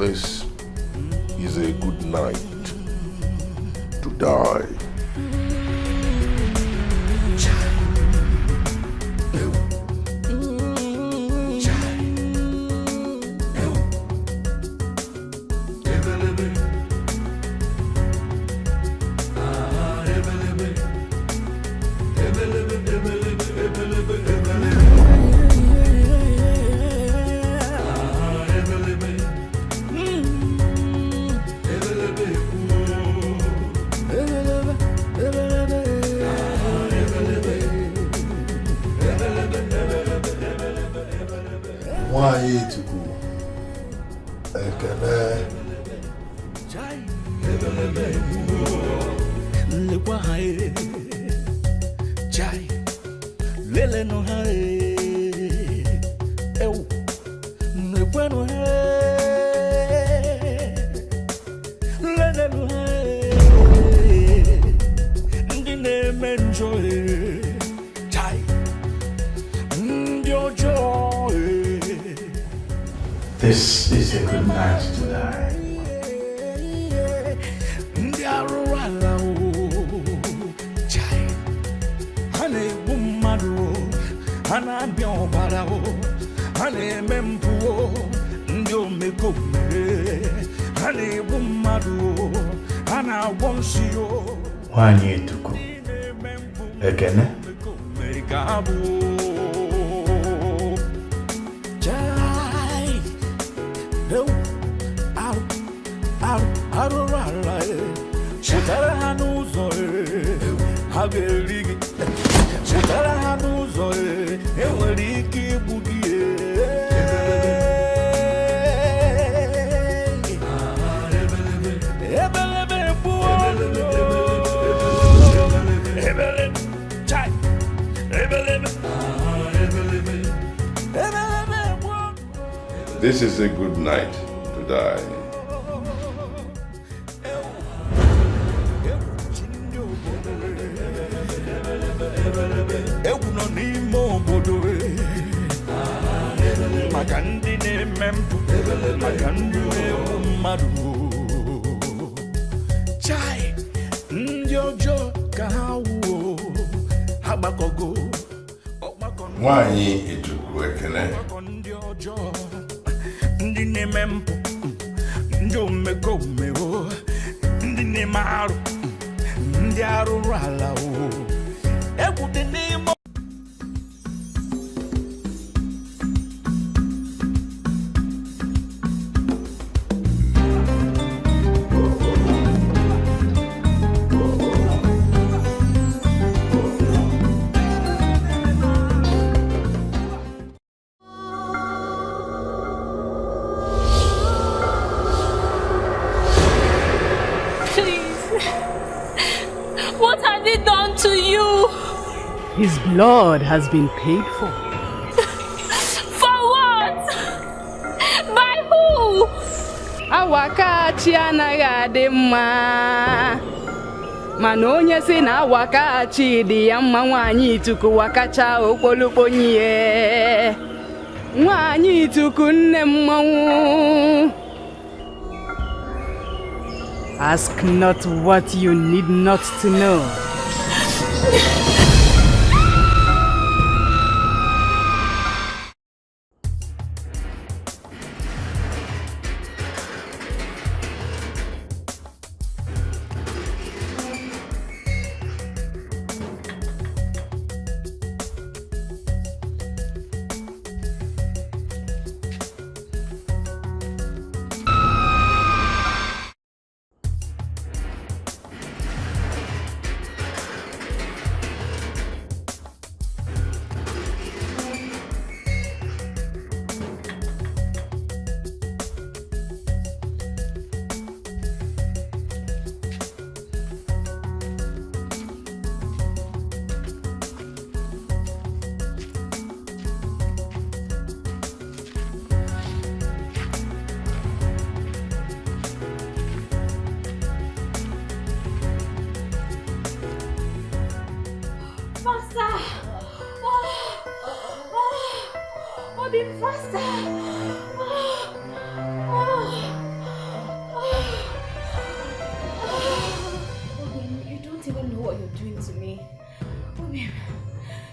This is a good night to die. This is a good night to die. Wanyi tuku ekene This is a good night to die. Wanyi ituku ekene Ndine mempo ndo mekomeo ndine maru ndi arurala o ekudene mo His blood has been paid for. For what? By who? Awakachi anaghị mma. Mana onye si na awakachi dị ya mma nwaanyị ituku wakacha okpolokpo nye. Nwaanyị ituku nne mmanwụ. Ask not what you need not to know.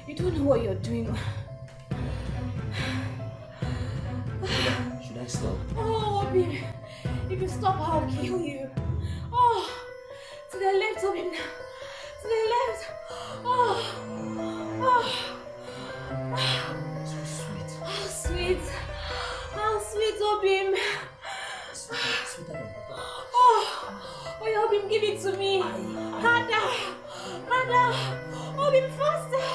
You don't know what you're doing. Should I stop? Oh, Obi, if you stop, I'll kill you. Oh, to the left, Obi, now. To the left. Oh, oh, So sweet. oh, sweet. Oh, sweet, Obi. Sweeter than papa. Oh, Obi, give it to me. Harder, harder. Obi, faster.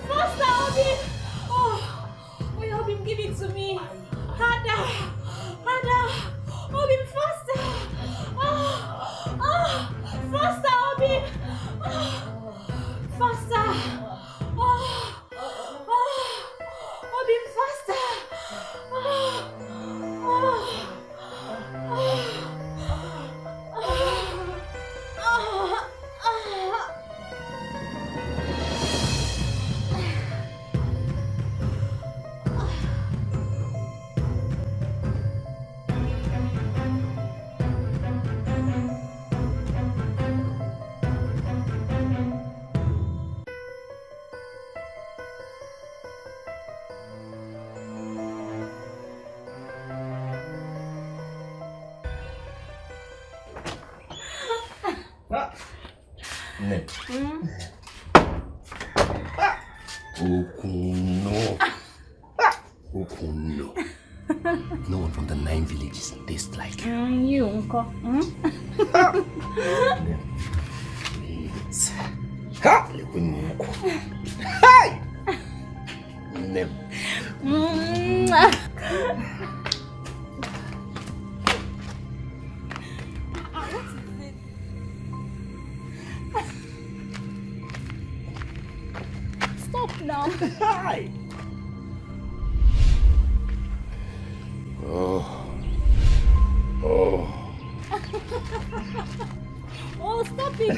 Faster, Obi. Oh, Obi, give it to me. Harder, harder. Obi, faster. Faster, Obi. Faster. Obi, faster. No. No one from the 9 villages tastes like you. You, Uncle. Hey! Nem. Stop now. Hi! Oh. Oh, stop it.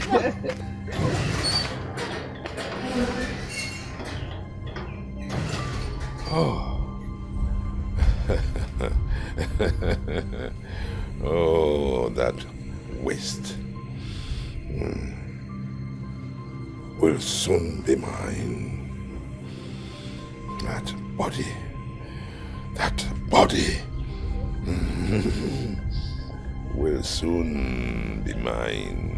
Oh, that waste will soon be mine. That body will soon be mine.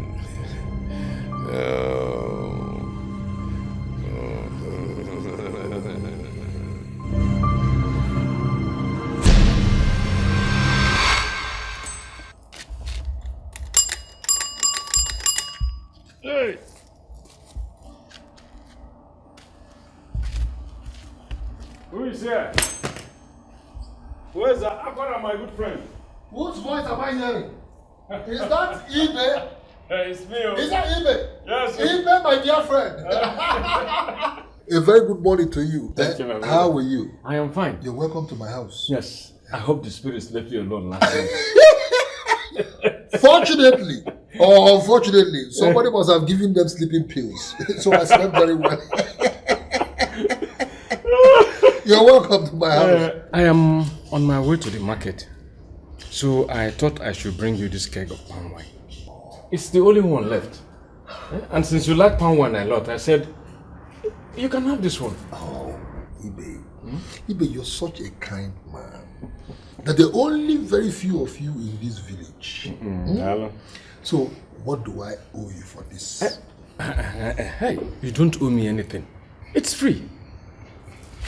Hey! Who is here? Where's that? Aquara, my good friend? Whose voice am I hearing? Is that Ibe? It's me. Is that Ibe? Yes. Ibe, my dear friend. A very good morning to you. Thank you, my brother. How are you? I am fine. You're welcome to my house. Yes. I hope the spirits left you alone last time. Fortunately, or unfortunately, somebody must have given them sleeping pills. So I slept very well. You're welcome to my house. I am on my way to the market. So I thought I should bring you this keg of palm wine. It's the only one left. And since you like palm wine a lot, I said, you can have this one. Oh, Ibe. Ibe, you're such a kind man. That there are only very few of you in this village. So, what do I owe you for this? Hey, you don't owe me anything. It's free.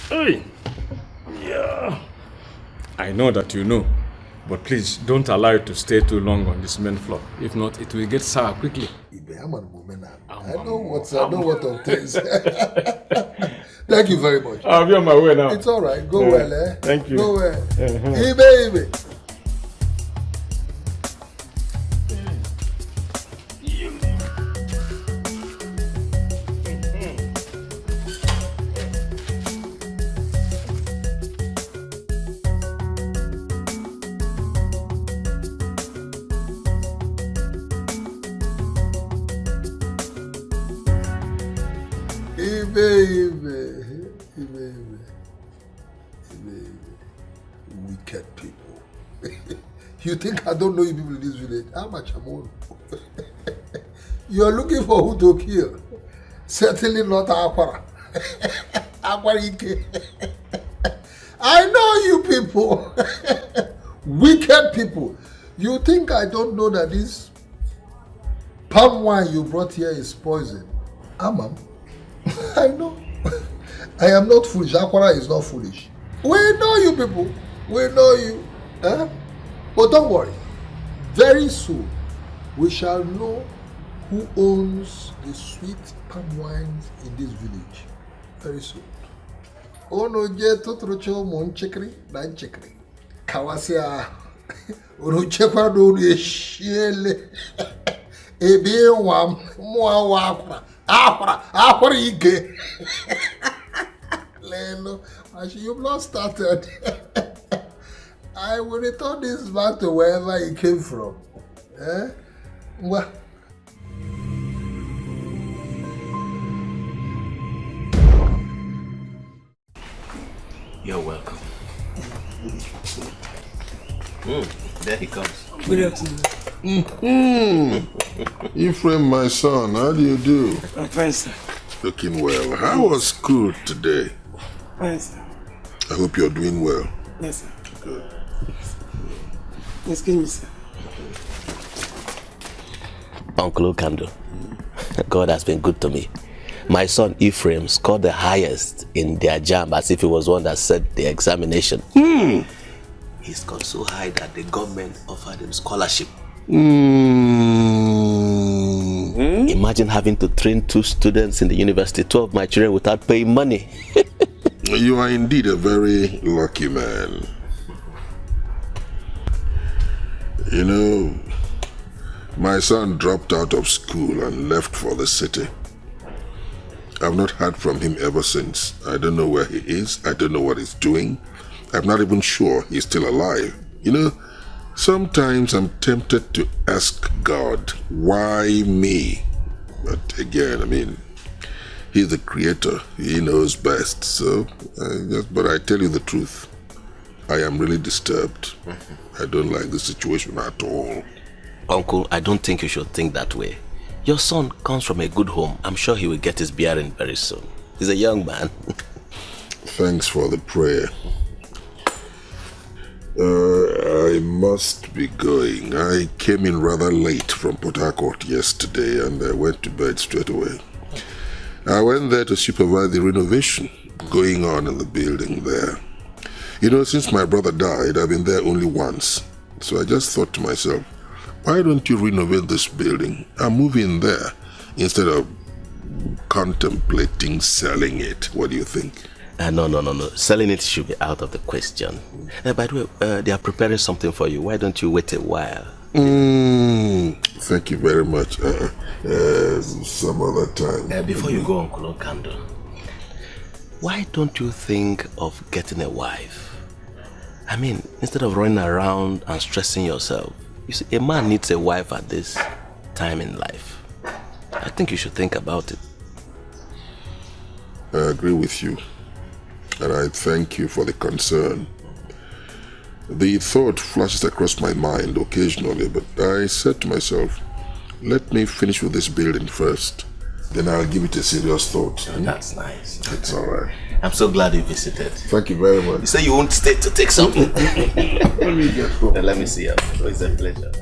Hey. Yeah. I know that you know, but please don't allow it to stay too long on this main floor. If not, it will get sour quickly. Ibe, I'm a woman. I know what I'm telling. Thank you very much. I'll be on my way now. It's all right. Go well, eh? Thank you. Go well. Ibe. Wicked people. You think I don't know you people in this village? How much I'm on? You're looking for who to kill. Certainly not Aquara. Aquarike. I know you people. Wicked people. You think I don't know that this palm wine you brought here is poison? Amam. I know. I am not foolish. Aquara is not foolish. We know you people. We know you. But don't worry. Very soon, we shall know who owns the sweet palm wines in this village. Very soon. Ono je totrocho mon chekri dan chekri. Kawasia ono chekwa do shiele. Ebe wam mo wa akra ike. Leno, as you've not started. I will return this back to wherever he came from. Well. You're welcome. There he comes. Good afternoon. Ephraim, my son, how do you do? I'm fine, sir. Looking well. How was school today? Fine, sir. I hope you're doing well. Yes, sir. Good. Excuse me, sir. Uncle Okando, God has been good to me. My son Ephraim scored the highest in their jam as if he was one that set the examination. He scored so high that the government offered him scholarship. Imagine having to train 2 students in the university, 2 of my children without paying money. You are indeed a very lucky man. You know, my son dropped out of school and left for the city. I've not heard from him ever since. I don't know where he is. I don't know what he's doing. I'm not even sure he's still alive. You know, sometimes I'm tempted to ask God, why me? But again, I mean, he's the creator. He knows best. So, but I tell you the truth. I am really disturbed. I don't like the situation at all. Uncle, I don't think you should think that way. Your son comes from a good home. I'm sure he will get his bearing very soon. He's a young man. Thanks for the prayer. I must be going. I came in rather late from Port Harcourt yesterday and I went to bed straight away. I went there to supervise the renovation going on in the building there. You know, since my brother died, I've been there only once. So I just thought to myself, why don't you renovate this building and move in there instead of contemplating selling it? What do you think? No. Selling it should be out of the question. By the way, they are preparing something for you. Why don't you wait a while? Thank you very much. Some other time. Before you go, Uncle Okando, why don't you think of getting a wife? I mean, instead of running around and stressing yourself. You see, a man needs a wife at this time in life. I think you should think about it. I agree with you. And I thank you for the concern. The thought flashes across my mind occasionally, but I said to myself, let me finish with this building first. Then I'll give it a serious thought. Oh, that's nice. It's all right. I'm so glad you visited. Thank you very much. You say you won't stay to take something. Let me get home. Then let me see you. It's a pleasure.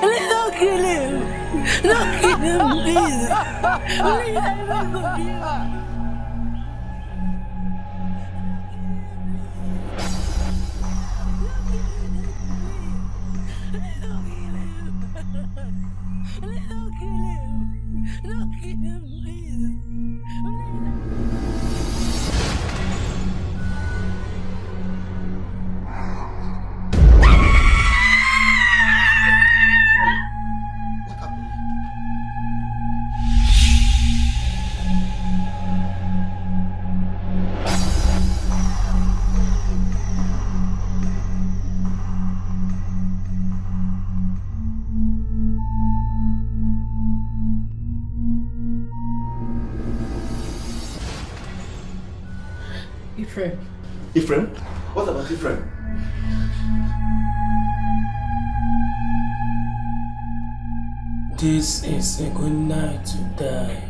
Don't kill him. Don't kill him, please. Please, I don't forgive him. Ephraim. Ephraim? What about Ephraim? This is a good night to die.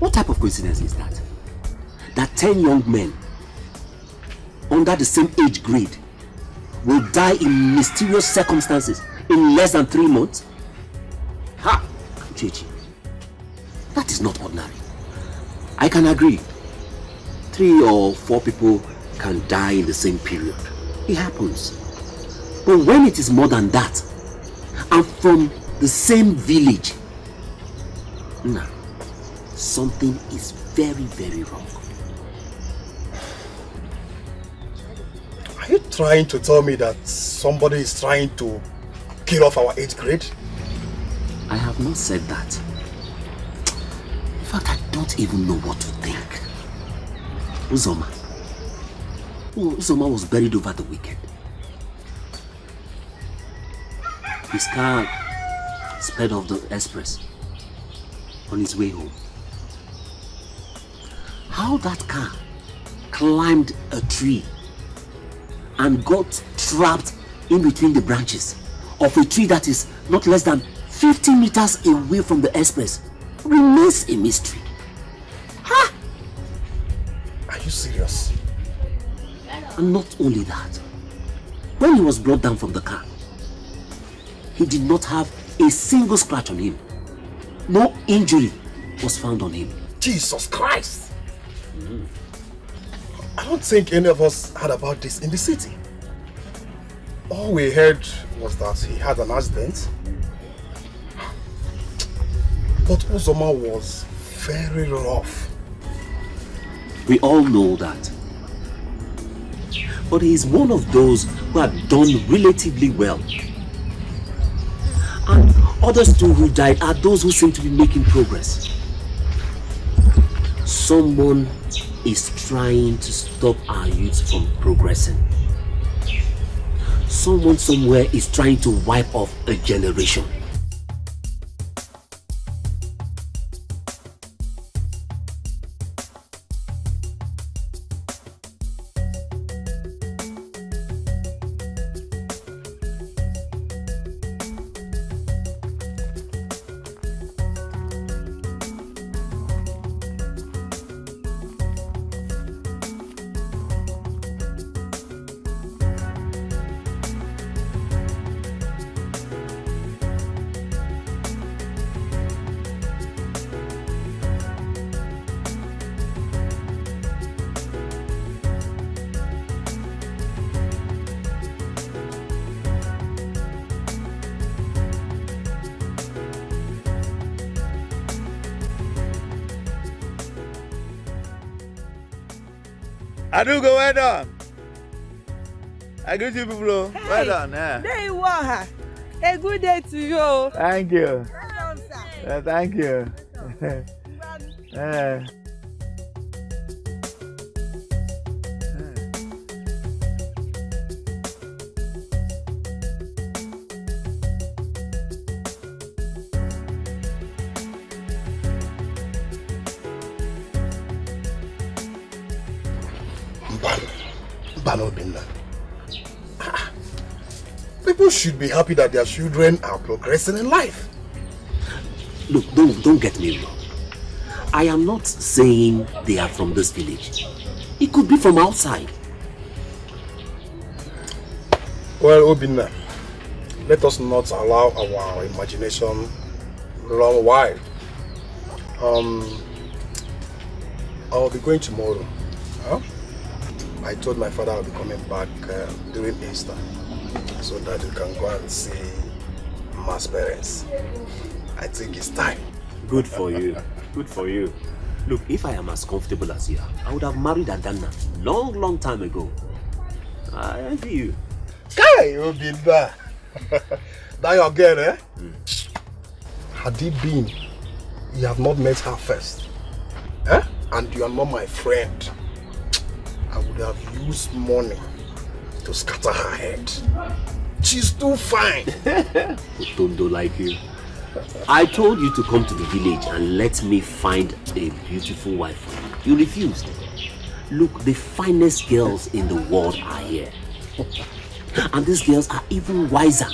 What type of coincidence is that? That 10 young men under the same age grade will die in mysterious circumstances in less than 3 months? Ha! Chichi, that is not ordinary. I can agree. 3 or 4 people can die in the same period. It happens. But when it is more than that, and from the same village, nah, something is very, very wrong. Are you trying to tell me that somebody is trying to kill off our age grade? I have not said that. In fact, I don't even know what to think. Uzoma. Uzoma was buried over the weekend. His car sped off the express on his way home. How that car climbed a tree and got trapped in between the branches of a tree that is not less than 50 meters away from the express remains a mystery. Huh? Are you serious? And not only that, when he was brought down from the car, he did not have a single scratch on him. No injury was found on him. Jesus Christ! I don't think any of us heard about this in the city. All we heard was that he had an accident. But Uzoma was very rough. We all know that. But he is one of those who had done relatively well. And others too who died are those who seem to be making progress. Someone is trying to stop our youth from progressing. Someone somewhere is trying to wipe off a generation. I do go well done. I greet you people. Hey, well done. There you are. A good day to you. Thank you. Thank you. People should be happy that their children are progressing in life. Look, don't get me wrong. I am not saying they are from this village. It could be from outside. Well, Obinna, let us not allow our imagination run wild. I'll be going tomorrow. Huh? I told my father I'll be coming back during Easter, so that you can go and see Ma's parents. I think it's time. Good for you. Good for you. Look, if I am as comfortable as you are, I would have married Adana long time ago. I envy you. Kai, you've been there. That your girl, eh? Had it been, you have not met her first, eh? And you are not my friend, I would have used money to scatter her head. She's too fine. Tonto like you. I told you to come to the village and let me find a beautiful wife for you. You refused. Look, the finest girls in the world are here. And these girls are even wiser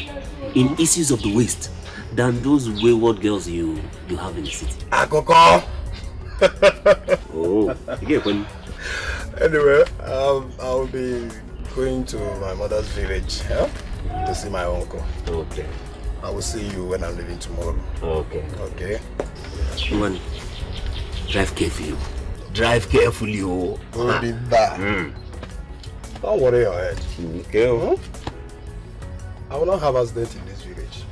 in issues of the West than those wayward girls you have in the city. Akoko. Oh, again. Anyway, I'll be going to my mother's village to see my uncle. Okay. I will see you when I'm leaving tomorrow. Okay. Okay. Man, drive carefully. Drive carefully. We'll be back. Don't worry your head. Okay. I will not have us date in this village.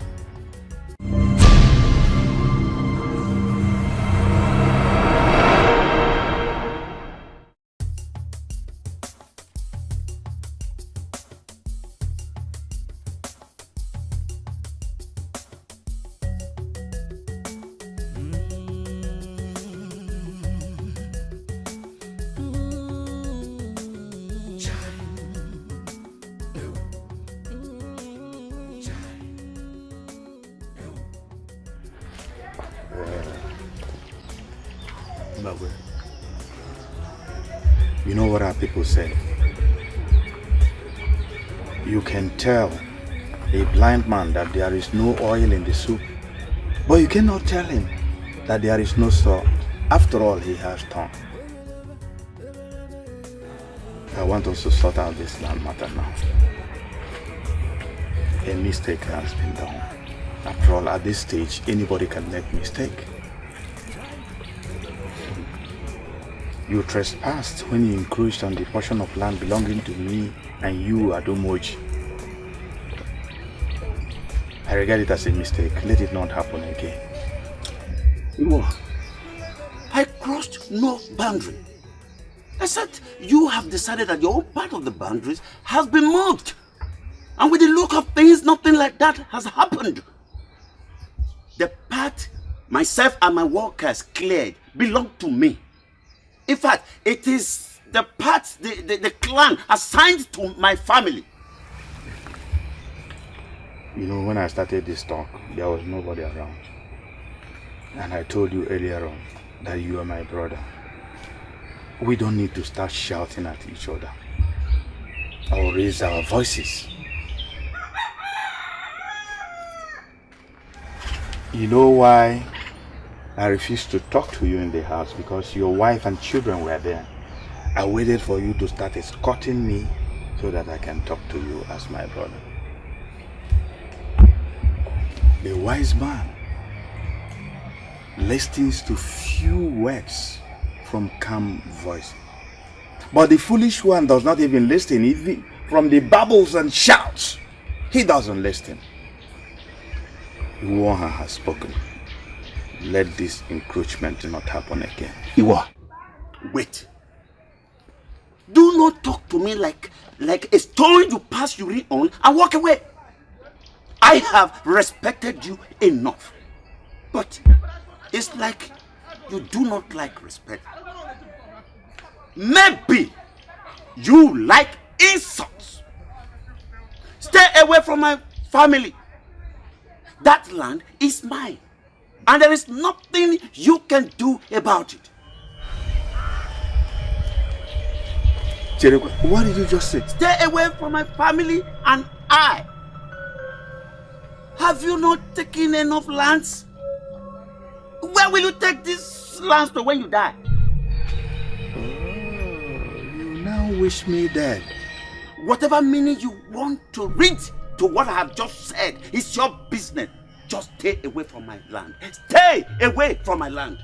You know what our people say? You can tell a blind man that there is no oil in the soup, but you cannot tell him that there is no salt. After all, he has tongue. I want us to sort out this land matter now. A mistake has been done. After all, at this stage, anybody can make mistake. You trespassed when you encroached on the portion of land belonging to me and you, Adomoji. I regard it as a mistake. Let it not happen again. I crossed no boundary. Except you have decided that your own part of the boundaries has been moved. And with the look of things, nothing like that has happened. The part myself and my workers cleared belonged to me. In fact, it is the part the clan assigned to my family. You know, when I started this talk, there was nobody around. And I told you earlier on that you are my brother. We don't need to start shouting at each other or raise our voices. You know why I refused to talk to you in the house? Because your wife and children were there. I waited for you to start escorting me so that I can talk to you as my brother. The wise man listens to few words from calm voice. But the foolish one does not even listen, even from the babbles and shouts. He doesn't listen. Iwaha has spoken. Let this encroachment not happen again. Iwa, wait. Do not talk to me like a stone you pass urine on and walk away. I have respected you enough. But it's like you do not like respect. Maybe you like insults. Stay away from my family. That land is mine. And there is nothing you can do about it. What did you just say? Stay away from my family and I. Have you not taken enough lands? Where will you take these lands to when you die? Oh, you now wish me dead. Whatever meaning you want to read to what I have just said is your business. Just stay away from my land. Stay away from my land.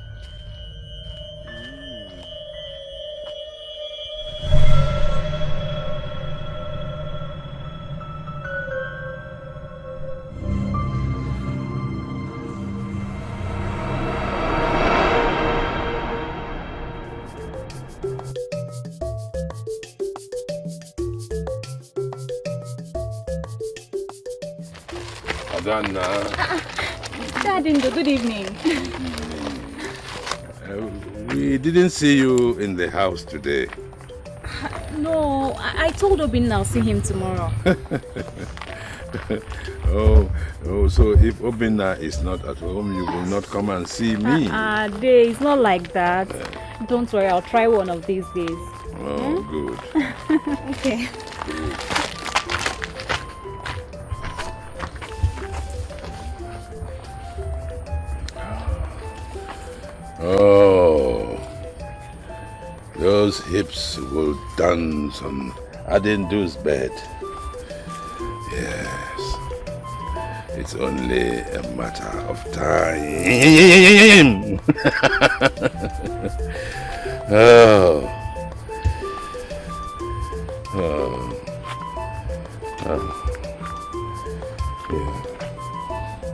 Dad, good evening. We didn't see you in the house today. No, I told Obin I'll see him tomorrow. So if Obinna is not at home, you will not come and see me. Day, it's not like that. Don't worry, I'll try one of these days. Oh, good. Okay. Oh, those hips will dance on Adendu's bed. Yes, it's only a matter of time.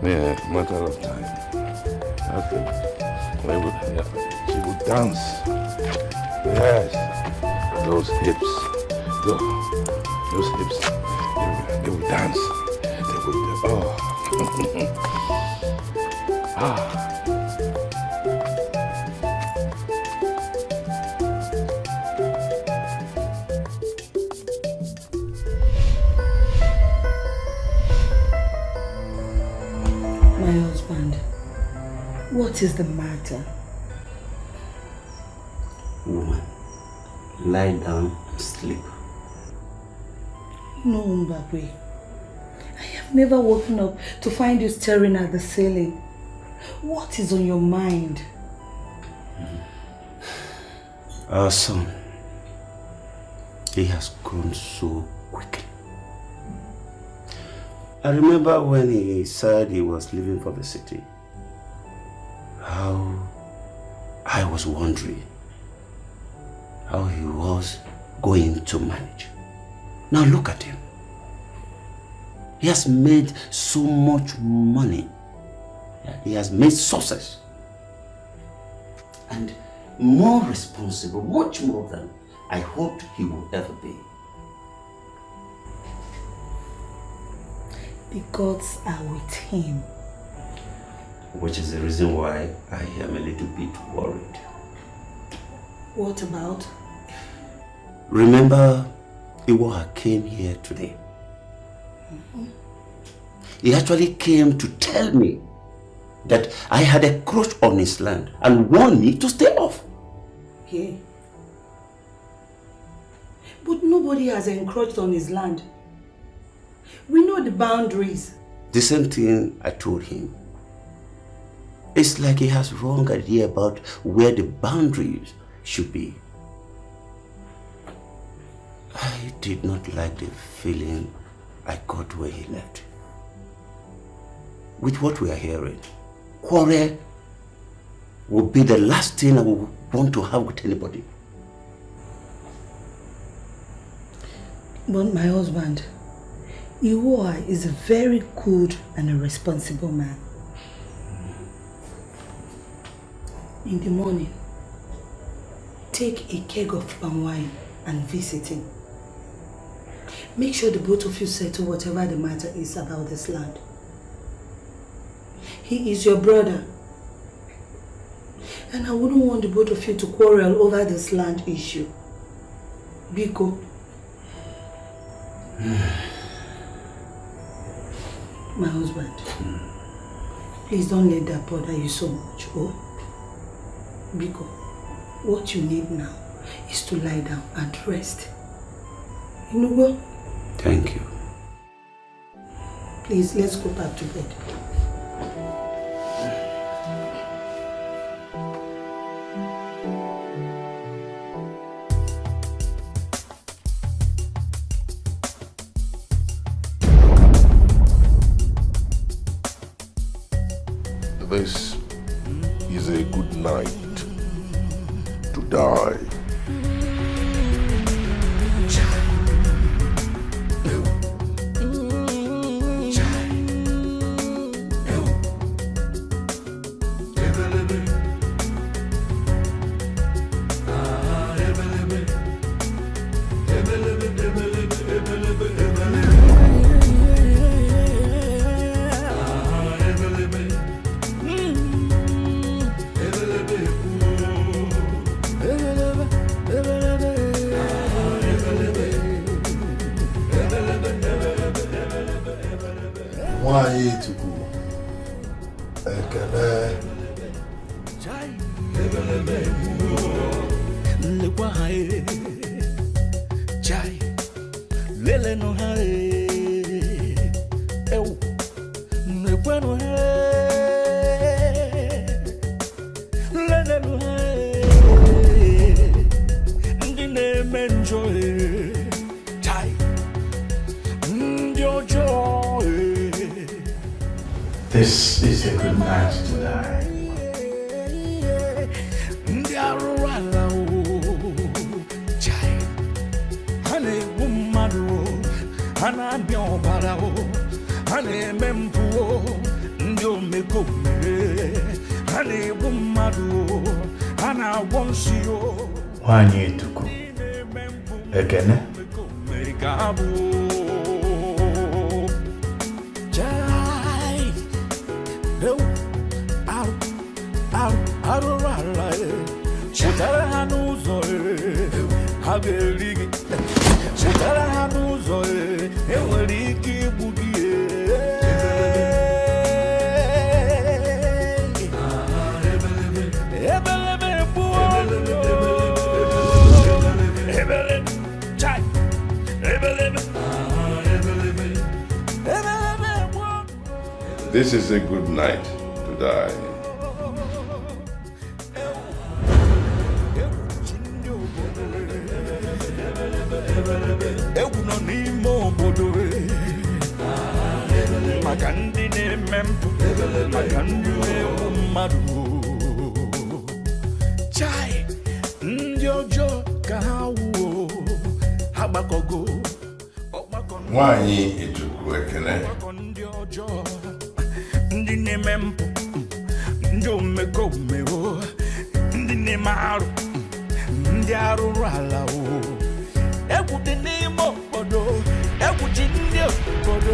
Yeah, matter of time. Okay. She will dance. Yes. Those hips. Those hips. They will dance. They will. My husband, what is the matter? Woman, lie down and sleep. No, Mbabwe. I have never woken up to find you staring at the ceiling. What is on your mind? Our son, he has grown so quickly. I remember when he said he was leaving for the city, how I was wondering how he was going to manage. Now look at him. He has made so much money. He has made success. And more responsible, much more than I hoped he would ever be. The gods are with him. Which is the reason why I am a little bit worried. What about? Remember, Iwoha came here today. He actually came to tell me that I had a crush on his land and warned me to stay off. Yeah. But nobody has encroached on his land. We know the boundaries. The same thing I told him. It's like he has wrong idea about where the boundaries should be. I did not like the feeling I got when he left. With what we are hearing, quarrel will be the last thing I will want to have with anybody. But my husband, Iwoha is a very good and a responsible man. In the morning, take a keg of palm wine and visiting. Make sure the both of you settle whatever the matter is about this land. He is your brother. And I wouldn't want the both of you to quarrel over this land issue. Biko. My husband, please don't let that bother you so much, oh? Biko, what you need now is to lie down and rest. You know what? Thank you. Please, let's go back to bed. This is a good night to die. This is a good night to die. Wanyi etuku ekene This is a good night to die. Wanyi etuku ekene. Ndine mempo, ndo meko meo, ndine maru, ndiaru rala o. Eku dine mo bodo, eku jinde bodo,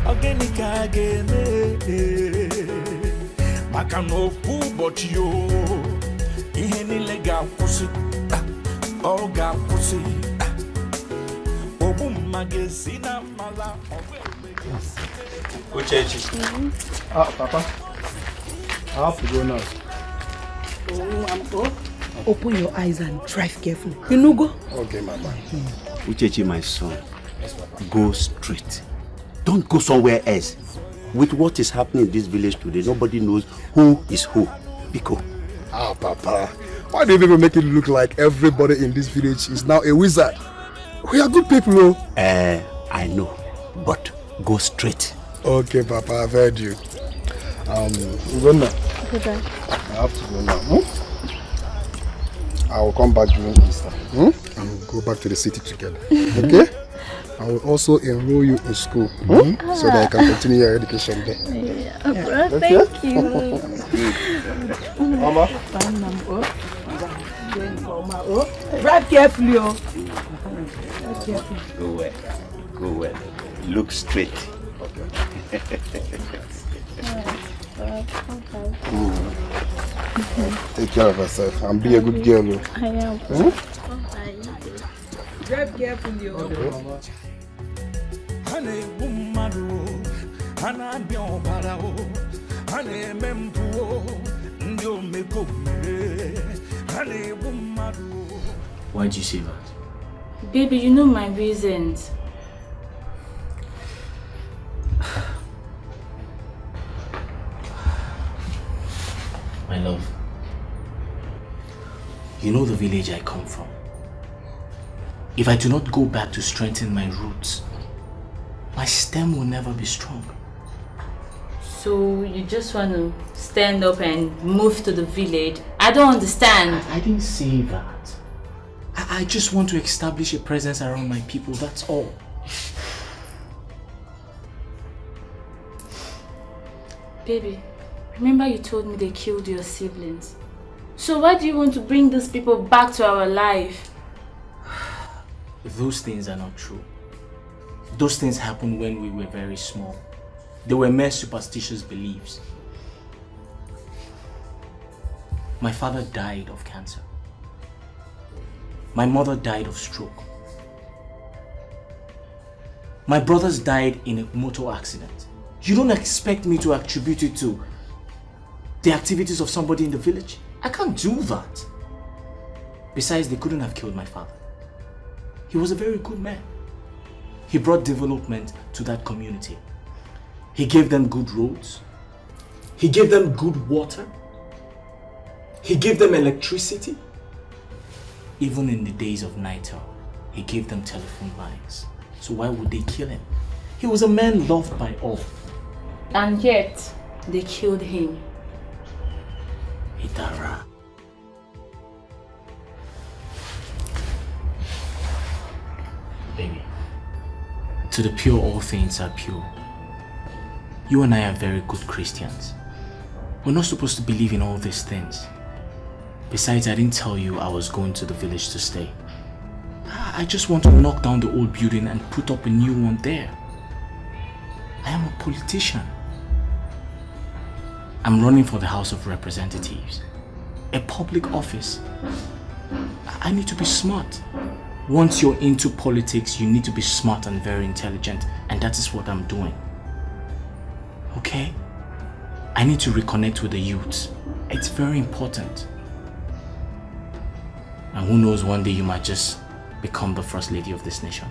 ogeni kagene. Maka no fu botio, ihe nile ga kwusi, o ga kwusi. Obu magazina mala Uchechi. Papa. I have to go now. Open your eyes and drive carefully. You know, go. Okay, Mama. Uchechi, my son, go straight. Don't go somewhere else. With what is happening in this village today, nobody knows who is who. Biko. Papa. Why do you even make it look like everybody in this village is now a wizard? We are good people, oh. I know, but go straight. Okay, Papa, I've heard you. Go now. Okay. I have to go now. I will come back during Easter. And we'll go back to the city together. Okay? I will also enroll you in school so that you can continue your education there. Yeah. Thank you. Mama? Oh, drive carefully, oh. Drive carefully. Go well. Go well. Look straight. Take care of yourself and be a good girl. I am. Drive carefully, oh. Why'd you say that? Baby, you know my reasons. My love, you know the village I come from. If I do not go back to strengthen my roots, my stem will never be strong. So you just want to stand up and move to the village? I don't understand. I didn't say that. I just want to establish a presence around my people, that's all. Baby, remember you told me they killed your siblings. So why do you want to bring these people back to our life? Those things are not true. Those things happened when we were very small. They were mere superstitious beliefs. My father died of cancer. My mother died of stroke. My brothers died in a motor accident. You don't expect me to attribute it to the activities of somebody in the village? I can't do that. Besides, they couldn't have killed my father. He was a very good man. He brought development to that community. He gave them good roads. He gave them good water. He gave them electricity. Even in the days of night, he gave them telephone lines. So why would they kill him? He was a man loved by all. And yet, they killed him. Idara. Baby, to the pure, all things are pure. You and I are very good Christians. We're not supposed to believe in all these things. Besides, I didn't tell you I was going to the village to stay. I just want to knock down the old building and put up a new one there. I am a politician. I'm running for the House of Representatives, a public office. I need to be smart. Once you're into politics, you need to be smart and very intelligent, and that is what I'm doing. Okay? I need to reconnect with the youth. It's very important. And who knows, one day you might just become the first lady of this nation.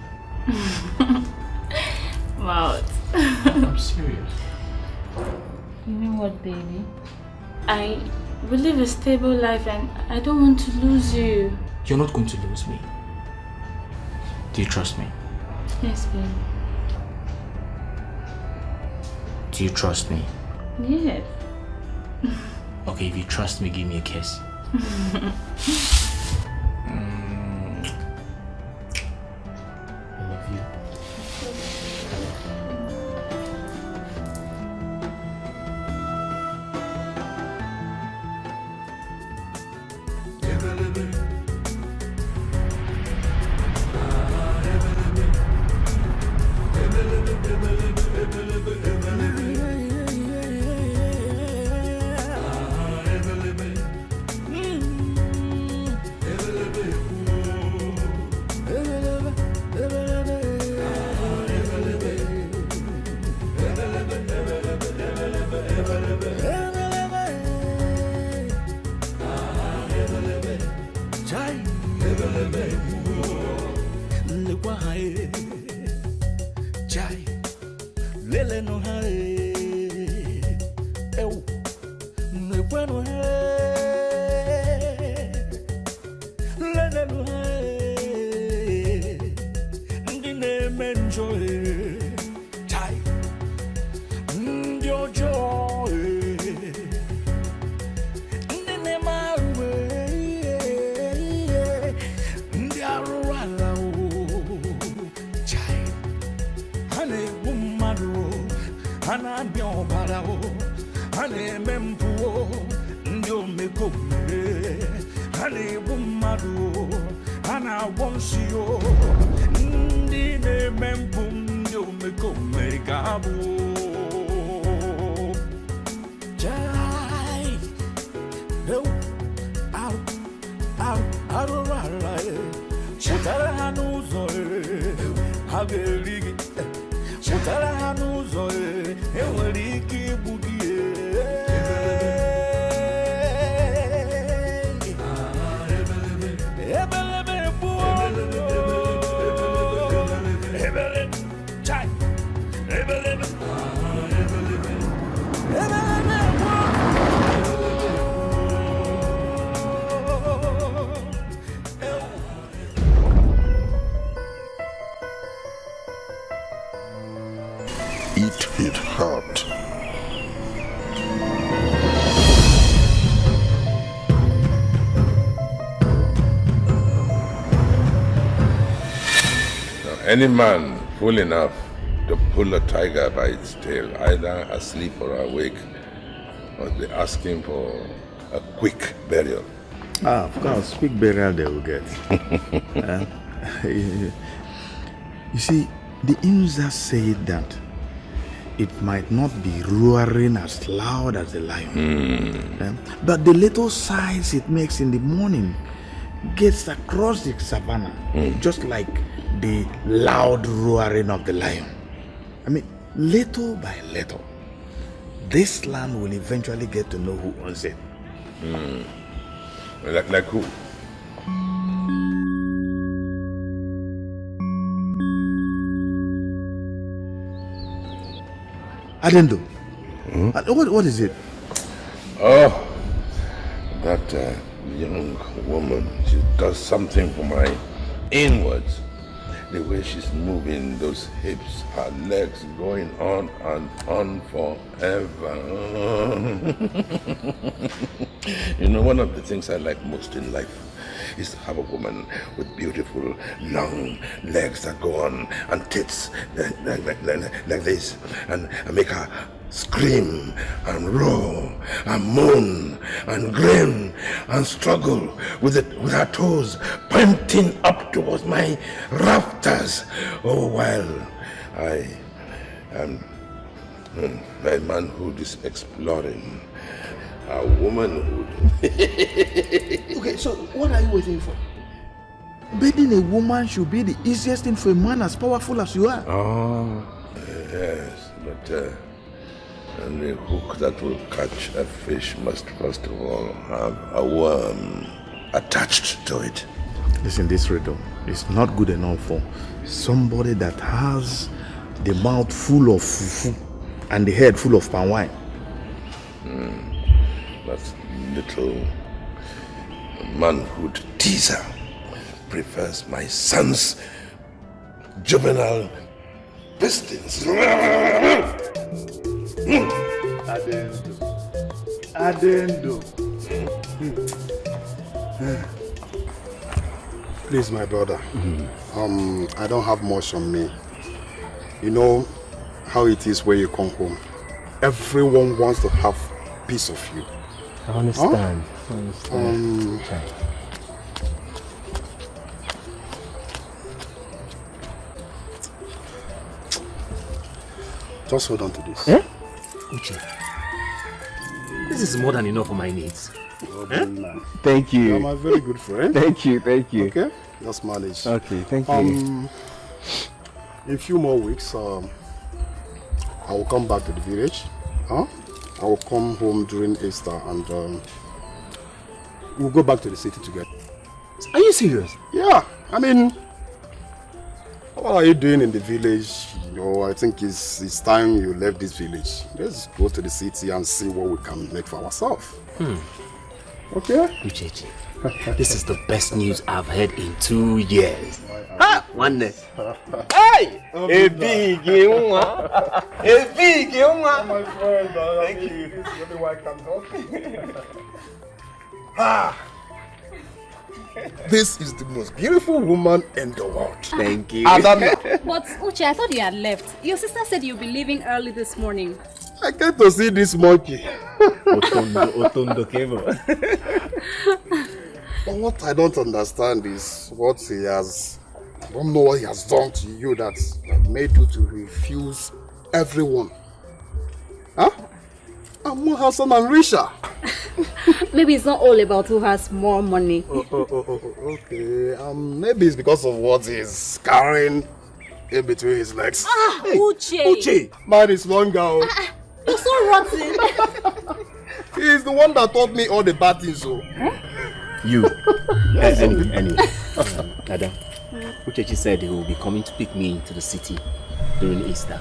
Wow. I'm serious. You know what, baby? I will live a stable life and I don't want to lose you. You're not going to lose me. Do you trust me? Yes, baby. Do you trust me? Yes. Okay, if you trust me, give me a kiss. I love you. na-egbu mmadụ ha na-agwọ yo ndị na-eme mpụ ndị omekome ka ha bụ jai arụrụ ala pụtara ha n'ụzọ ha ga-eri gị pụtara ha n'ụzọ enwere ike igbu gị It hit hard. Now, any man fool enough to pull a tiger by its tail, either asleep or awake, must be asking for a quick burial. Ah, of course, quick burial they will get. You see, the Inza said that it might not be roaring as loud as the lion, but the little size it makes in the morning gets across the savannah, just like the loud roaring of the lion. I mean, little by little, this land will eventually get to know who owns it. Like who? Adendo. What is it? Oh, that young woman. She does something for my inwards. The way she's moving those hips, her legs going on and on forever. You know, one of the things I like most in life is to have a woman with beautiful long legs that go on and tits like this and make her scream and roar and moan and grin and struggle with her toes pointing up towards my rafters. Oh, while I am my manhood is exploring her womanhood. Okay, so what are you waiting for? Bedding a woman should be the easiest thing for a man as powerful as you are. Oh, yes, but and the hook that will catch a fish must first of all have a worm attached to it. Listen, this riddle is not good enough for somebody that has the mouth full of fufu and the head full of palm wine. That little manhood teaser prefers my son's juvenile pistons. Adendo. Please, my brother. I don't have much on me. You know how it is when you come home. Everyone wants to have a piece of you. I understand. I understand. Just hold on to this. Eh? Uche, this is more than enough for my needs. Thank you. You're my very good friend. Thank you. Okay? Just manage. Okay, thank you. In a few more weeks, I will come back to the village. I will come home during Easter and we'll go back to the city together. Are you serious? Yeah, I mean, what are you doing in the village? You know, I think it's time you left this village. Let's go to the city and see what we can make for ourselves. Okay? Uchechi, this is the best news I've heard in 2 years. One day. Hey! A big one. A big one. My friend, thank you. This is the only way I can help. This is the most beautiful woman in the world. Thank you. Adana. But Uche, I thought you had left. Your sister said you'll be leaving early this morning. I came to see this monkey. Otondo cable. But what I don't understand is what he has... I don't know what he has done to you that made you to refuse everyone. Huh? I'm more handsome and richer. Maybe it's not all about who has more money. Okay. Maybe it's because of what he's carrying in between his legs. Hey, Uche! Mine is longer. You're so rotten. He's the one that taught me all the bad things. So. You. Anyway. Adam, Uchechi said he will be coming to pick me into the city during Easter.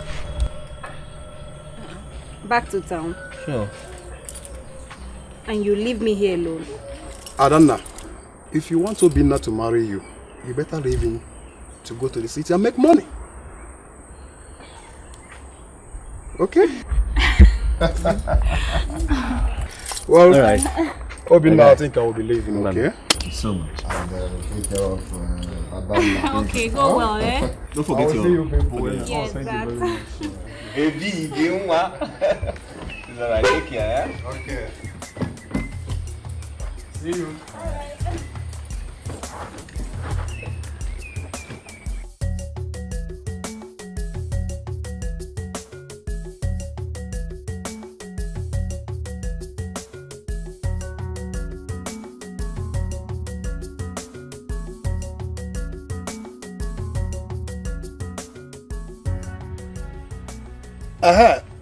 Back to town. Sure. And you leave me here alone. Adanna, if you want Obinna to marry you, you better leave him to go to the city and make money. Okay? Well, all right. Obinna, I think I will be leaving, okay? Thank you so much. And take care of Adanna. Okay, go well, eh? Don't forget I'll see you people. Yes, thank you very much. Baby, give me It's alright, take care, eh? Okay. See you.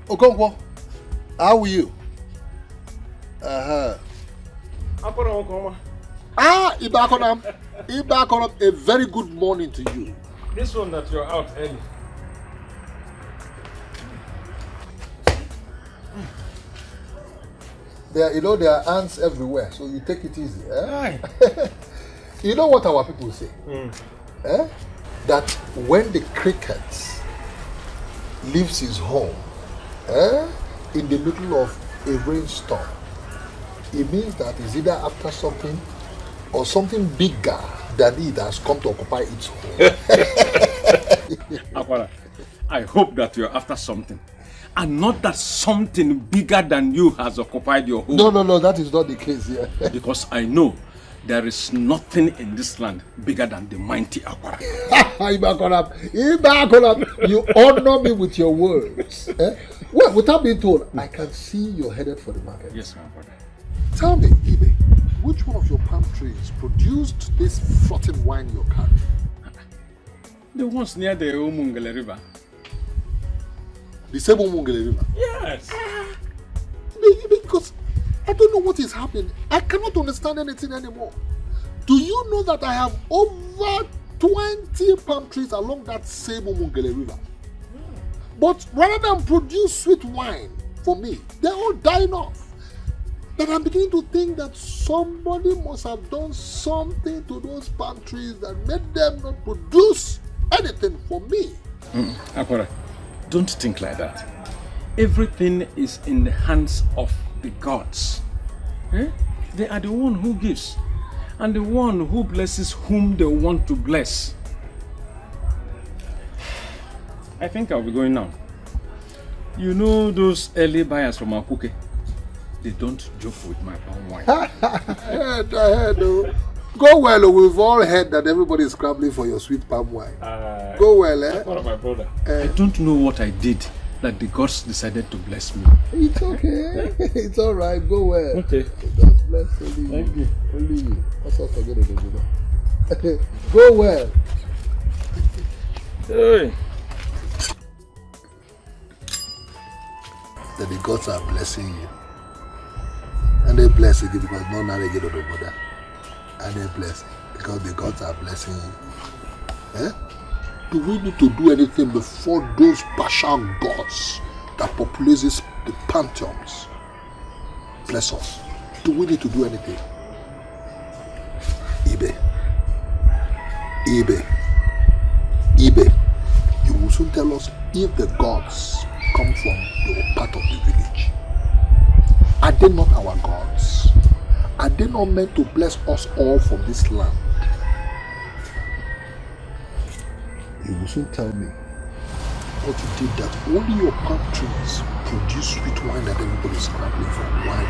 Okonkwo, how are you? Ibakonam, a very good morning to you. This one that you're out early. There are ants everywhere, so you take it easy. Eh? You know what our people say? Eh? That when the cricket leaves his home in the middle of a rainstorm, it means that he's either after something or something bigger than it has come to occupy its home. Akwara, I hope that you're after something. And not that something bigger than you has occupied your home. No, that is not the case here. Because I know there is nothing in this land bigger than the mighty Akwara. Ibakonam, you honor me with your words. Well, without being told, I can see you're headed for the market. Yes, my brother. Tell me, Ibe, which one of your palm trees produced this floating wine you're carrying? The ones near the Umungele River. The same Umungele River? Yes. Because I don't know what is happening. I cannot understand anything anymore. Do you know that I have over 20 palm trees along that same Umungele River? But rather than produce sweet wine for me, they're all dying off. That I'm beginning to think that somebody must have done something to those palm trees that made them not produce anything for me. Akwara, don't think like that. Everything is in the hands of the gods. They are the one who gives and the one who blesses whom they want to bless. I think I'll be going now. You know those early buyers from Occultic? They don't joke with my palm wine. Go well, we've all heard that everybody is scrambling for your sweet palm wine. Go well, eh? What my brother? I don't know what I did that the gods decided to bless me. It's okay. It's all right. Go well. Okay. God bless only Thank you. Only you. That's all forget it. Go well. Hey. That the gods are blessing you. And they bless you because no now they get out of border. And they bless because the gods are blessing you. Do we need to do anything before those partial gods that populate the pantheons bless us? Do we need to do anything? Ibe, you will soon tell us if the gods come from your part of the village. Are they not our gods? Are they not meant to bless us all from this land? You will soon tell me what you did that only your palm trees produce sweet wine that everybody is scrambling for. Wine,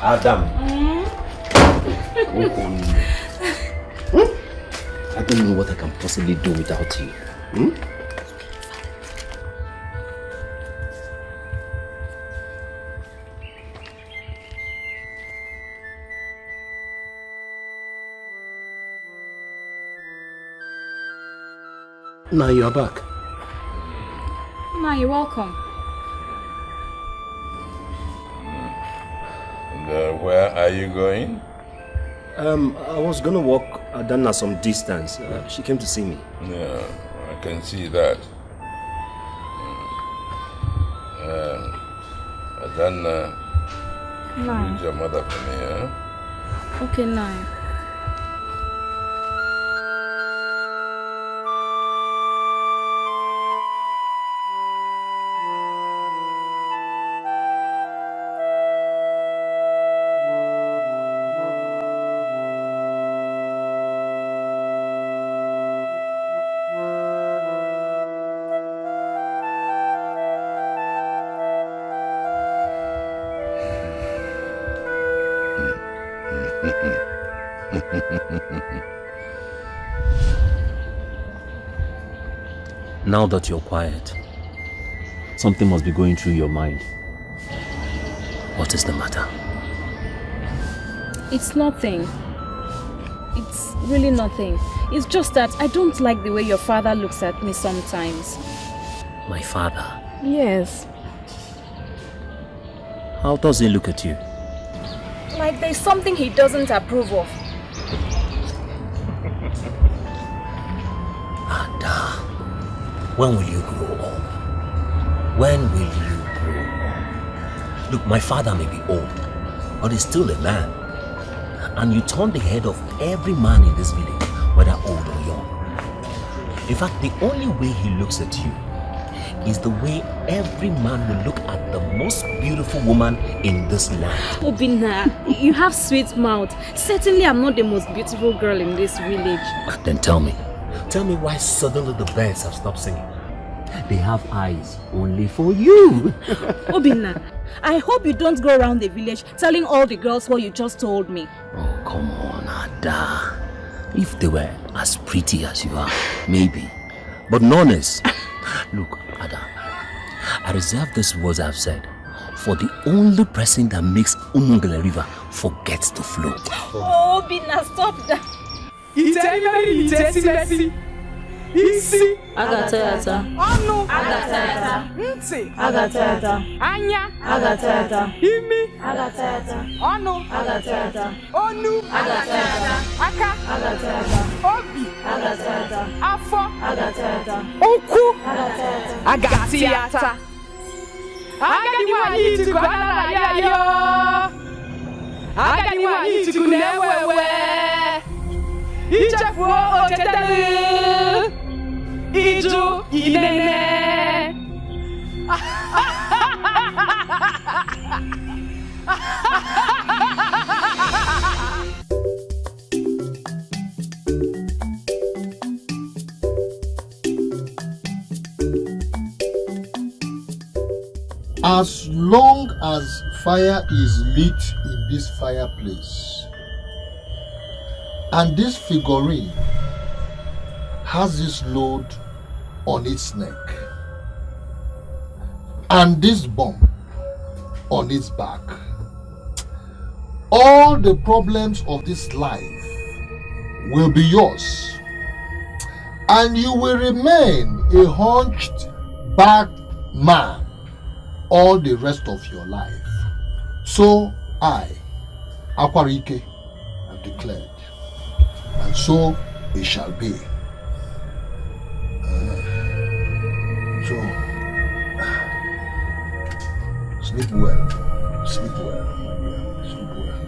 Adam. I don't know what I can possibly do without you. Now you are back. Ma, you're welcome. And where are you going? I was gonna walk Adana some distance. She came to see me. Yeah, I can see that. Adana, greet your mother for me, huh? Okay, now. Now that you're quiet, something must be going through your mind. What is the matter? It's nothing. It's really nothing. It's just that I don't like the way your father looks at me sometimes. My father? Yes. How does he look at you? Like there's something he doesn't approve of. Ada, when will you grow up? When will you grow up? Look, my father may be old, but he's still a man. And you turn the head of every man in this village, whether old or young. In fact, the only way he looks at you is the way every man will look at the most beautiful woman in this land. Obina, you have sweet mouth. Certainly I'm not the most beautiful girl in this village. Then tell me why suddenly the birds have stopped singing? They have eyes only for you. Obina, I hope you don't go around the village telling all the girls what you just told me. Oh, come on, Ada. If they were as pretty as you are, maybe. But none is. Look, Ada, I reserve these words I've said for the only person that makes Umungele River forget to flow. Oh, Obina, stop that. Isi agatata Onu agatata Ntị agatata Anya agatata Imi agatata Onu agatata Onu agatata Aka agatata Obi agatata Afọ agatata Ụkwụ agatata Agatiata Agadi nwanyị itiku anara ya yo Agadi nwanyị itiku na-ewewe Ichefuo ochetelu Iju inene As long as fire is lit in this fireplace, and this figurine has this load on its neck, and this bomb on its back, all the problems of this life will be yours, and you will remain a hunched back man all the rest of your life. So I, Akwarike, have declared, and so it shall be. Sleep well, sleep well, my dear, sleep well.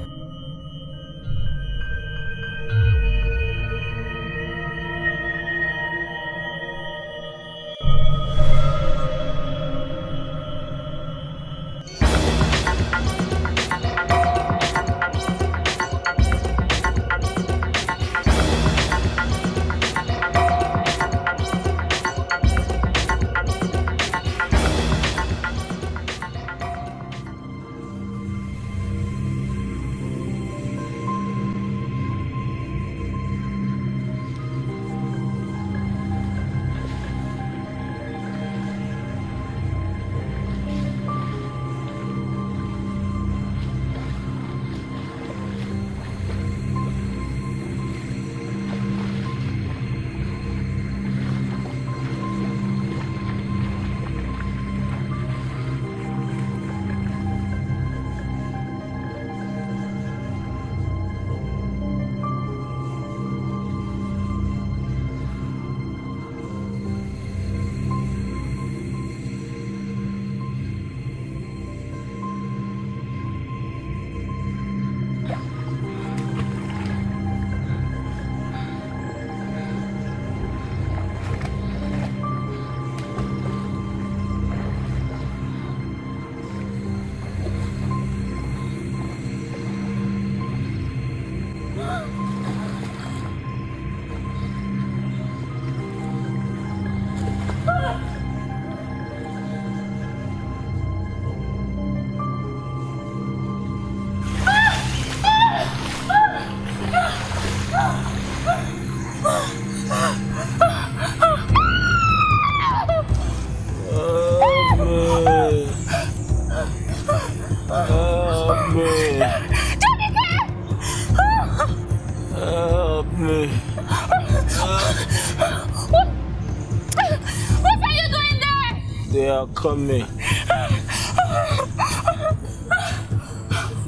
They are coming.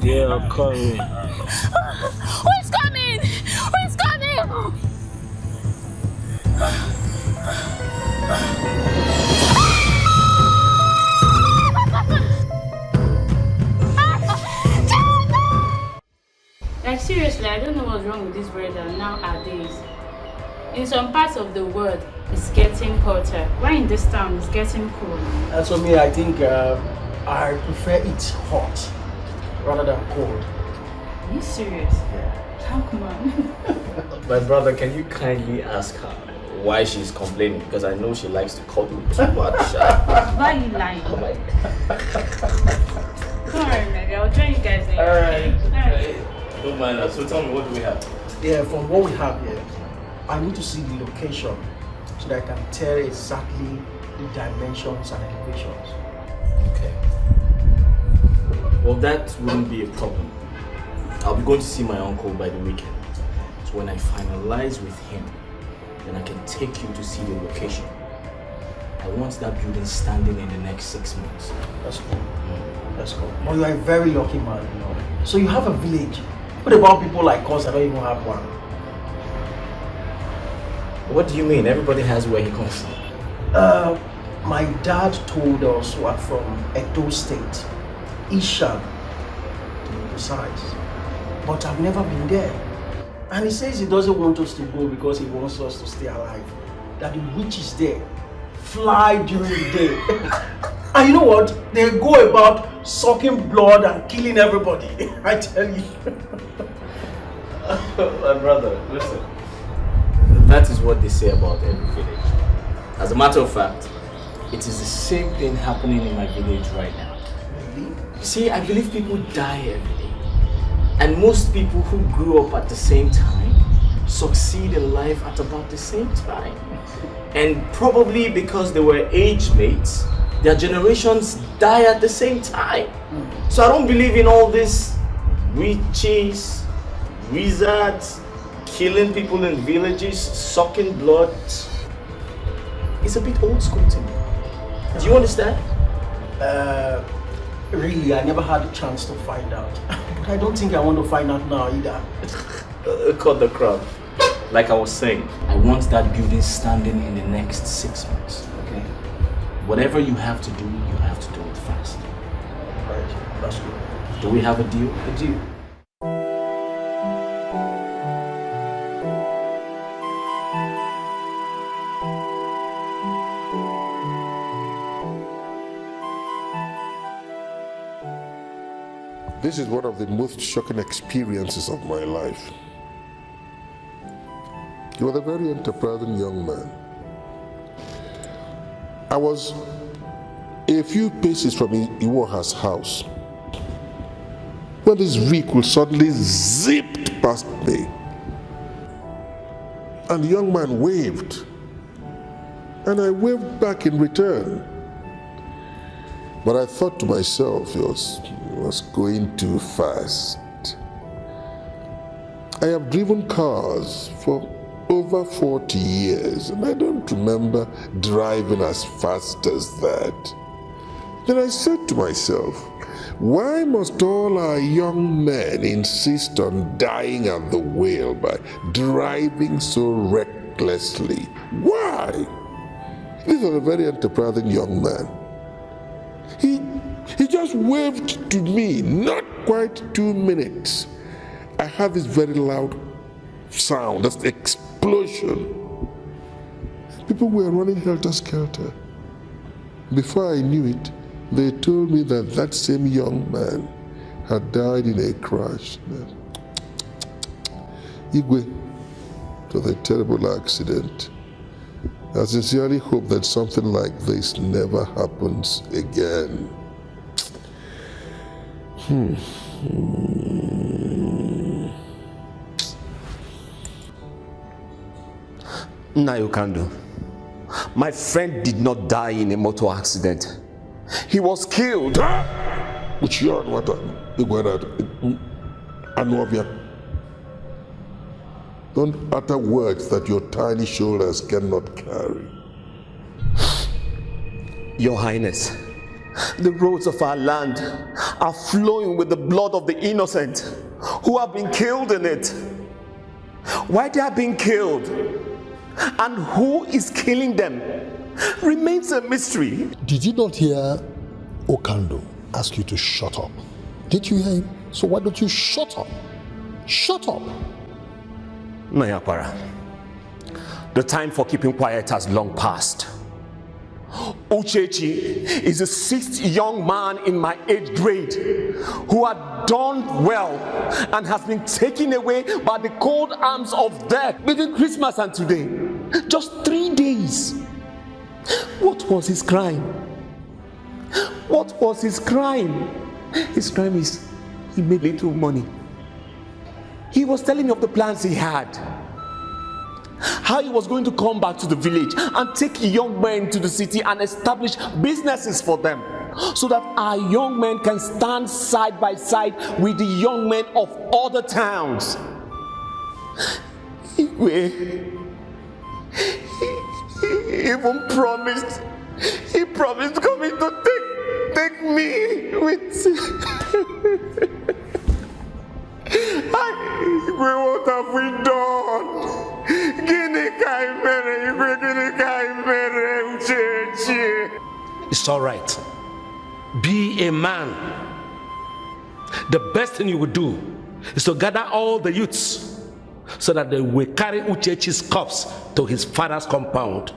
They are coming. Who is coming? Who is coming? Like seriously, I don't know what's wrong with this weather nowadays. In some parts of the world, it's getting hotter. Why in this town it's getting cool? As for me, I think I prefer it hot rather than cold. Are you serious? Yeah. How come on? My brother, can you kindly ask her why she's complaining? Because I know she likes to cuddle too much. Why are you lying? Oh my Don't worry, maybe I'll join you guys later. Alright. Don't mind us. So tell me, what do we have? Yeah, from what we have here, I need to see the location so that I can tell exactly the dimensions and elevations. Okay. Well, that wouldn't be a problem. I'll be going to see my uncle by the weekend. So when I finalize with him, then I can take you to see the location. I want that building standing in the next 6 months. That's cool. That's cool. Well, you are a very lucky man, you know. So you have a village. What about people like us that don't even have one? What do you mean? Everybody has where he comes from. My dad told us we are from Edo State, Ishan, to be precise. But I've never been there. And he says he doesn't want us to go because he wants us to stay alive. That the witches there fly during the day. And you know what? They go about sucking blood and killing everybody. I tell you. My brother, listen. That is what they say about every village. As a matter of fact, it is the same thing happening in my village right now. Really? See, I believe people die every day. And most people who grew up at the same time succeed in life at about the same time. And probably because they were age mates, their generations die at the same time. So I don't believe in all this witches, wizards, killing people in villages, sucking blood. It's a bit old school to me. Do you understand? Really, I never had a chance to find out. But I don't think I want to find out now either. Cut the crap. Like I was saying, I want that building standing in the next 6 months. Okay? Whatever you have to do it fast. Right, that's good. Do we have a deal? A deal. This is one of the most shocking experiences of my life. He was a very enterprising young man. I was a few paces from Iwoha's house when this vehicle suddenly zipped past me. And the young man waved. And I waved back in return. But I thought to myself, he was going too fast. I have driven cars for over 40 years, and I don't remember driving as fast as that. Then I said to myself, why must all our young men insist on dying at the wheel by driving so recklessly? Why? This was a very enterprising young man. He just waved to me, not quite 2 minutes. I had this very loud sound, this explosion. People were running helter-skelter. Before I knew it, they told me that that same young man had died in a crash. Igwe, it was a terrible accident. I sincerely hope that something like this never happens again. Nayokando, my friend did not die in a motor accident. He was killed. Which you are what Don't utter words that your tiny shoulders cannot carry. Your Highness, the roads of our land are flowing with the blood of the innocent who have been killed in it. Why they are being killed and who is killing them remains a mystery. Did you not hear Okando ask you to shut up? Did you hear him? So why don't you shut up? Shut up! Nayapara, the time for keeping quiet has long passed. Uchechi is the 6th young man in my age grade who had done well and has been taken away by the cold arms of death between Christmas and today. Just 3 days. What was his crime? What was his crime? His crime is he made little money. He was telling me of the plans he had. How he was going to come back to the village and take young men to the city and establish businesses for them, so that our young men can stand side by side with the young men of other towns. He even promised coming to take me with. What have we done? It's all right. Be a man. The best thing you would do is to gather all the youths so that they will carry Uchechi's corpse to his father's compound.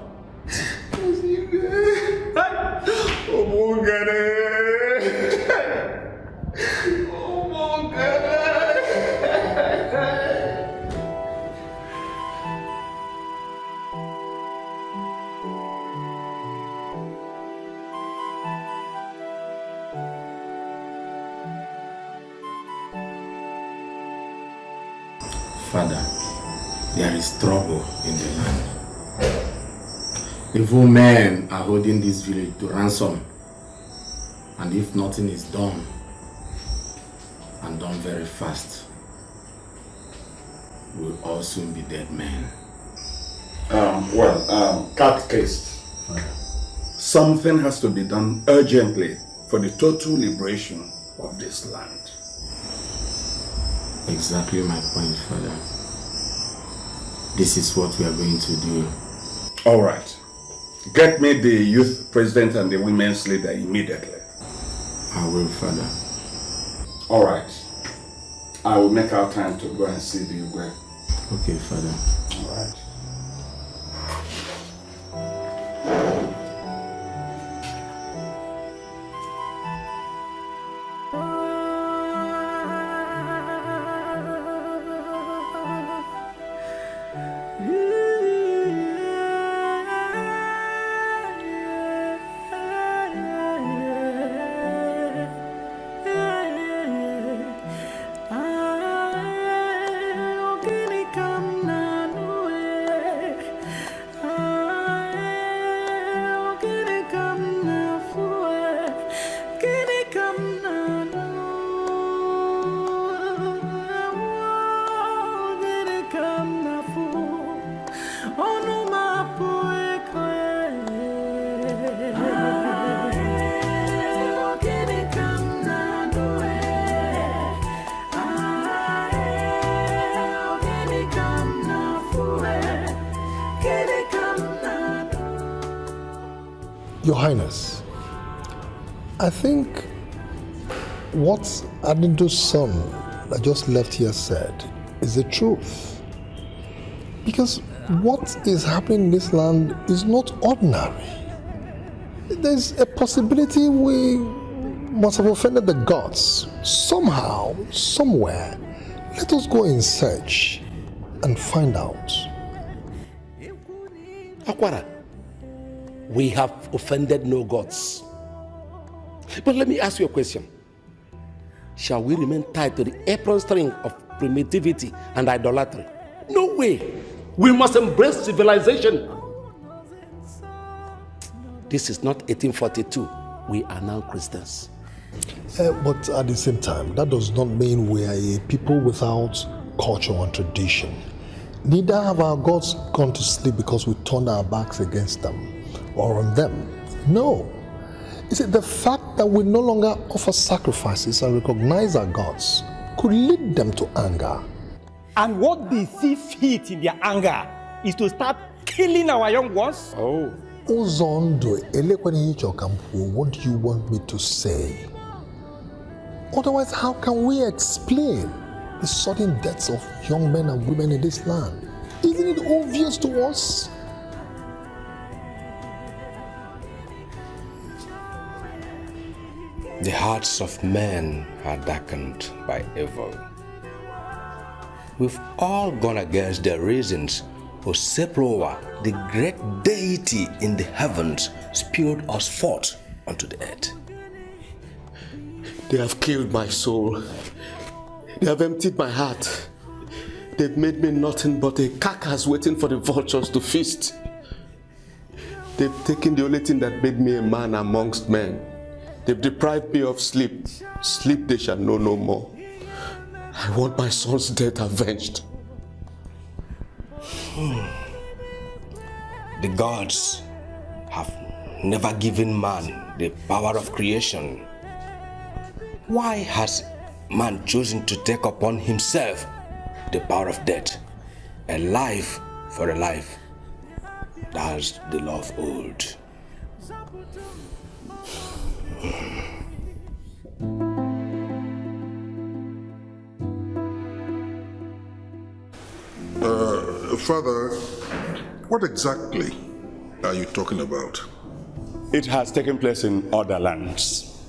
Father, there is trouble in the land. Evil men are holding this village to ransom, and if nothing is done, and done very fast, we'll all soon be dead men. Catechist, something has to be done urgently for the total liberation of this land. Exactly my point, Father. This is what we are going to do. All right. Get me the youth president and the women's leader immediately. I will, Father. All right. I will make our time to go and see the Igwe. Okay, Father. All right. Your Highness, I think what Adindo's son that just left here said is the truth. Because what is happening in this land is not ordinary. There's a possibility we must have offended the gods. Somehow, somewhere, let us go in search and find out. Akwara, we have offended no gods. But let me ask you a question. Shall we remain tied to the apron string of primitivity and idolatry? No way. We must embrace civilization. This is not 1842. We are now Christians. But at the same time, that does not mean we are a people without culture and tradition. Neither have our gods gone to sleep because we turned our backs against them or on them. No. You see, the fact that we no longer offer sacrifices and recognize our gods could lead them to anger. And what they see fit in their anger is to start killing our young ones. Oh. Ozondo, what do you want me to say? Otherwise, how can we explain the sudden deaths of young men and women in this land? Isn't it obvious to us? The hearts of men are darkened by evil. We've all gone against their reasons. Oseprowa, the great deity in the heavens, spewed us forth onto the earth. They have killed my soul. They have emptied my heart. They've made me nothing but a carcass waiting for the vultures to feast. They've taken the only thing that made me a man amongst men. They've deprived me of sleep. Sleep they shall know no more. I want my son's death avenged. The gods have never given man the power of creation. Why has man chosen to take upon himself the power of death? A life for a life. That's the law of old. Father, what exactly are you talking about? It has taken place in other lands.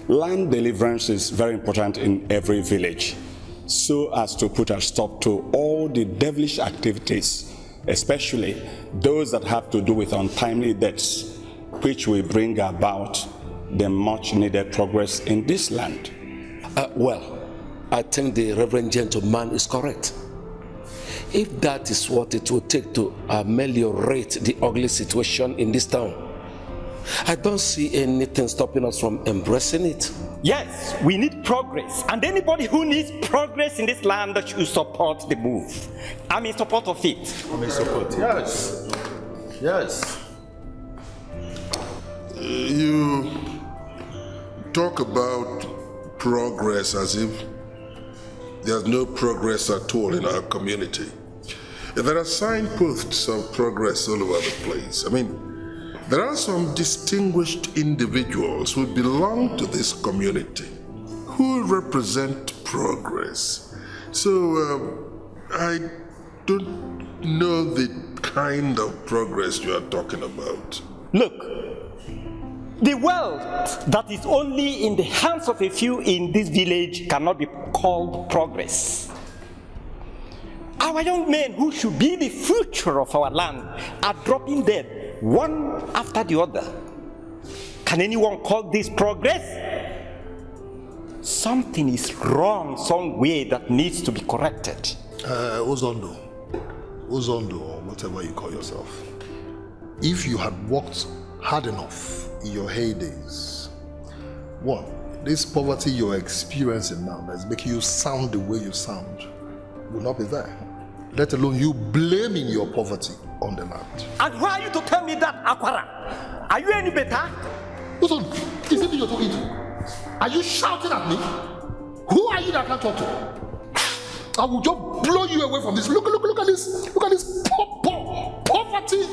Land deliverance is very important in every village, so as to put a stop to all the devilish activities, especially those that have to do with untimely deaths, which will bring about the much needed progress in this land. Well, I think the Reverend Gentleman is correct. If that is what it will take to ameliorate the ugly situation in this town, I don't see anything stopping us from embracing it. Yes, we need progress, and anybody who needs progress in this land should support the move. I'm in support of it. I'm in support. Yes. Yes. You talk about progress as if there's no progress at all in our community. There are signposts of progress all over the place. I mean, there are some distinguished individuals who belong to this community who represent progress. So, I don't know the kind of progress you are talking about. Look, the wealth that is only in the hands of a few in this village cannot be called progress. Our young men who should be the future of our land are dropping dead, one after the other. Can anyone call this progress? Something is wrong somewhere that needs to be corrected. Ozondo, or whatever you call yourself, if you had worked hard enough in your heydays, one, this poverty you're experiencing now that's making you sound the way you sound will not be there. Let alone you blaming your poverty on the land. And why are you to tell me that, Aquara? Are you any better? Listen, is it me you're talking to? Are you shouting at me? Who are you that I can't talk to? I will just blow you away from this. Look at this. Look at this poverty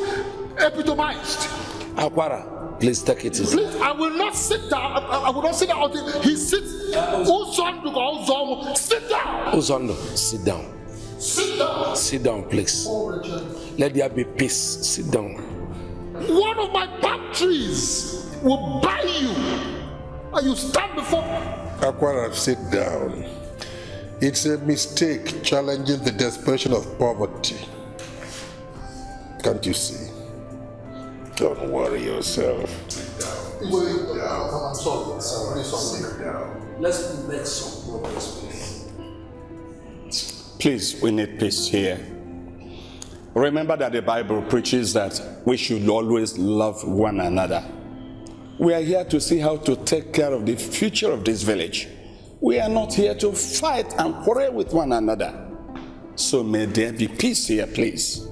epitomized. Aquara, please take it easy. Please, I will not sit down. I will not sit down until he sits. Ozondo, sit down. Ozondo, sit down. Sit down. Sit down, please. Let there be peace. Sit down. One of my palm trees will buy you, and you stand before. Aquara, sit down. It's a mistake challenging the desperation of poverty. Can't you see? Don't worry yourself. Sit down. I'm sorry. Sit down. Let's make some progress, please. Please, we need peace here. Remember that the Bible preaches that we should always love one another. We are here to see how to take care of the future of this village. We are not here to fight and quarrel with one another. So may there be peace here, please.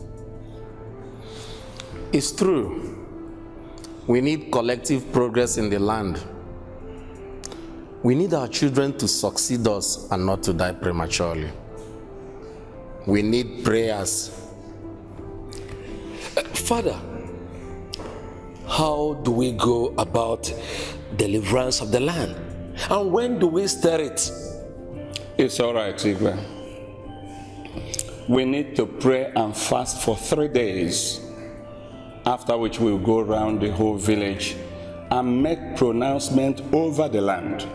It's true. We need collective progress in the land. We need our children to succeed us and not to die prematurely. We need prayers. Father, how do we go about deliverance of the land? And when do we start it? It's all right, Igwe. We need to pray and fast for 3 days, after which we'll go around the whole village and make pronouncement over the land,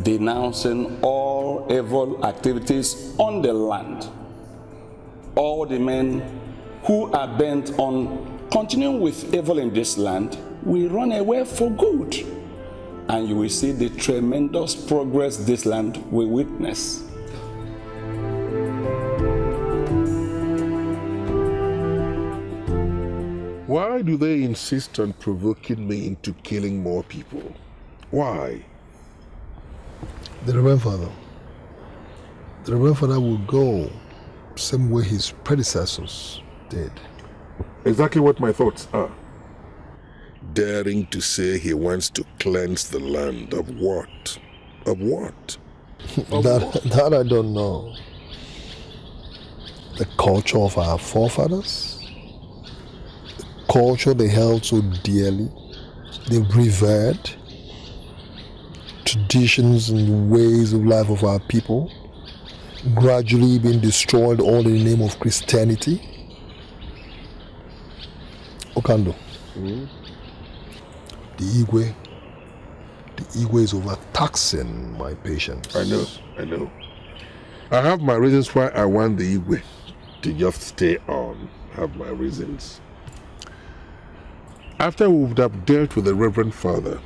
denouncing all evil activities on the land. All the men who are bent on continuing with evil in this land will run away for good, and you will see the tremendous progress this land will witness. Why do they insist on provoking me into killing more people? Why? The Reverend Father will go same way his predecessors did. Exactly what my thoughts are. Daring to say he wants to cleanse the land of what? Of what? That I don't know. The culture of our forefathers? The culture they held so dearly, they revered, traditions and ways of life of our people, gradually being destroyed all in the name of Christianity. Okando, the Igwe is overtaxing my patience. I know. I have my reasons why I want the Igwe to just stay on. I have my reasons. After we would have dealt with the Reverend Father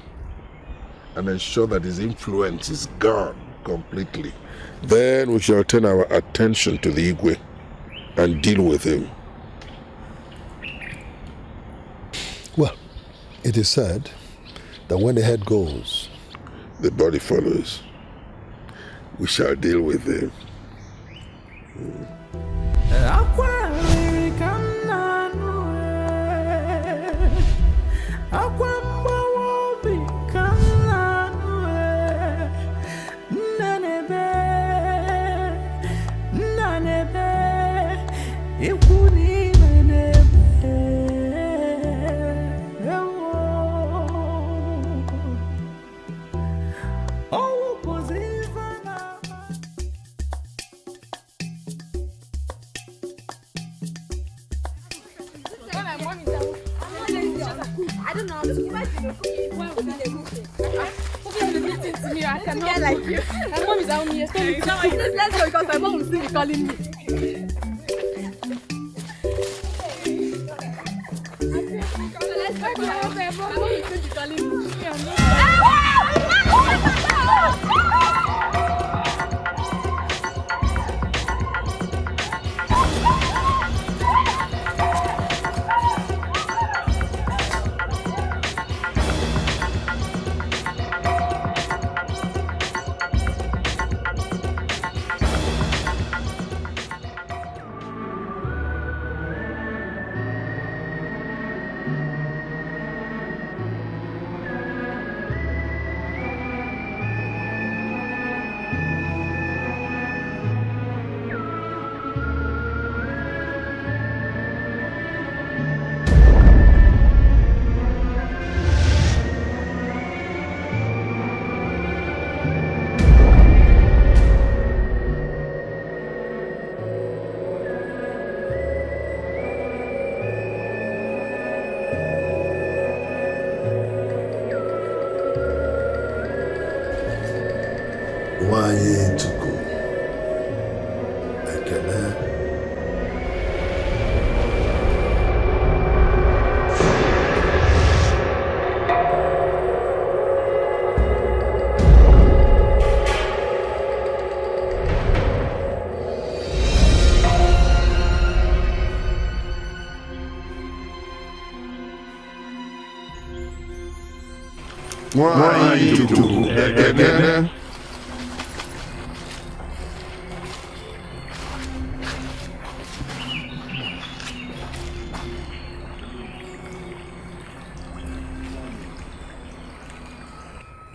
and ensure that his influence is gone completely, then we shall turn our attention to the Igwe and deal with him. Well, it is said that when the head goes, the body follows. We shall deal with him. I don't know. I cannot like you. My mom is on me. Let's go because my mom will still be calling me. Let's go. My mom will still be calling me.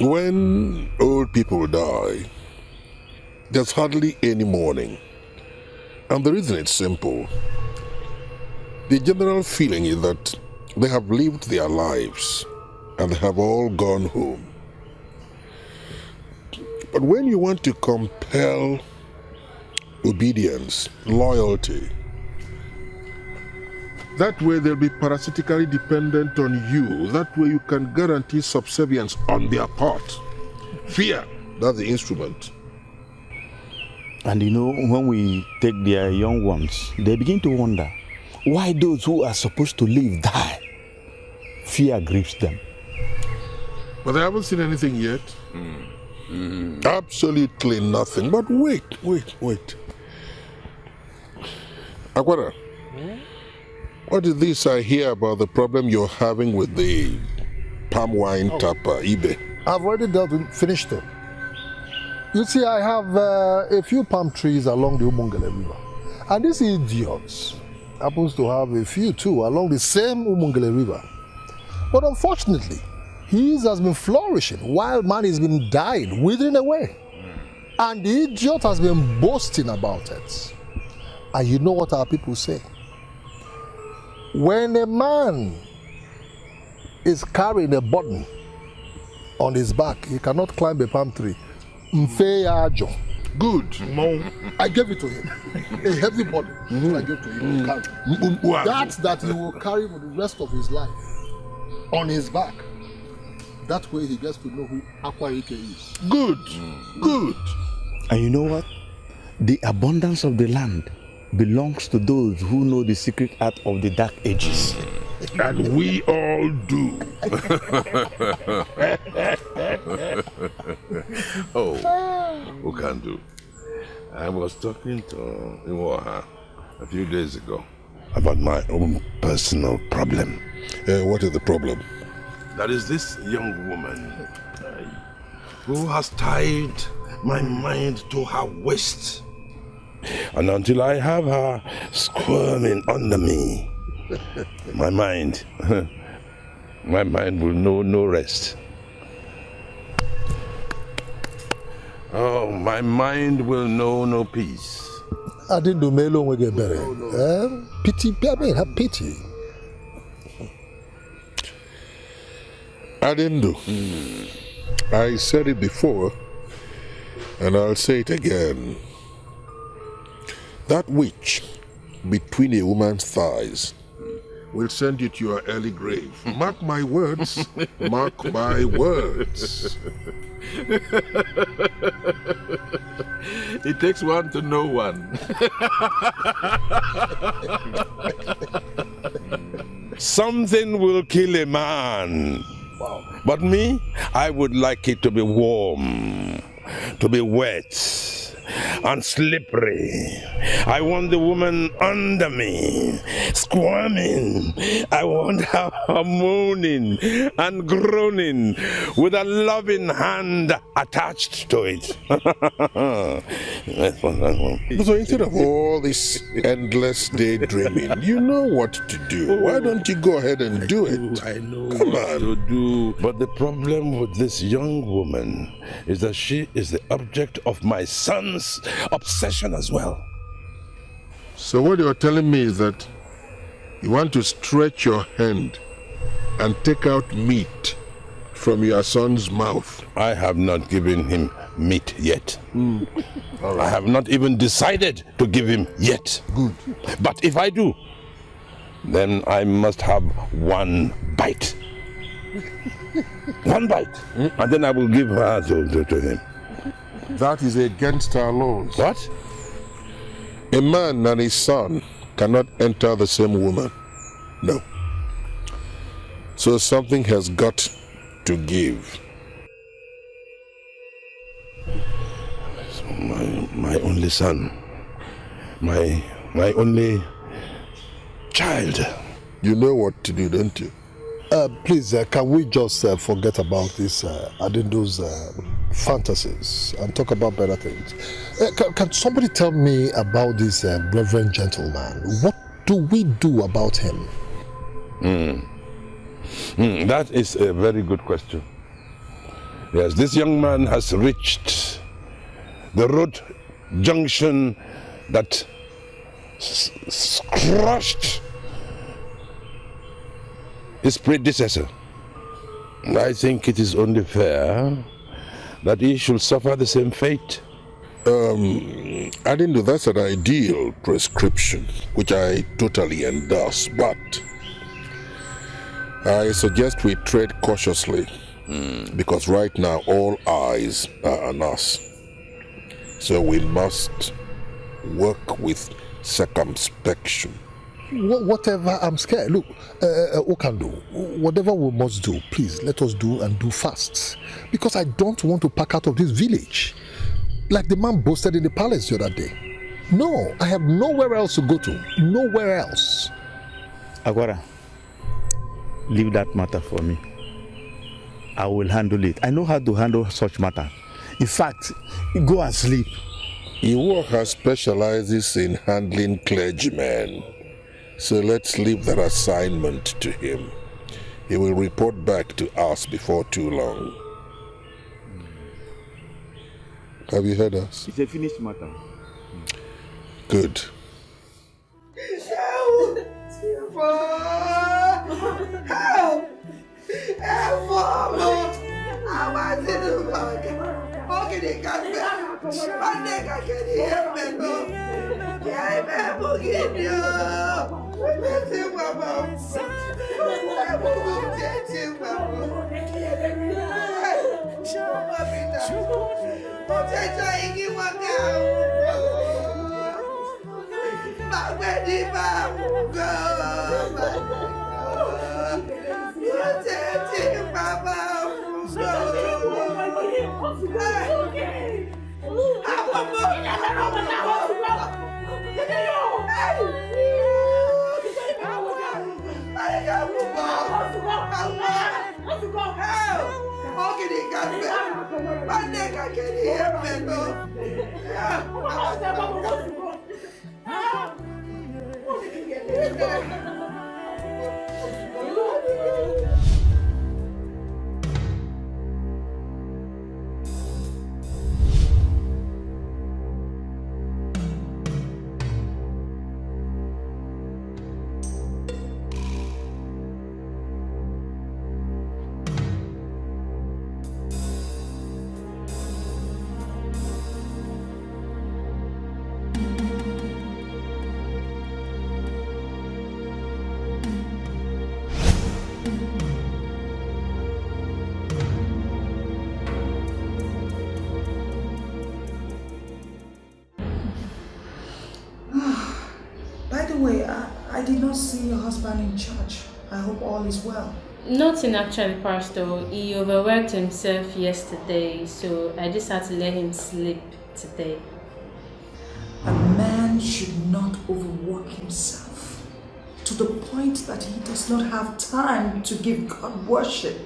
When old people die, there's hardly any mourning. And the reason is simple. The general feeling is that they have lived their lives and they have all gone home. But when you want to compel obedience, loyalty, that way they'll be parasitically dependent on you. That way you can guarantee subservience on their part. Fear, that's the instrument. And you know, when we take their young ones, they begin to wonder why those who are supposed to live die. Fear grips them. But I haven't seen anything yet. Absolutely nothing. But wait. Akwara, what is this I hear about the problem you're having with the palm wine tapper, Ibe? I've already finished it. You see, I have a few palm trees along the Umungele River. And this idiot happens to have a few too along the same Umungele River. But unfortunately, his has been flourishing while man has been dying, withering away. And the idiot has been boasting about it. And you know what our people say? When a man is carrying a burden on his back, he cannot climb a palm tree. Good. I gave it to him. A heavy burden. I gave to him to carry. That he will carry for the rest of his life on his back. That way he gets to know who Aquarike is. Good. And you know what? The abundance of the land belongs to those who know the secret art of the dark ages. And we all do. Who can do? I was talking to Iwoha a few days ago about my own personal problem. What is the problem? That is this young woman who has tied my mind to her waist. And until I have her squirming under me, my mind will know no rest. Oh, my mind will know no peace. I didn't do Melo when we get better. Pity, I mean, have pity. I didn't do. I said it before, and I'll say it again. That witch between a woman's thighs will send you to your early grave. Mark my words. Mark my words. It takes one to know one. Something will kill a man. Wow. But me, I would like it to be warm, to be wet and slippery. I want the woman under me, squirming. I want her moaning and groaning with a loving hand attached to it. So instead of all this endless daydreaming, you know what to do. Why don't you go ahead and do it? I know what to do. But the problem with this young woman is that she is the object of my son's obsession as well. So what you're telling me is that you want to stretch your hand and take out meat from your son's mouth. I have not given him meat yet. All right. I have not even decided to give him yet. Good. But if I do, then I must have one bite. One bite. And then I will give her to him. That is against our laws. What? A man and his son cannot enter the same woman. No. So something has got to give. My only son. My only child. You know what to do, don't you? Please, can we just forget about this Adindo's fantasies and talk about better things? Can somebody tell me about this reverend gentleman? What do we do about him? That is a very good question. Yes, this young man has reached the road junction that crushed his predecessor. I think it is only fair that he should suffer the same fate. Adding to that's an ideal prescription, which I totally endorse, but I suggest we tread cautiously, because right now all eyes are on us. So we must work with circumspection. Whatever, I'm scared. Look, Okando, whatever we must do, please let us do and do fast. Because I don't want to pack out of this village. Like the man boasted in the palace the other day. No, I have nowhere else to go to. Nowhere else. Agora, leave that matter for me. I will handle it. I know how to handle such matter. In fact, go and sleep. Iwoha specializes in handling clergymen. So let's leave that assignment to him. He will report back to us before too long. Have you heard us? It's a finished matter. Good. Help! Help! I was in the market. Okay, they got me. My neck, I can't hear me. Yeah, I'm forgetting you. That's it, Mama. My neck, I can't hear me, no. By the way, I did not see your husband in church. I hope all is well. Nothing actually, Pastor. He overworked himself yesterday, so I just had to let him sleep today. A man should not overwork himself to the point that he does not have time to give God worship.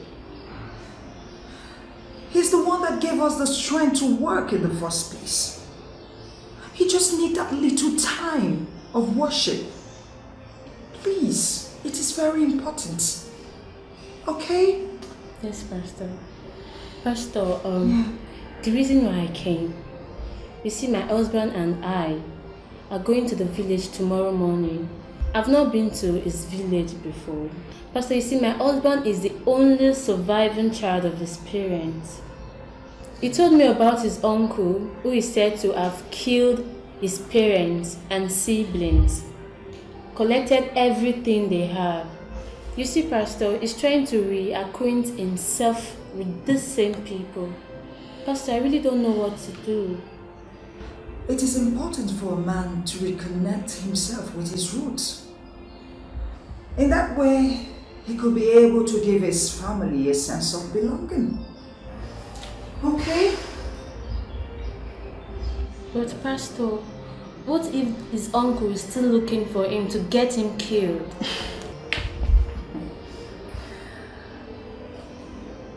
He's the one that gave us the strength to work in the first place. He just needs that little time of worship. Please, it is very important. Okay? Yes, Pastor. Pastor, the reason why I came, you see, my husband and I are going to the village tomorrow morning. I've not been to his village before. Pastor, you see, my husband is the only surviving child of his parents. He told me about his uncle, who is said to have killed his parents and siblings, collected everything they have. You see, Pastor, he's trying to reacquaint himself with these same people. Pastor, I really don't know what to do. It is important for a man to reconnect himself with his roots. In that way, he could be able to give his family a sense of belonging. Okay? But Pastor, what if his uncle is still looking for him to get him killed?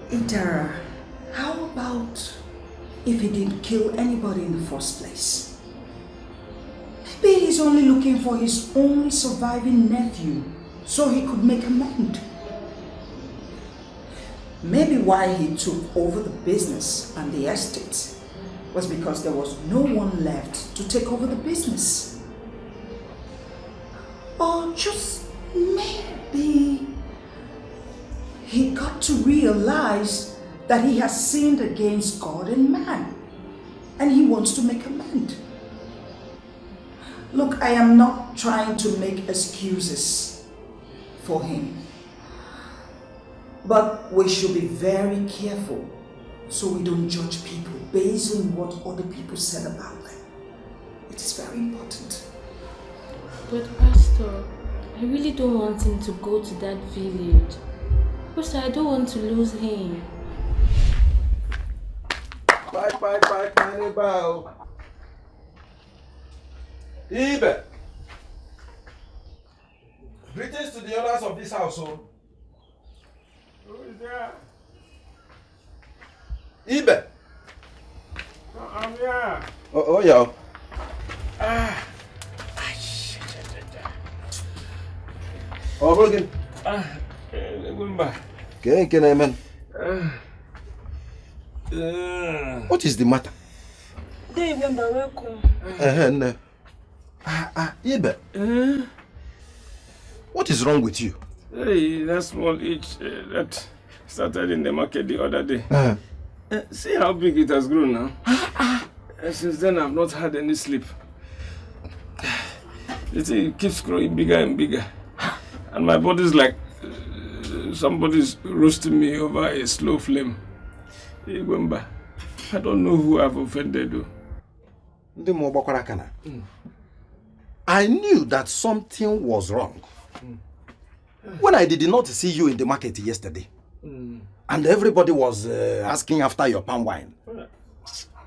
Itara, how about if he didn't kill anybody in the first place? Maybe he's only looking for his only surviving nephew so he could make amends. Maybe why he took over the business and the estate was because there was no one left to take over the business. Or just maybe he got to realize that he has sinned against God and man, and he wants to make amends. Look, I am not trying to make excuses for him, but we should be very careful so we don't judge people based on what other people said about them. It is very important. But Pastor, I really don't want him to go to that village. Pastor, I don't want to lose him. Bye, my neighbor. Ibe. Greetings to the owners of this household. Who is there? Ibe. I'm here. Oh, yeah. Oh, Brogan. Gumba. Can I, man? What is the matter? They remember welcome. Ibe. What is wrong with you? Hey, that small itch that started in the market the other day. See how big it has grown now? Since then, I've not had any sleep. You see, it keeps growing bigger and bigger. And my body's like somebody's roasting me over a slow flame. Igwemba, I don't know who I've offended though. I knew that something was wrong when I did not see you in the market yesterday. And everybody was asking after your palm wine.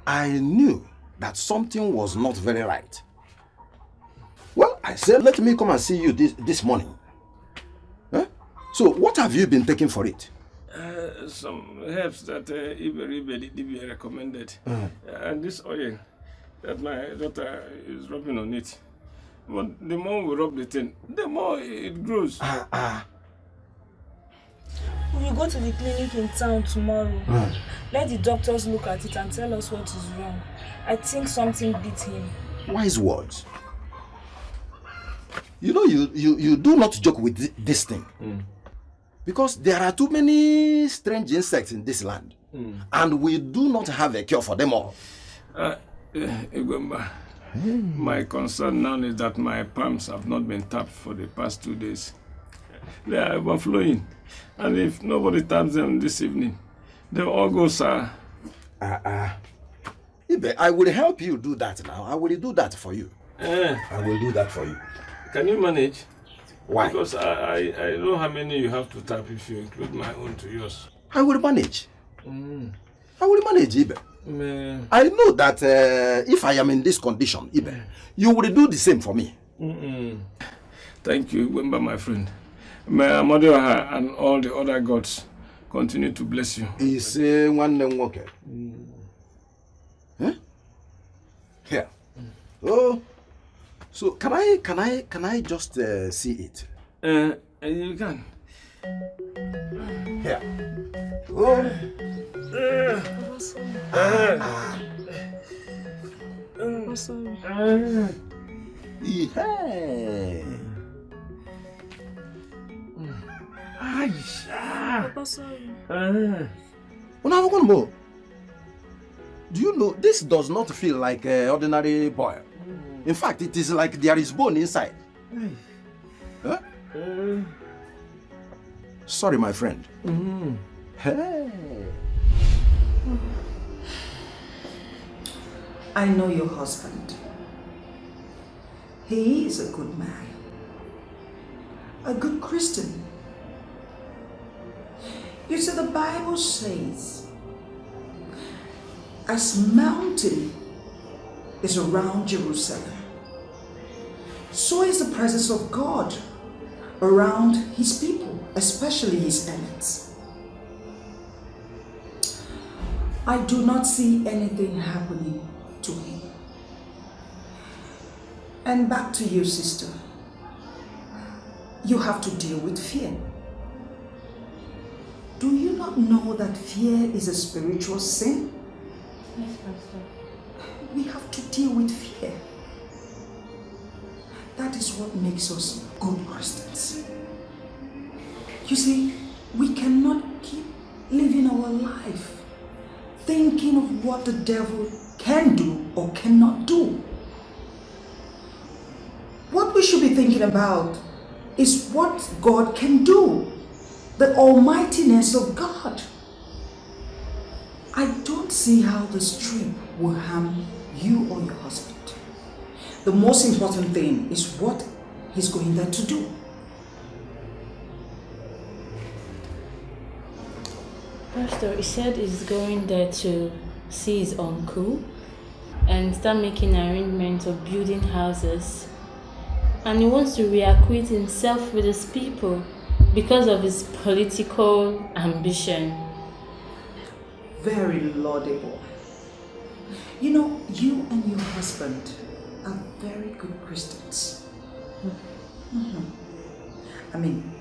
I knew that something was not very right. Well, I said, let me come and see you this morning. Huh? So, what have you been taking for it? Some herbs that Ibe recommended. And this oil that my daughter is rubbing on it. But the more we rub the thing, the more it grows. We will go to the clinic in town tomorrow. Let the doctors look at it and tell us what is wrong. I think something beat him. Wise words. You know, you do not joke with this thing. Because there are too many strange insects in this land. And we do not have a cure for them all. My concern now is that my palms have not been tapped for the past 2 days. They are overflowing. And if nobody taps them this evening, they'll all go sour. Ibe, I will help you do that now. I will do that for you. I will do that for you. Can you manage? Why? Because I know how many you have to tap if you include my own to yours. I will manage. I will manage, Ibe. I know that if I am in this condition, Ibe, you will do the same for me. Thank you, Wemba, my friend. May our mother and all the other gods continue to bless you. He say one name walker. Here. Oh, so can I just see it? You can. Here. Oh. Yeah. Do you know this does not feel like ordinary boil? In fact, it is like there is bone inside. Huh? Sorry, my friend. Hey. I know your husband. He is a good man, a good Christian. You see, the Bible says, as mountain is around Jerusalem, so is the presence of God around his people, especially his enemies. I do not see anything happening to him. And back to you, sister. You have to deal with fear. Do you not know that fear is a spiritual sin? Yes, Pastor. We have to deal with fear. That is what makes us good Christians. You see, we cannot keep living our life thinking of what the devil can do or cannot do. What we should be thinking about is what God can do, the almightiness of God. I don't see how this trip will harm you or your husband. The most important thing is what he's going there to do. Pastor, he said he's going there to see his uncle and start making arrangements of building houses. And he wants to reacquaint himself with his people because of his political ambition. Very laudable. You know, you and your husband are very good Christians. I mean,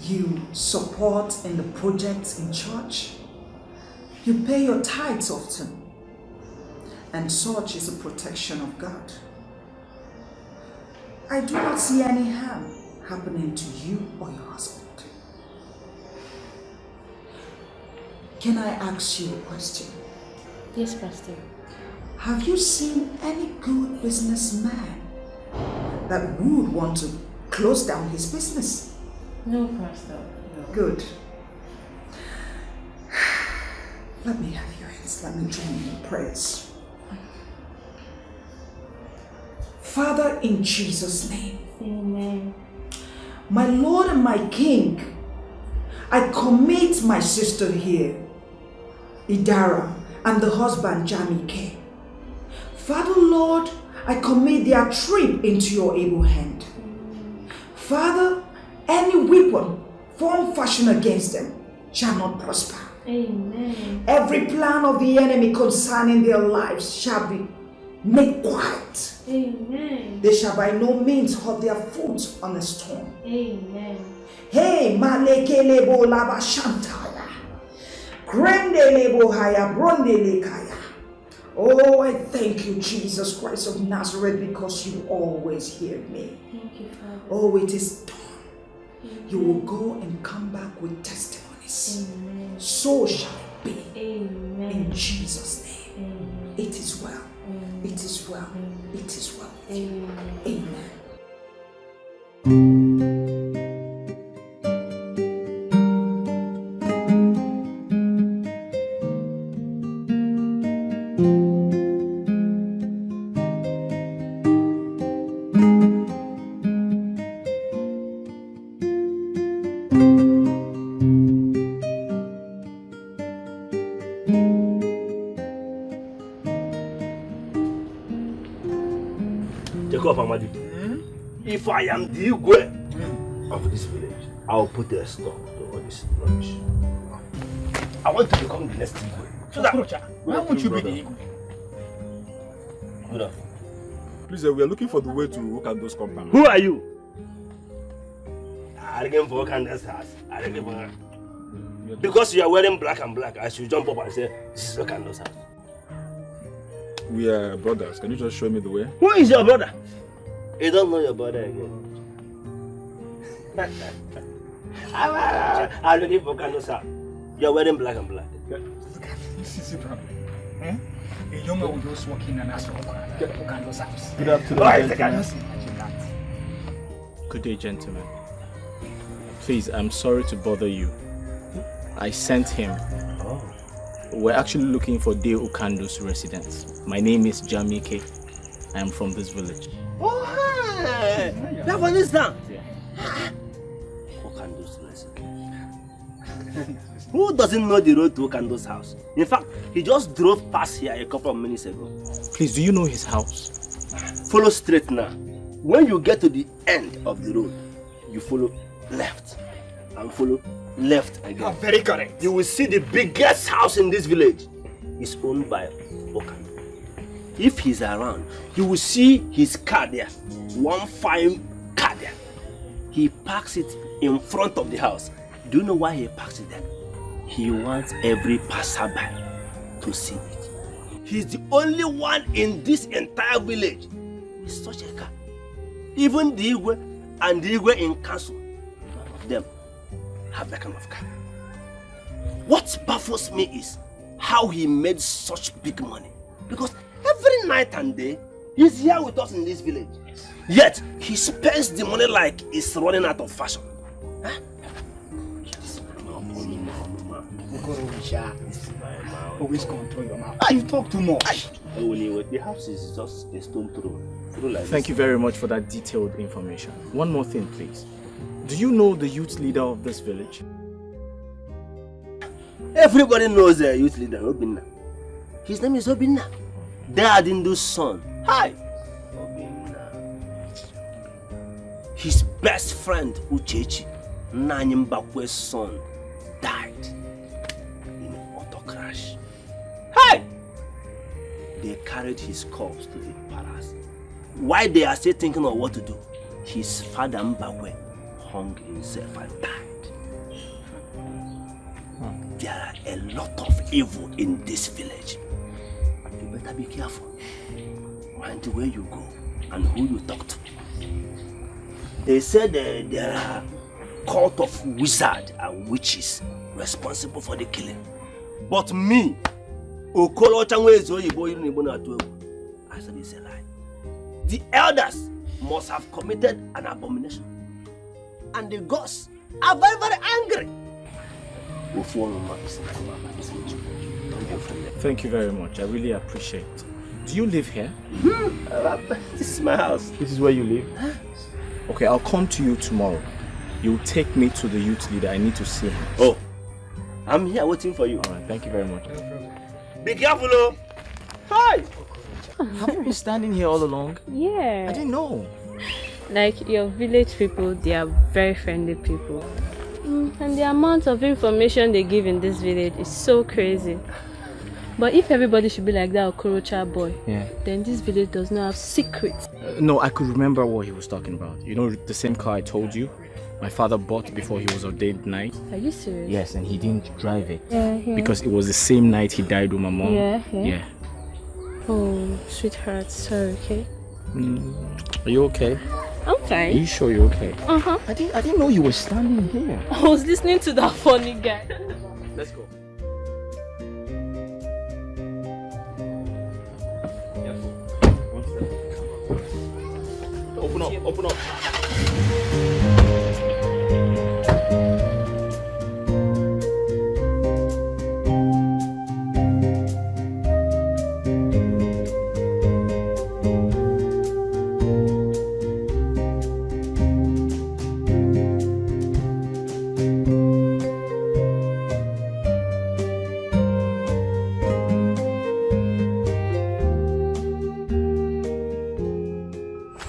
you support in the projects in church. You pay your tithes often. And such is a protection of God. I do not see any harm happening to you or your husband. Can I ask you a question? Yes, Pastor. Have you seen any good businessman that would want to close down his business? No, Pastor. No. Good. Let me have your hands. Let me join in prayers. Father, in Jesus' name. Amen. My Lord and my King, I commit my sister here, Idara, and the husband, Jamike. Father, Lord, I commit their trip into your able hand. Father, any weapon formed fashioned against them shall not prosper. Amen. Every plan of the enemy concerning their lives shall be made quiet. Amen. They shall by no means hold their foot on a stone. Amen. Hey, maleke lebo laba shantaya. Grande lebo haya bronde lekaya. Oh, I thank you, Jesus Christ of Nazareth, because you always hear me. Thank you, Father. Oh, it is done. You will go and come back with testimonies. Amen. So shall it be. Amen. In Jesus' name. Amen. It is well. Amen. It is well. Amen. It is well. Amen. Amen. If I am the Igwe of this village, I'll put a stop to all this rubbish. I want to become the next Igwe. So that, why won't you be the Igwe? Good afternoon. Please, we are looking for the way to Okando's compound. Who are you? I came for Okando's house. I came for... Because you are wearing black and black, I should jump up and say, this is Okando's house. We are brothers. Can you just show me the way? Who is your brother? You don't know your brother again. I'm looking for Okando's house. You are wearing black and black. Look at this is the problem. Eh? A young man will just walk in and ask for Okando's house. Good afternoon, gentlemen. Good day, gentlemen. Please, I'm sorry to bother you. I sent him. Oh. We're actually looking for Dei Okando's residence. My name is Jamike. I am from this village. Oh, hey! That one is down. Okando's residence. Who doesn't know the road to Okando's house? In fact, he just drove past here a couple of minutes ago. Please, do you know his house? Follow straight now. When you get to the end of the road, you follow left and follow left again. Oh, very correct. You will see the biggest house in this village. It's owned by Okando. If he's around, you will see his car there. One fine car there. He parks it in front of the house. Do you know why he parks it there? He wants every passerby to see it. He's the only one in this entire village with such a car. Even the Igwe and the Igwe in council, none of them have that kind of car. What baffles me is how he made such big money. Because every night and day, he's here with us in this village. Yet, he spends the money like it's running out of fashion. Huh? Always control your mouth. You talk too much. The house is just a stone throw. Thank you very much for that detailed information. One more thing, please. Do you know the youth leader of this village? Everybody knows the youth leader, Obinna. His name is Obinna. Dad Indu's son. Hi! Obinna. His best friend, Uchechi, Nanyambakwe's son, died in an auto crash. Hey! They carried his corpse to the palace. While they are still thinking of what to do, his father Mbakwe hung himself and died. There are a lot of evil in this village. You better be careful. Mind where you go and who you talk to. They said there are cult of wizards and witches responsible for the killing. But me, I said it's a lie. The elders must have committed an abomination. And the gods are very, very angry. Thank you very much. I really appreciate it. Do you live here? This is my house. This is where you live? Okay, I'll come to you tomorrow. You'll take me to the youth leader. I need to see him. Oh, I'm here waiting for you. All right, thank you very much. Be careful, oh. Hi! Have you been standing here all along? Yeah. I didn't know. Like your village people, they are very friendly people. And the amount of information they give in this village is so crazy. But if everybody should be like that Okorocha boy, then this village does not have secrets. No, I could remember what he was talking about. You know, the same car I told you my father bought before he was ordained knight? Are you serious? Yes, and he didn't drive it. Yeah. Because it was the same night he died with my mom. Yeah. Oh, sweetheart, sorry, okay? Are you okay? I'm fine. Are you sure you're okay? Uh-huh. I didn't know you were standing here. I was listening to that funny guy. Let's go. Open up.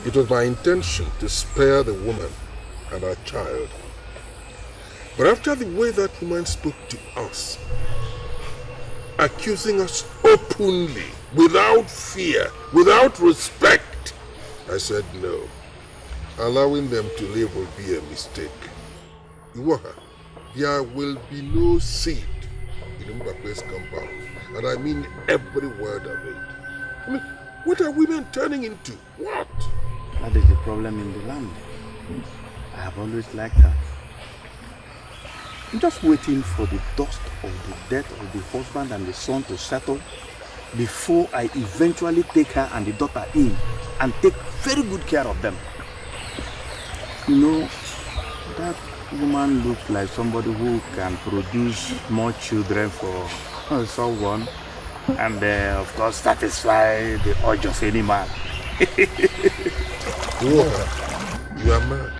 It was my intention to spare the woman and her child. But after the way that woman spoke to us, accusing us openly, without fear, without respect, I said no. Allowing them to live will be a mistake. Iwaha, there will be no seed in Mbakwe's compound, and I mean every word of it. I mean, what are women turning into? What? That is the problem in the land. I have always liked her. I'm just waiting for the dust of the death of the husband and the son to settle before I eventually take her and the daughter in and take very good care of them. You know, that woman looks like somebody who can produce more children for someone and of course satisfy the urge of any man. You are mad.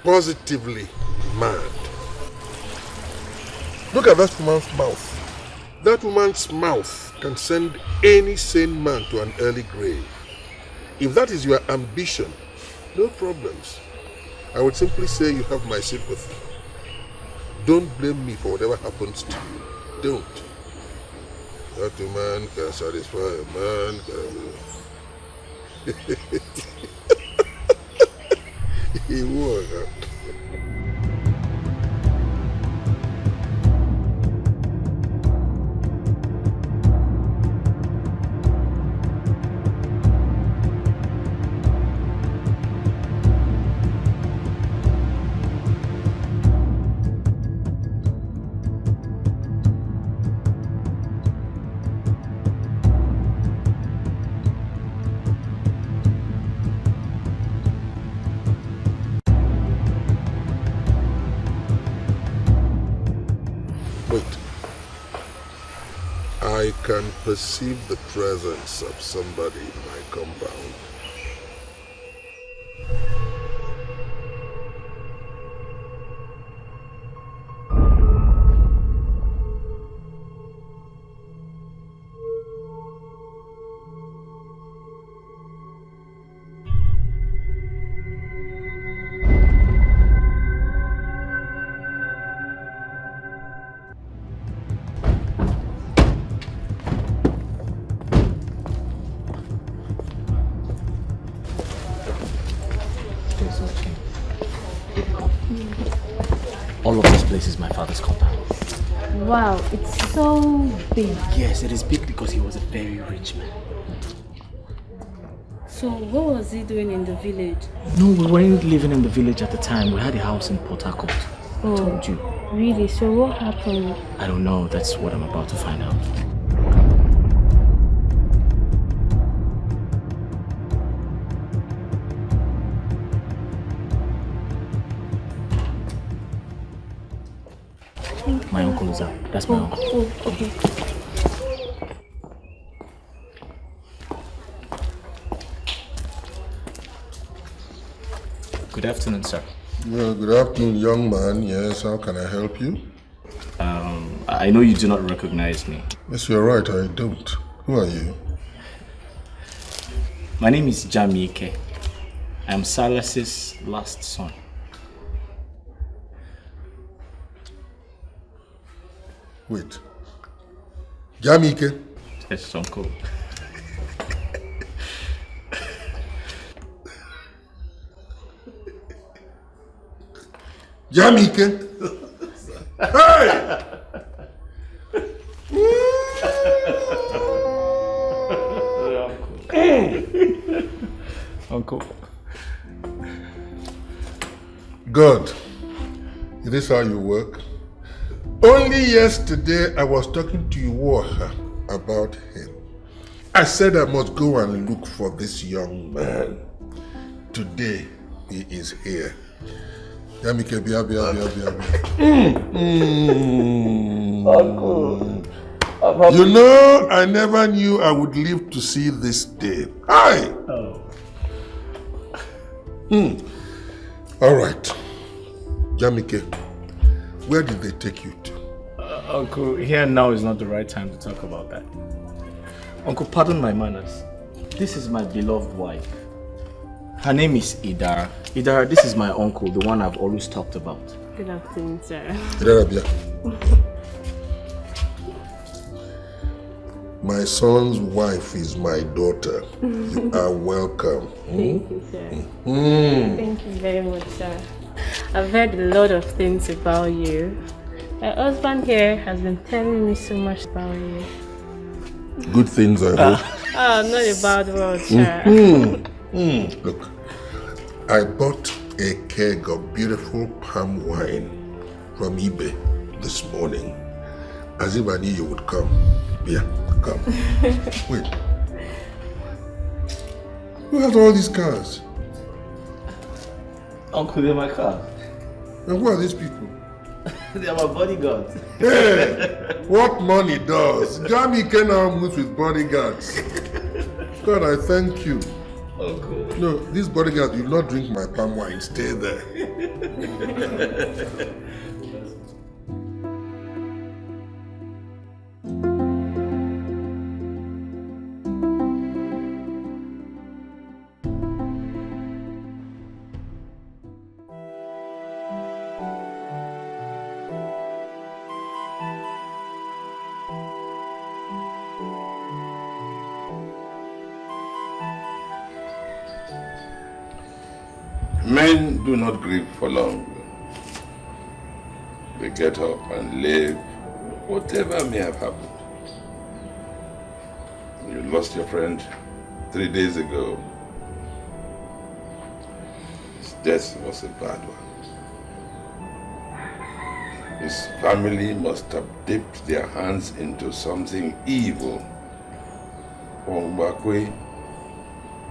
Positively mad. Look at that woman's mouth. That woman's mouth can send any sane man to an early grave. If that is your ambition, no problems. I would simply say you have my sympathy. Don't blame me for whatever happens to you. Don't. That woman can satisfy a man. He was. can perceive the presence of somebody in my compound. All of this place is my father's compound. Wow, it's so big. Yes, it is big because he was a very rich man. So what was he doing in the village? No, we weren't living in the village at the time. We had a house in Port Harcourt. I told you. Really? So what happened? I don't know. That's what I'm about to find out. My uncle is out. That's my uncle. Oh, okay. Good afternoon, sir. Well, good afternoon, young man. Yes, how can I help you? I know you do not recognize me. Yes, you're right, I don't. Who are you? My name is Dikeh. I'm Silas's last son. Wait. Dikeh? Yes, uncle. Dikeh? Hey! Uncle. Good. Is this how you work? Only yesterday I was talking to Iwoha about him. I said I must go and look for this young man. Today he is here. Yamike, bia. Uncle. You know, I never knew I would live to see this day. Hi! Oh. All right. Jamike, where did they take you to? Uncle, here and now is not the right time to talk about that. Uncle, pardon my manners. This is my beloved wife. Her name is Idara. Idara, this is my uncle, the one I've always talked about. Good afternoon, sir. Idara, my son's wife is my daughter. You are welcome. Thank you, sir. Thank you very much, sir. I've heard a lot of things about you. My husband here has been telling me so much about you. Good things, I hope. Oh, not a bad word, sir. Look, I bought a keg of beautiful palm wine from eBay this morning. As if I knew you would come. Yeah, come. Wait. Who has all these cars? Uncle, they're my car. And who are these people? They are my bodyguards. Hey, what money does? Jamie can now move with bodyguards. God, I thank you. Uncle. No, these bodyguards will not drink my palm wine. Stay there. Men do not grieve for long. They get up and leave, whatever may have happened. You lost your friend 3 days ago. His death was a bad one. His family must have dipped their hands into something evil for Mbakwe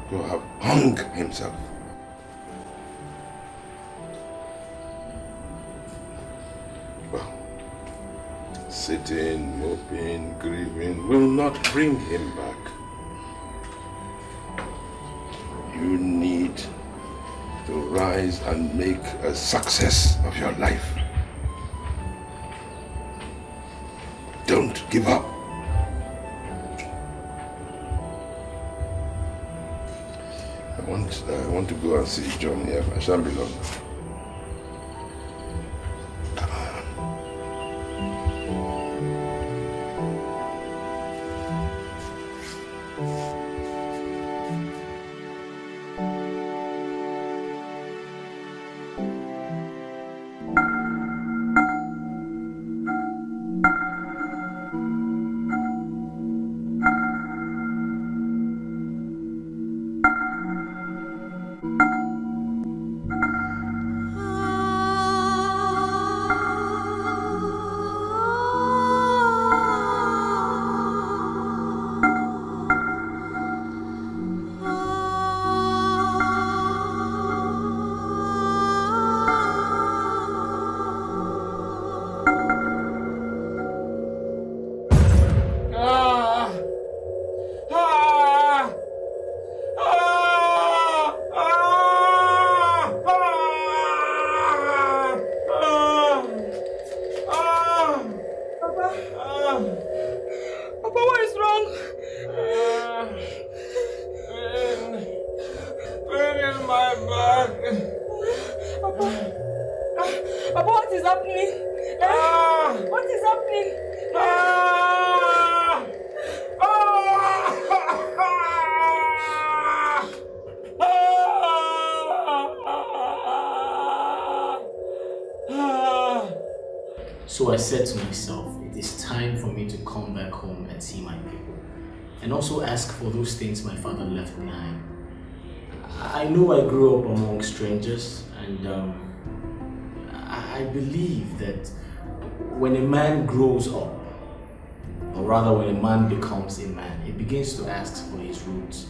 to have hung himself. Sitting, moping, grieving will not bring him back. You need to rise and make a success of your life. Don't give up. I want to go and see John here. I shan't be long. So I said to myself, it is time for me to come back home and see my people, and also ask for those things my father left behind. I know I grew up among strangers, and I believe that when a man grows up, or rather when a man becomes a man, he begins to ask for his roots.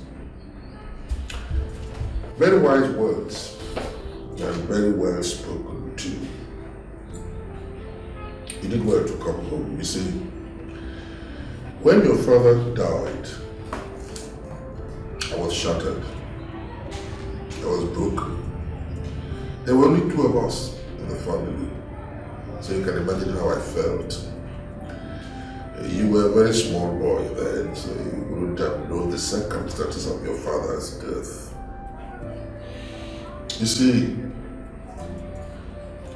Very wise words, and very well spoken too. You did well to come home. You see, when your father died, I was shattered. I was broken. There were only two of us in the family, so you can imagine how I felt. You were a very small boy then, so you wouldn't have known the circumstances of your father's death. You see,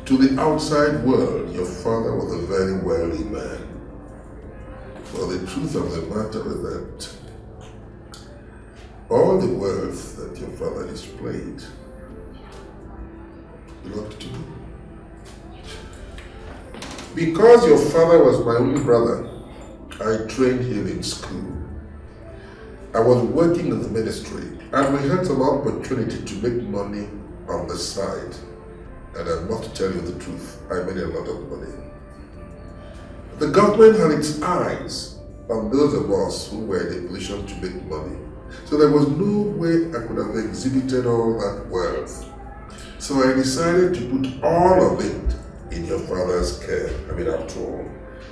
to the outside world, your father was a very wealthy man. But the truth of the matter is that all the wealth that your father displayed belonged to me. Because your father was my only brother, I trained him in school. I was working in the ministry, and we had some opportunity to make money on the side. And I must tell you the truth, I made a lot of money. The government had its eyes on those of us who were in a position to make money. So there was no way I could have exhibited all that wealth. So I decided to put all of it in your father's care. I mean, after all,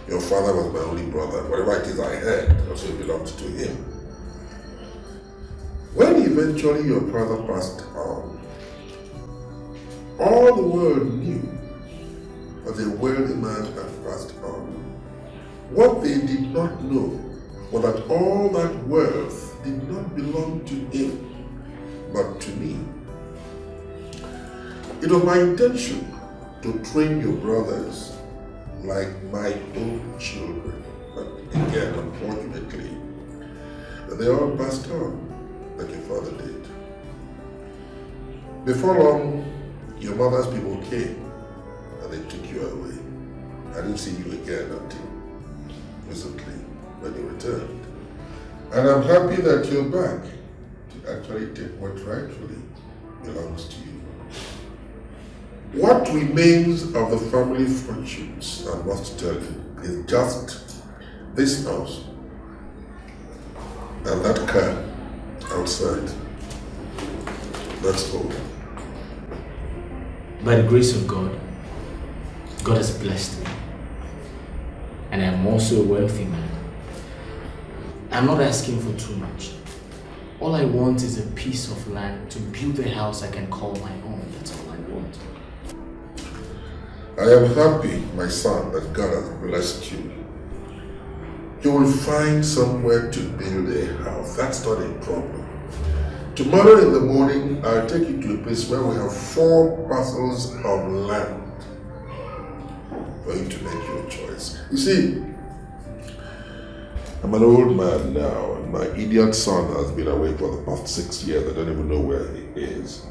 your father was my only brother. Whatever it is I had also belonged to him. When eventually your father passed on, all the world knew that a wealthy man had passed on. What they did not know was that all that wealth did not belong to him, but to me. It was my intention to train your brothers like my own children, but again, unfortunately, they all passed on like your father did. Before long, your mother's people came and they took you away. I didn't see you again until recently when you returned. And I'm happy that you're back to actually take what rightfully belongs to you. What remains of the family fortunes, I must tell you, is just this house and that car outside. That's all. By the grace of God, God has blessed me. and I'm also a wealthy man. I'm not asking for too much. All I want is a piece of land to build a house I can call my own. That's all I want. I am happy, my son, that God has blessed you. You will find somewhere to build a house. That's not a problem. Tomorrow in the morning, I'll take you to a place where we have 4 parcels of land for you to make your choice. You see, I'm an old man now, and my idiot son has been away for the past 6 years. I don't even know where he is.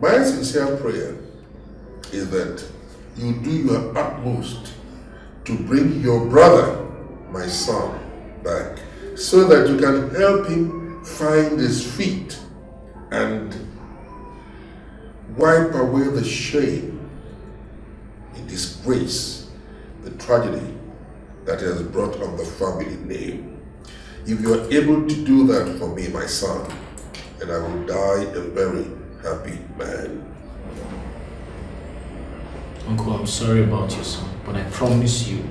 My sincere prayer is that you do your utmost to bring your brother, my son, back, so that you can help him find his feet and wipe away the shame, the disgrace, the tragedy that has brought on the family name. If you are able to do that for me, my son, then I will die a very happy man. Uncle, I'm sorry about your son, but I promise you,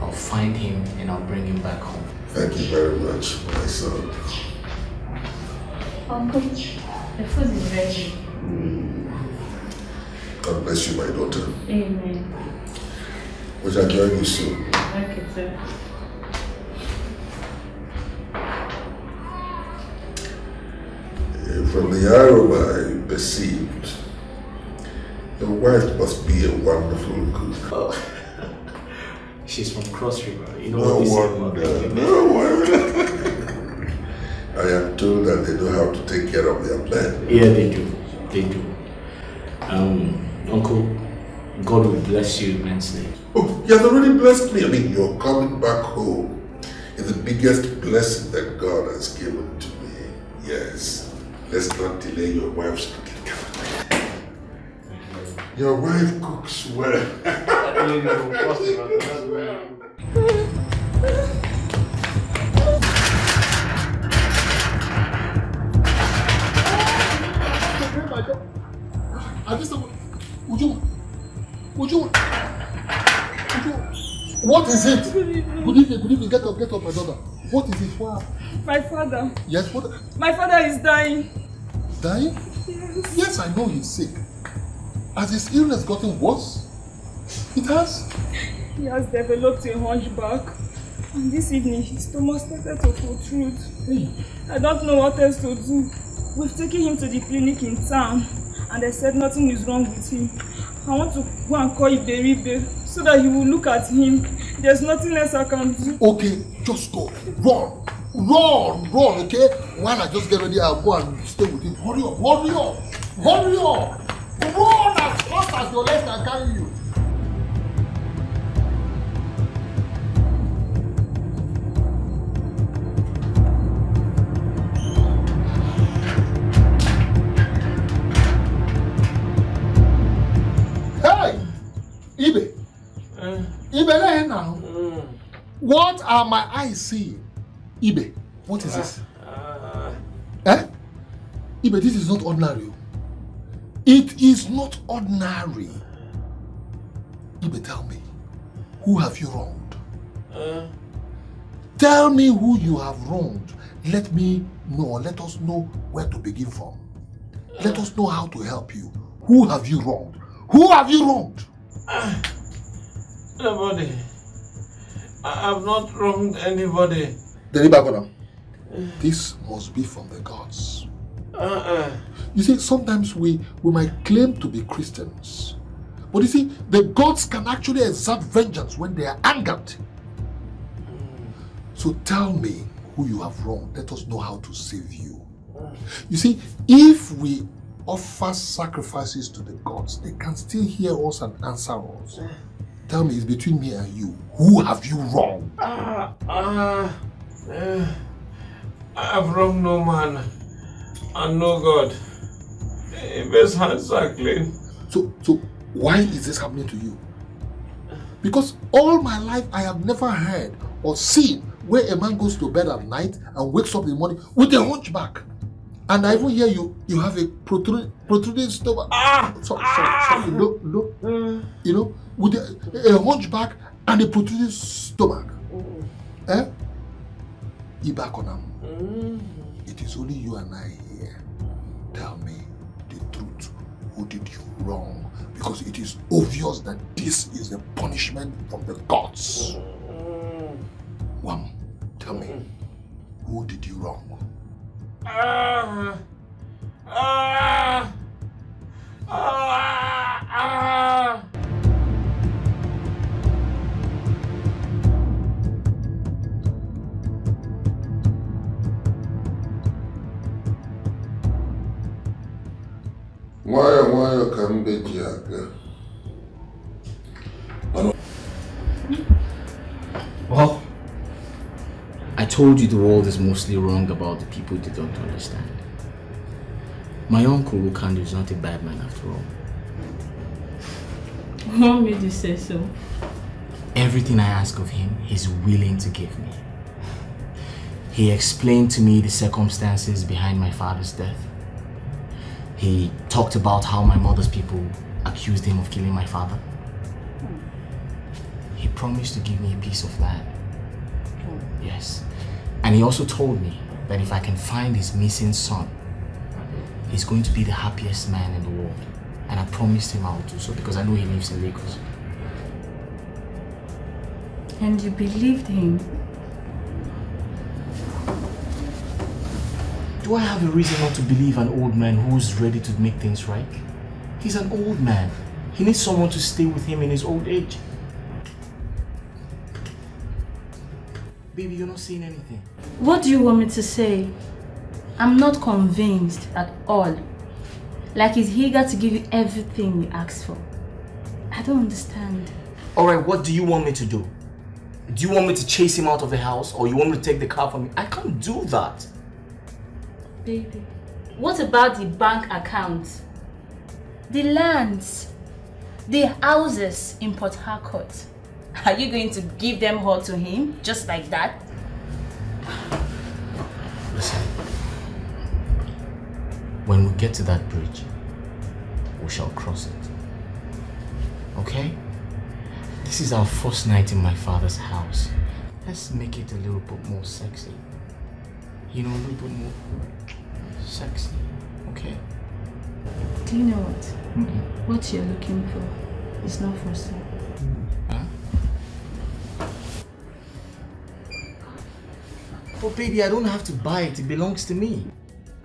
I'll find him and I'll bring him back home. Thank you very much, my son. Uncle, the food is ready. God bless you, my daughter. Amen. We shall join you soon. Okay, sir. From the aroma I perceived, your wife must be a wonderful cook. Oh. She's from Cross River. You know No what we say wonder. about that? No wonder. I am told that they know how to take care of their men. Yeah, they do. They do. Uncle, God will bless you immensely. Oh, he has already blessed me. I mean, you're coming back home is the biggest blessing that God has given to me. Yes. Let's not delay your wife's cooking. Your wife cooks well. What is it? Good evening, get up, my daughter. What is it? What? My father. Yes, what? My father is dying. Dying? Yes. Yes, I know he's sick. Has his illness gotten worse? It has? He has developed a hunchback. And this evening, his stomach started to protrude. I don't know what else to do. We've taken him to the clinic in town, and they said nothing is wrong with him. I want to go and call Iberibe so that he will look at him. There's nothing else I can do. Okay, just go. Run, okay? While I just get ready, I'll go and stay with him. Hurry up! Run as fast as your legs can carry you. Ibe, let now. What are my eyes seeing? Ibe, what is this? Ibe, this is not ordinary. It is not ordinary. Ibe, tell me, who have you wronged? Tell me who you have wronged. Let us know where to begin from. Let us know how to help you. Who have you wronged? Who have you wronged? Nobody. I have not wronged anybody. This must be from the gods. You see, sometimes we might claim to be Christians, but you see, the gods can actually exert vengeance when they are angered. So tell me who you have wronged. Let us know how to save you. You see, if we offer sacrifices to the gods, they can still hear us and answer us. Tell me, it's between me and you. Who have you wronged? I have wronged no man and no God. His hands are clean. So why is this happening to you? Because all my life I have never heard or seen where a man goes to bed at night and wakes up in the morning with a hunchback. And I even hear you have a protruding stomach. Sorry, look. You know, with a hunchback and a protruding stomach. Eh? Ibakonam. It is only you and I here. Tell me the truth. Who did you wrong? Because it is obvious that this is a punishment from the gods. Wam, tell me, who did you wrong? Nwayọọ ka mbe ji aga. Well, I told you the world is mostly wrong about the people they don't understand. My uncle Lukandu is not a bad man after all. What made you say so? Everything I ask of him, he's willing to give me. He explained to me the circumstances behind my father's death. He talked about how my mother's people accused him of killing my father. He promised to give me a piece of land. Yes. And he also told me that if I can find his missing son, he's going to be the happiest man in the world. And I promised him I would do so because I know he lives in Lagos. And you believed him? Do I have a reason not to believe an old man who's ready to make things right? He's an old man. He needs someone to stay with him in his old age. Baby, you're not saying anything. What do you want me to say? I'm not convinced at all. Like he's eager to give you everything you asked for. I don't understand. Alright, what do you want me to do? Do you want me to chase him out of the house or you want me to take the car from him? I can't do that. Baby, what about the bank account? The lands? The houses in Port Harcourt? Are you going to give them all to him, just like that? Listen, when we get to that bridge, we shall cross it. Okay? This is our first night in my father's house. Let's make it a little bit more sexy. You know, a little bit more sexy, okay? Do you know what? What you're looking for is not for sale. Huh? Oh baby, I don't have to buy it. It belongs to me.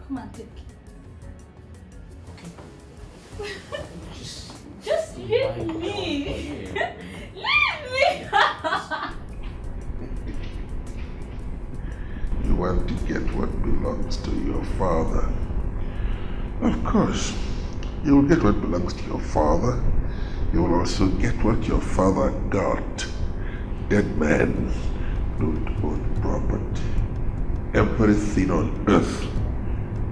Come and take it. Just leave me. Leave me. You want to get what belongs to your father. Of course, you will get what belongs to your father. You will also get what your father got. Dead men don't own property. Everything on earth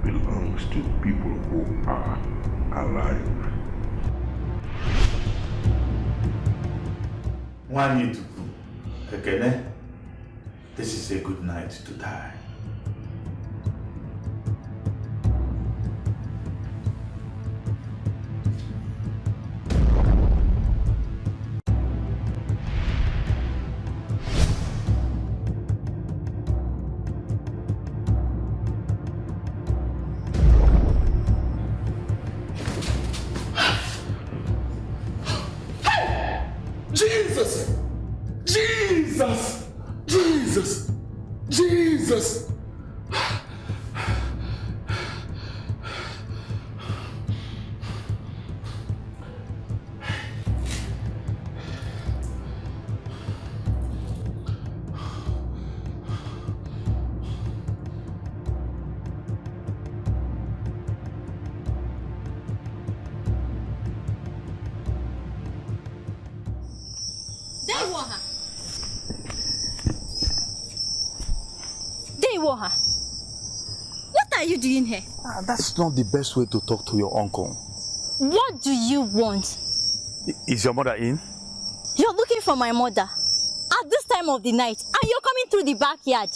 belongs to people who are alive. One need to go. Okay, this is a good night to die. Jesus! Jesus! Jesus! Jesus! What are you doing here? That's not the best way to talk to your uncle. What do you want? Is your mother in? You're looking for my mother at this time of the night and you're coming through the backyard.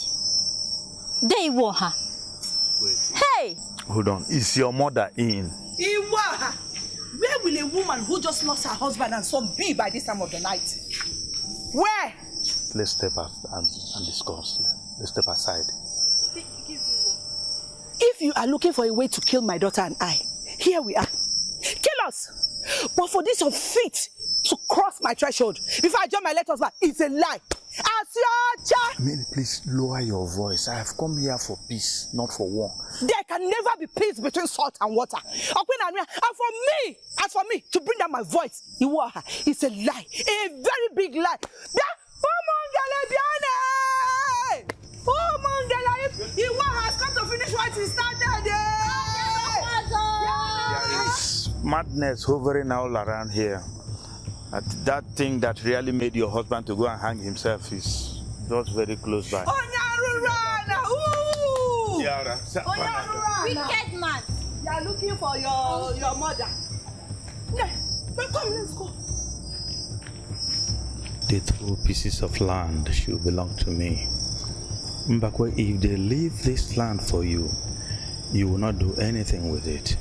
Deiwoha. Hey! Hold on. Is your mother in? Iwaha! Where will a woman who just lost her husband and son be by this time of the night? Where? Let's step out and discuss. Let's step aside. If you are looking for a way to kill my daughter and I, here we are. Kill us! But for this your feet to cross my threshold before I join my letters back, it's a lie. Mary, please lower your voice. I have come here for peace, not for war. There can never be peace between salt and water. And for me to bring down my voice, it's a lie, a very big lie. Iwa has come to finish what he started. There is madness hovering all around here. That thing that really made your husband to go and hang himself is just very close by. Wicked man. You are looking for your mother. Come, let's go. The 2 pieces of land should belong to me. Mbakwe, if they leave this land for you, you will not do anything with it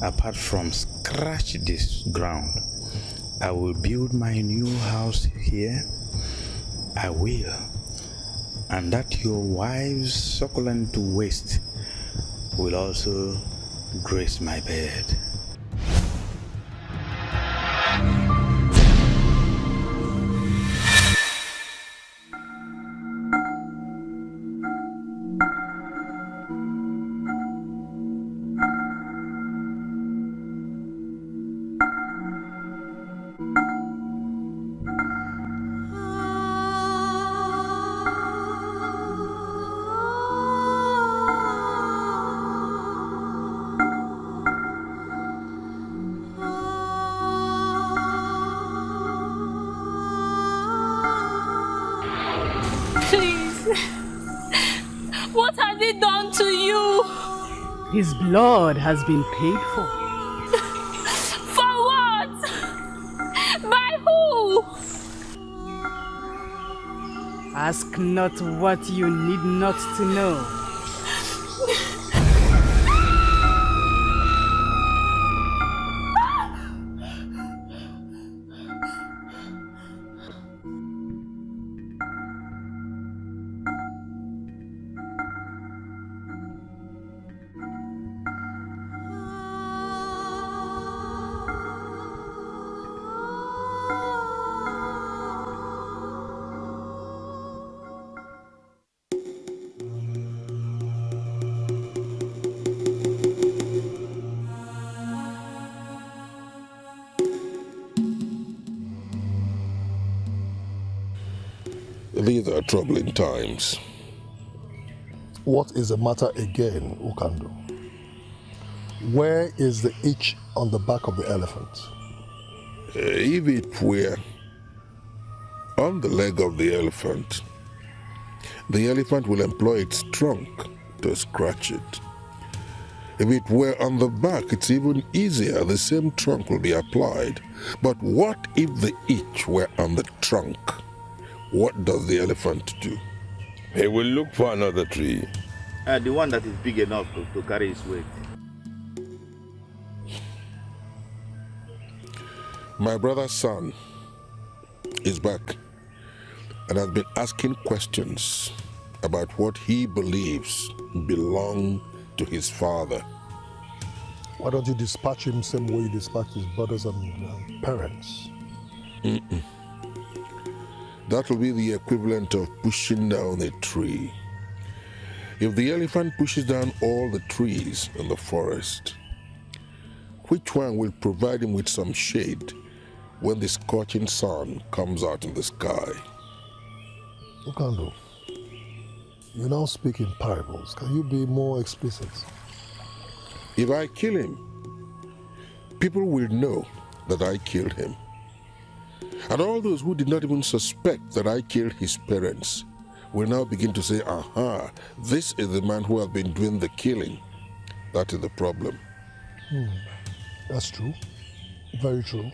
apart from scratch this ground. I will build my new house here. I will. And that your wife's succulent waist will also grace my bed. His blood has been paid for. For what? By who? Ask not what you need not to know. These are troubling times. What is the matter again, Ukando? Where is the itch on the back of the elephant? If it were on the leg of the elephant will employ its trunk to scratch it. If it were on the back, it's even easier. The same trunk will be applied. But what if the itch were on the trunk? What does the elephant do? He will look for another tree. The one that is big enough to carry his weight. My brother's son is back and has been asking questions about what he believes belong to his father. Why don't you dispatch him the same way you dispatch his brothers and parents? That will be the equivalent of pushing down a tree. If the elephant pushes down all the trees in the forest, which one will provide him with some shade when the scorching sun comes out in the sky? Ukando, you now speak in parables. Can you be more explicit? If I kill him, people will know that I killed him. And all those who did not even suspect that I killed his parents will now begin to say, aha, this is the man who has been doing the killing. That is the problem. That's true. Very true.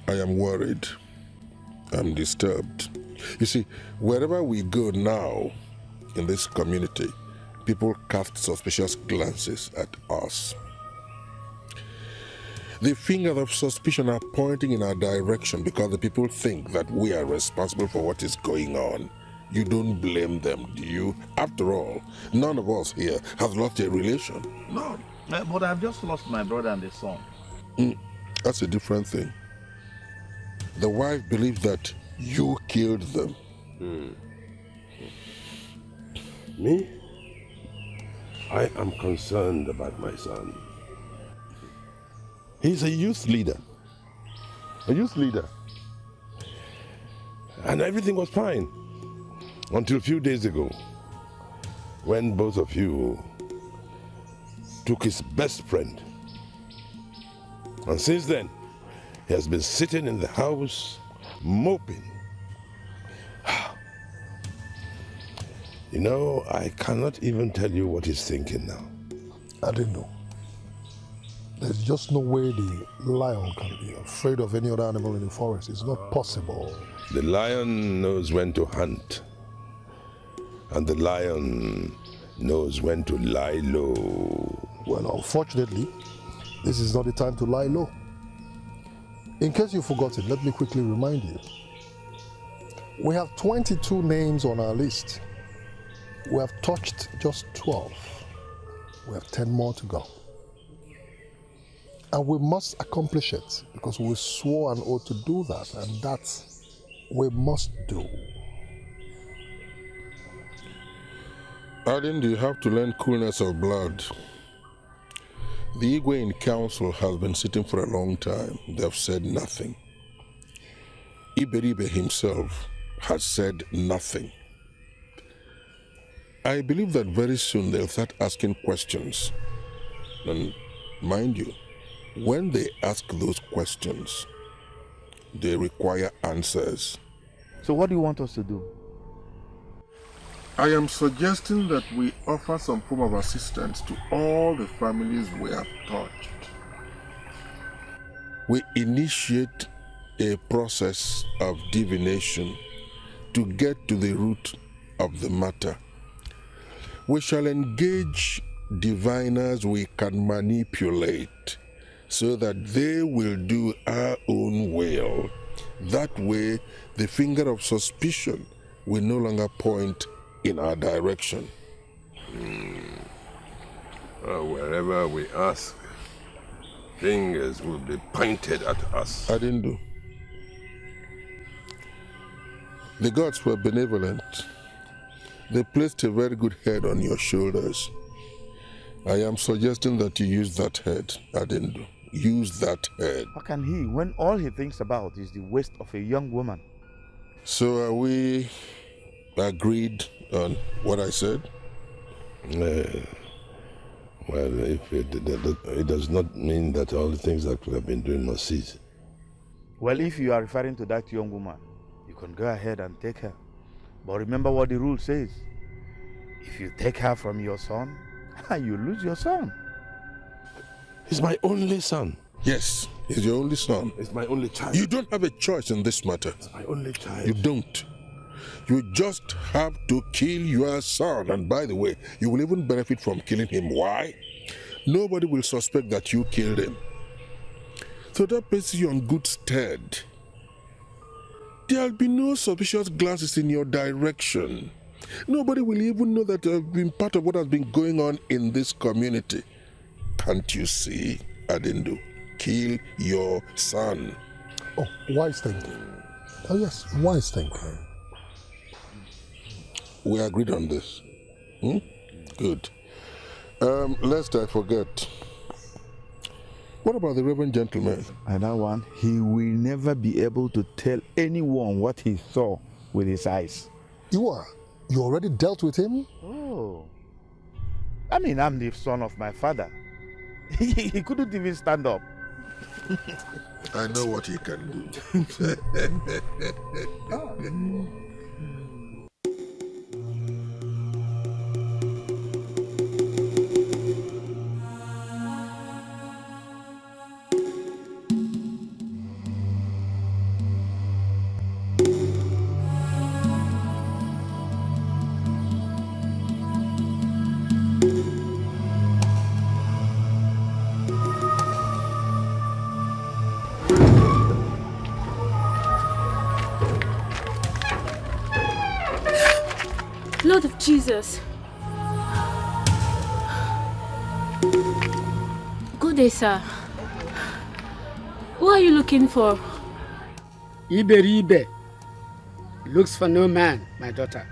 I am worried. I'm disturbed. You see, wherever we go now in this community, people cast suspicious glances at us. The finger of suspicion are pointing in our direction because the people think that we are responsible for what is going on. You don't blame them, do you? After all, none of us here has lost a relation. No, but I've just lost my brother and his son. That's a different thing. The wife believes that you killed them. Me? I am concerned about my son. He's a youth leader. And everything was fine. Until a few days ago, when both of you took his best friend. And since then, he has been sitting in the house, moping. You know, I cannot even tell you what he's thinking now. I didn't know. There's just no way the lion can be afraid of any other animal in the forest. It's not possible. The lion knows when to hunt. And the lion knows when to lie low. Well, unfortunately, this is not the time to lie low. In case you've forgotten, let me quickly remind you. We have 22 names on our list. We have touched just 12. We have 10 more to go. And we must accomplish it because we swore an oath to do that, and that we must do. Adin, you have to learn coolness of blood. The Igwe in council has been sitting for a long time. They have said nothing. Iberibe himself has said nothing. I believe that very soon they'll start asking questions. And mind you, when they ask those questions, they require answers. So what do you want us to do? I am suggesting that we offer some form of assistance to all the families we have touched. We initiate a process of divination to get to the root of the matter. We shall engage diviners we can manipulate so that they will do our own will. That way, the finger of suspicion will no longer point in our direction. Wherever we ask, fingers will be pointed at us. I didn't do. The gods were benevolent. They placed a very good head on your shoulders. I am suggesting that you use that head. I didn't do. Use that head. How can he, when all he thinks about is the waist of a young woman? So are we agreed on what I said? Well, if it does not mean that all the things that we have been doing must cease. Well, if you are referring to that young woman, you can go ahead and take her. But remember what the rule says. If you take her from your son, you lose your son. He's my only son. Yes, he's your only son. It's my only child. You don't have a choice in this matter. It's my only child. You don't. You just have to kill your son. And by the way, you will even benefit from killing him. Why? Nobody will suspect that you killed him. So that places you on good stead. There'll be no suspicious glances in your direction. Nobody will even know that I've been part of what has been going on in this community. Can't you see, Adindu? Kill your son. Oh, wise thinking. Oh yes, wise thinking. We agreed on this. Good. Lest I forget. What about the Reverend gentleman? And that one, he will never be able to tell anyone what he saw with his eyes. You already dealt with him? Oh. I mean, I'm the son of my father. He couldn't even stand up. I know what he can do. blood of Jesus. Good day, sir. Who are you looking for? Iberibe looks for no man, my daughter.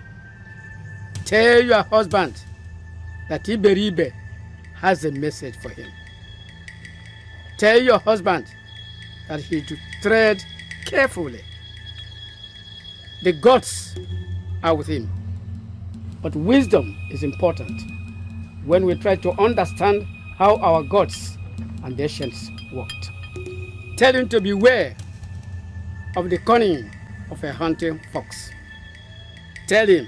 Tell your husband that Iberibe has a message for him. Tell your husband that he should tread carefully. The gods are with him, but wisdom is important when we try to understand how our gods and the ancients worked. Tell him to beware of the cunning of a hunting fox. Tell him.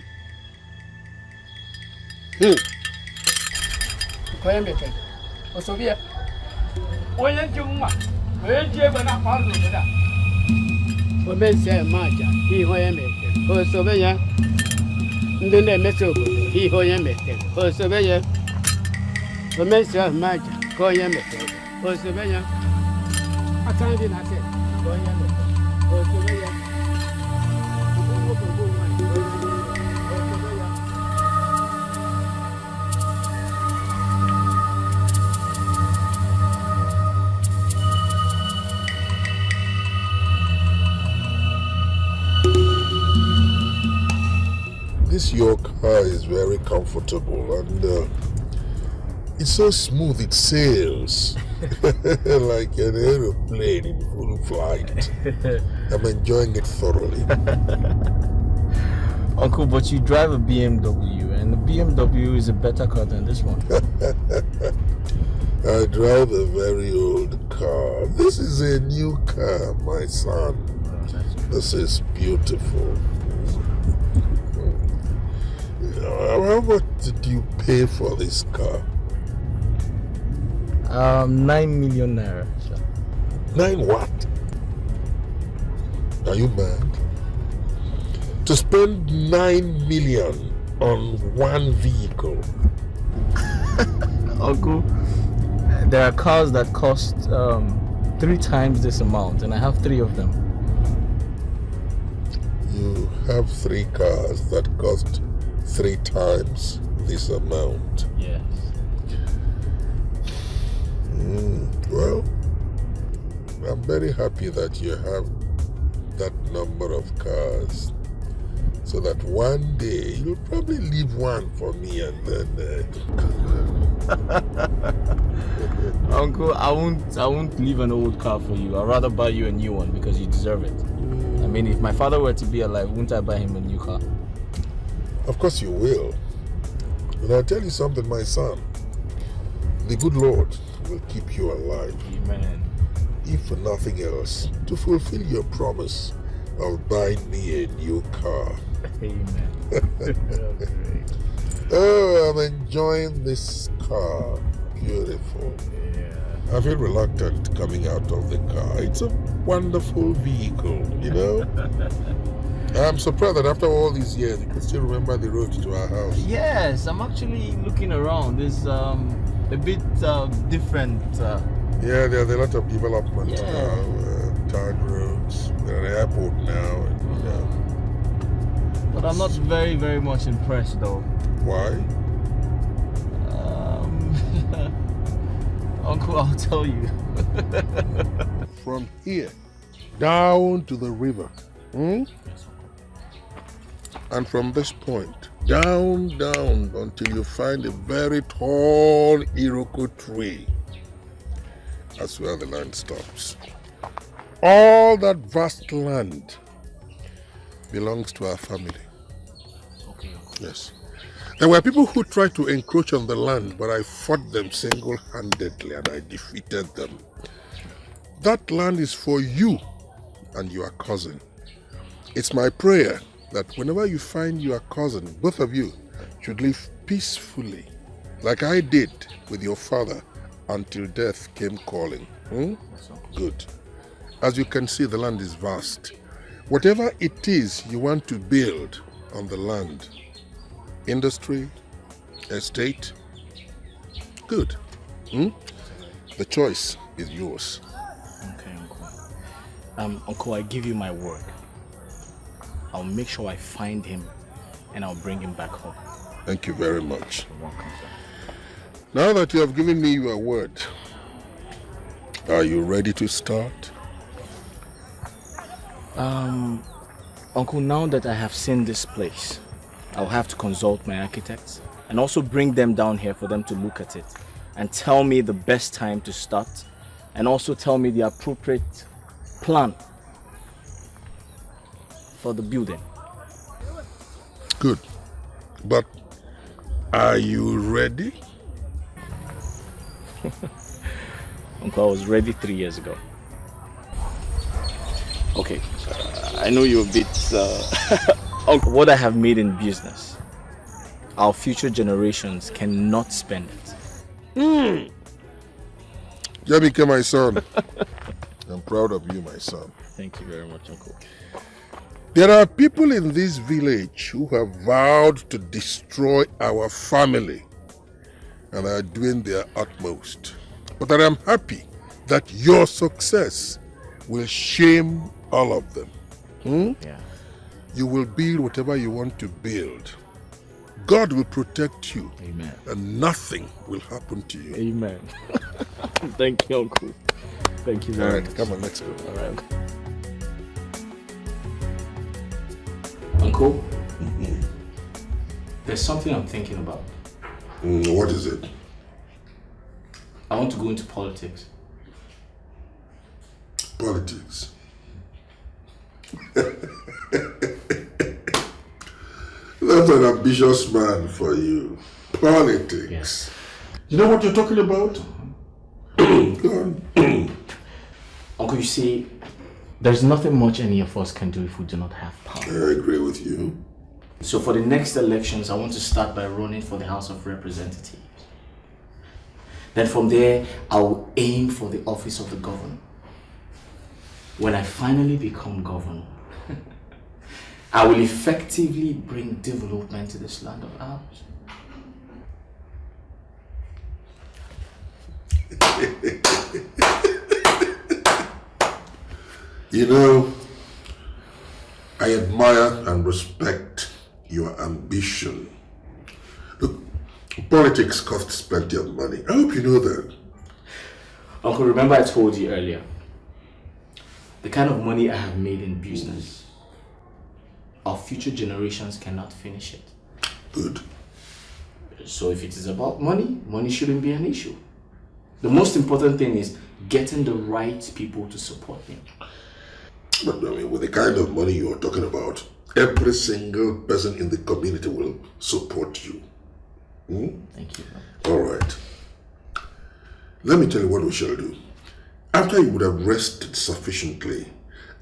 This your car is very comfortable and it's so smooth it sails like an aeroplane in full flight. I'm enjoying it thoroughly. Uncle, but you drive a BMW and the BMW is a better car than this one. I drive a very old car. This is a new car, my son. This is beautiful. How much did you pay for this car? 9 million naira, sir. 9 what? Are you mad? To spend 9 million on one vehicle? Uncle, there are cars that cost 3 times this amount, and I have 3 of them. You have 3 cars that cost 3 times this amount? Yes. Well, I'm very happy that you have that number of cars, so that one day you'll probably leave one for me and then. Uncle, I won't leave an old car for you. I'd rather buy you a new one because you deserve it. I mean, if my father were to be alive, wouldn't I buy him a new car? Of course you will. And I'll tell you something, my son. The good Lord will keep you alive. Amen. If for nothing else, to fulfill your promise of buying me a new car. Amen. Oh, I'm enjoying this car. Beautiful. Yeah. I feel reluctant coming out of the car. It's a wonderful vehicle, you know? I'm surprised that after all these years, you can still remember the road to our house. Yes, I'm actually looking around. There's a bit different. Yeah, there's a lot of development now. Tarred roads. There's an airport now. But I'm not very, very much impressed though. Why? Uncle, I'll tell you. From here down to the river. And from this point, down until you find a very tall Iroko tree. That's where the land stops. All that vast land belongs to our family. Okay. Yes. There were people who tried to encroach on the land, but I fought them single-handedly and I defeated them. That land is for you and your cousin. It's my prayer that whenever you find your cousin, both of you should live peacefully, like I did with your father until death came calling. Good. As you can see, the land is vast. Whatever it is you want to build on the land, industry, estate, good. The choice is yours. Okay, Uncle. Uncle, I give you my word. I'll make sure I find him and I'll bring him back home. Thank you very much. You're welcome, sir. Now that you have given me your word, are you ready to start? Uncle, now that I have seen this place, I'll have to consult my architects and also bring them down here for them to look at it and tell me the best time to start and also tell me the appropriate plan for the building. Good. But are you ready? Uncle, I was ready 3 years ago. Okay, I know you're a bit... Uncle, what I have made in business, our future generations cannot spend it. Jamike, my son. I'm proud of you, my son. Thank you very much, Uncle. There are people in this village who have vowed to destroy our family and are doing their utmost. But I am happy that your success will shame all of them. Yeah. You will build whatever you want to build. God will protect you. Amen. And nothing will happen to you. Amen. Thank you, Uncle. Thank you very much. All right, come on, let's go. All right. Uncle, there's something I'm thinking about. What is it? I want to go into politics. Politics? That's an ambitious man for you. Politics. Yes. You know what you're talking about? Go on. Uncle, you see, there's nothing much any of us can do if we do not have power. I agree with you. So for the next elections, I want to start by running for the House of Representatives. Then from there, I will aim for the office of the governor. When I finally become governor, I will effectively bring development to this land of ours. You know, I admire and respect your ambition. Look, politics costs plenty of money. I hope you know that. Uncle, remember I told you earlier, the kind of money I have made in business, our future generations cannot finish it. Good. So if it is about money, money shouldn't be an issue. The most important thing is getting the right people to support me. But I mean, with the kind of money you're talking about, every single person in the community will support you. Thank you. All right. Let me tell you what we shall do. After you would have rested sufficiently,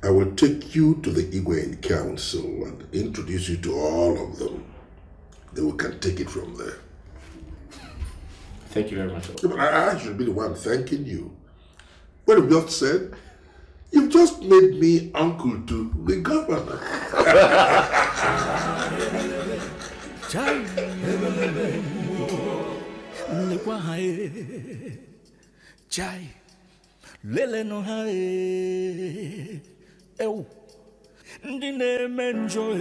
I will take you to the Igwe Council and introduce you to all of them. Then we can take it from there. Thank you very much. But I should be the one thanking you. What you just said, you've just made me uncle to the governor. Chai, lele no hae, ew, ndine menjo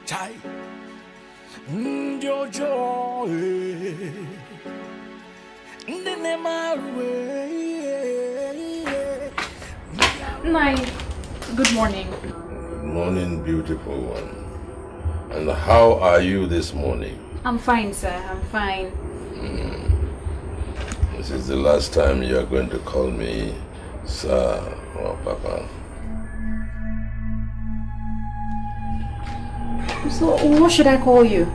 chai, njojo ndine marwe. Nai, good morning. Good morning, beautiful one. And how are you this morning? I'm fine, sir. I'm fine. This is the last time you are going to call me sir or papa. So, what should I call you?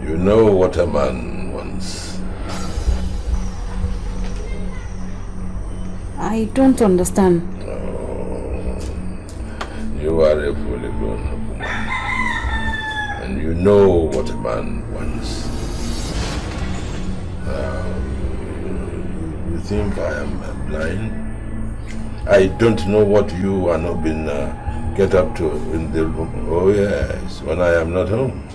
You know what a man wants. I don't understand. You are a fully grown up woman. And you know what a man wants. You think I am blind? I don't know what you and Obin get up to in the room. Oh yes, when I am not home.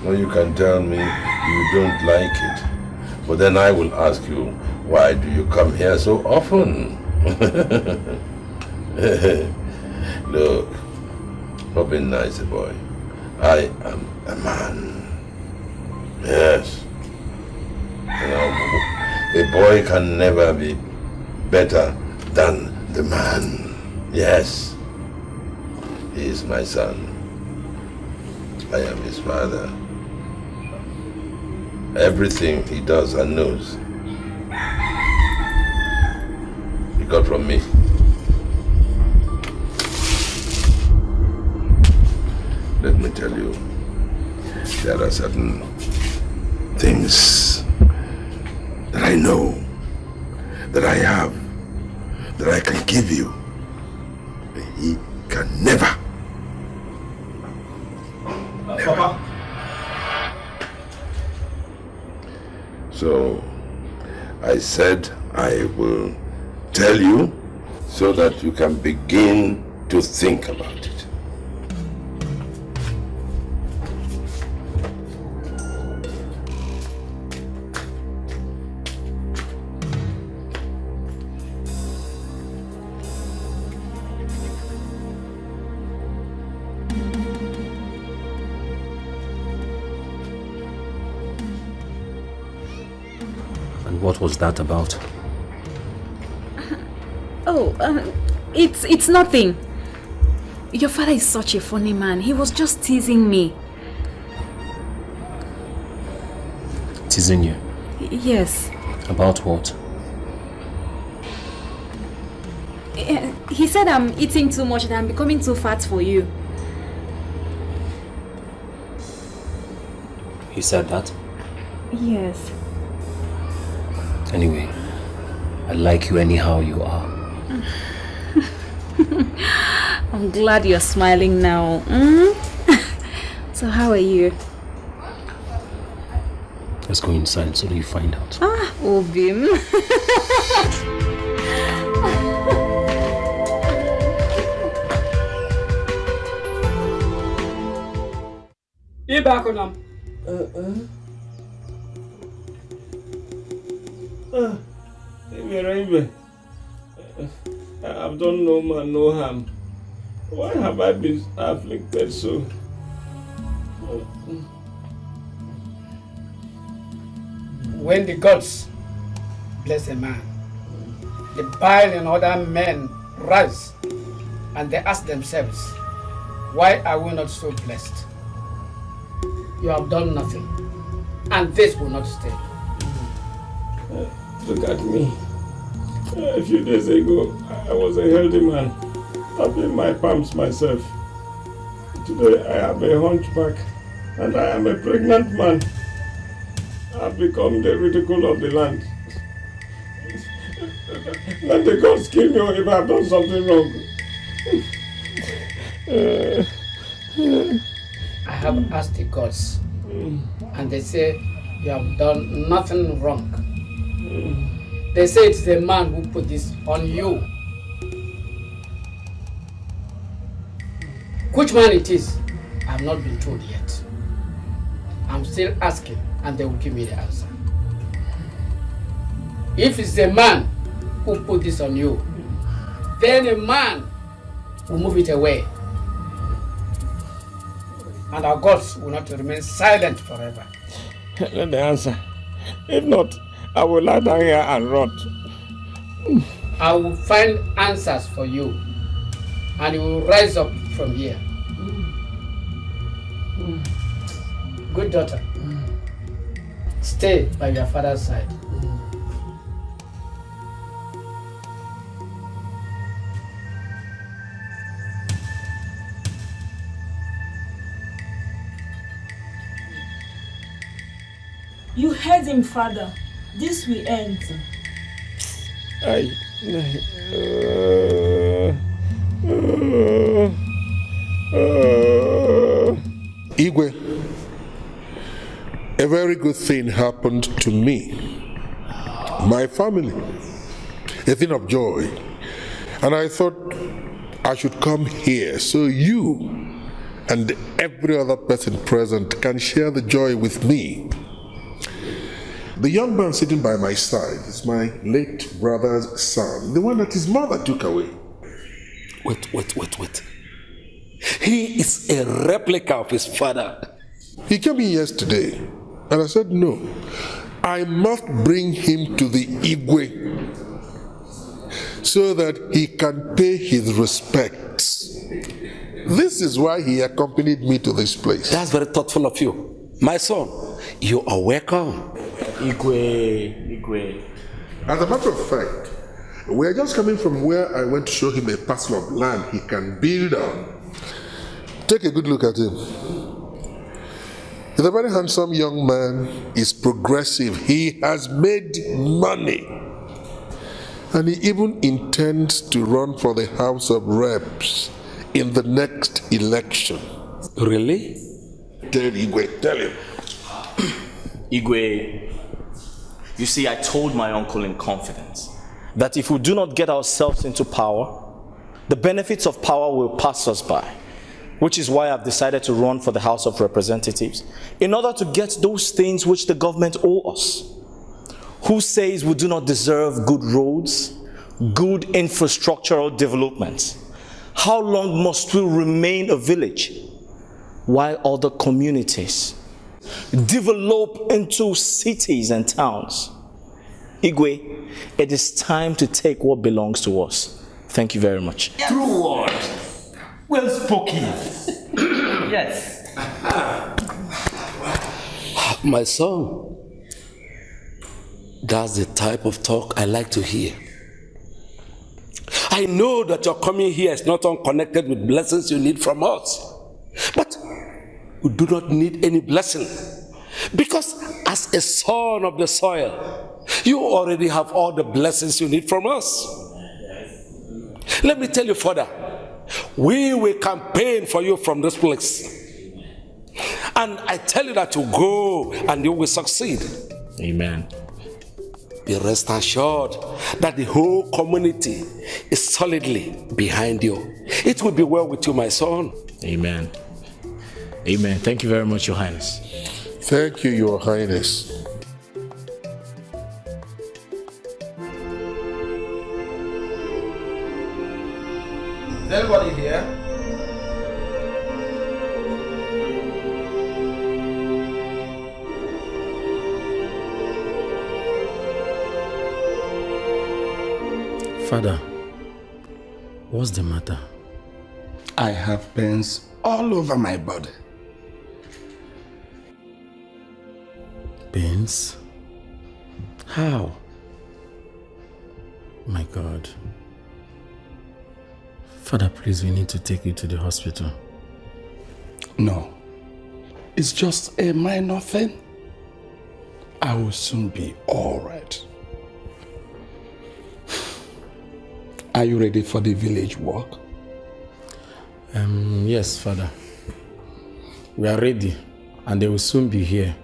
No, you can tell me you don't like it. But then I will ask you, why do you come here so often? Look, not being nice, boy. I am a man. Yes. You know, a boy can never be better than the man. Yes. He is my son. I am his father. Everything he does and knows, he got from me. Let me tell you, there are certain things that I know, that I have, that I can give you. He can never. Papa. So, I said I will tell you so that you can begin to think about it. What was that about? Oh, it's nothing. Your father is such a funny man. He was just teasing me. Teasing you? Yes. About what? He said I'm eating too much and I'm becoming too fat for you. He said that? Yes. Anyway, I like you anyhow you are. I'm glad you're smiling now. So how are you? Let's go inside so that you find out. Obim. Ibakonam. I've done no man no harm. Why have I been afflicted so? When the gods bless a man, the Baal and other men rise and they ask themselves, why are we not so blessed? You have done nothing, and this will not stay. Look at me. A few days ago, I was a healthy man. I paid my palms myself. Today, I am a hunchback, and I am a pregnant man. I've become the ridicule of the land. Let the gods kill me if I've done something wrong. I have asked the gods, and they say you have done nothing wrong. They say it's the man who put this on you. Which man it is, I have not been told yet. I'm still asking, and they will give me the answer. If it's the man who put this on you, then a man will move it away. And our gods will not remain silent forever. Let the answer. If not, I will lie down here and rot. I will find answers for you, and you will rise up from here. Good daughter, stay by your father's side. You heard him, father. This will end. Igwe, a very good thing happened to me, my family, a thing of joy. And I thought I should come here so you and every other person present can share the joy with me. The young man sitting by my side is my late brother's son, the one that his mother took away. Wait. He is a replica of his father. He came in yesterday, and I said no. I must bring him to the Igwe so that he can pay his respects. This is why he accompanied me to this place. That's very thoughtful of you. My son, you are welcome. Igwe. As a matter of fact, we are just coming from where I went to show him a parcel of land he can build on. Take a good look at him. He's a very handsome young man. He's progressive. He has made money. And he even intends to run for the House of Reps in the next election. Really? Tell Igwe, tell him. Igwe, you see, I told my uncle in confidence that if we do not get ourselves into power, the benefits of power will pass us by, which is why I've decided to run for the House of Representatives in order to get those things which the government owe us. Who says we do not deserve good roads, good infrastructural development? How long must we remain a village while other communities develop into cities and towns? Igwe, it is time to take what belongs to us. Thank you very much. True word. Well spoken. Yes. My son, that's the type of talk I like to hear. I know that your coming here is not unconnected with blessings you need from us. But we do not need any blessing. Because as a son of the soil, you already have all the blessings you need from us. Let me tell you further. We will campaign for you from this place. And I tell you that you go and you will succeed. Amen. Be rest assured that the whole community is solidly behind you. It will be well with you, my son. Amen. Amen. Thank you very much, Your Highness. Thank you, Your Highness. Is anybody here? Father, what's the matter? I have pains all over my body. Pains? How? My God. Father, please, we need to take you to the hospital. No. It's just a minor thing. I will soon be all right. Are you ready for the village work? Yes, Father. We are ready, and they will soon be here.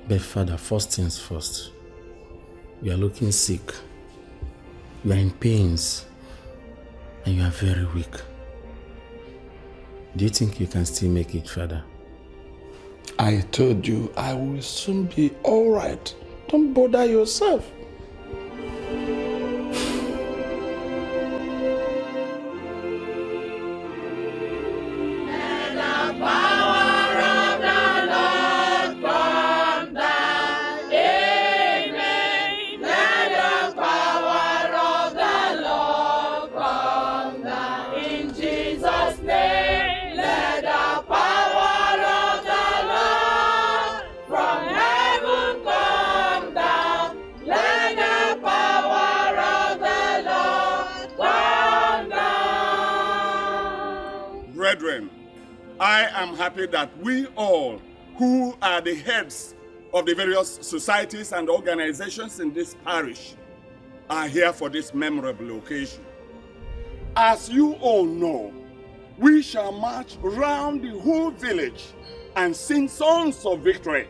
But Father, first things first. You are looking sick. You are in pains. And you are very weak. Do you think you can still make it, Father? I told you I will soon be all right. Don't bother yourself. I am happy that we all, who are the heads of the various societies and organizations in this parish, are here for this memorable occasion. As you all know, we shall march round the whole village and sing songs of victory,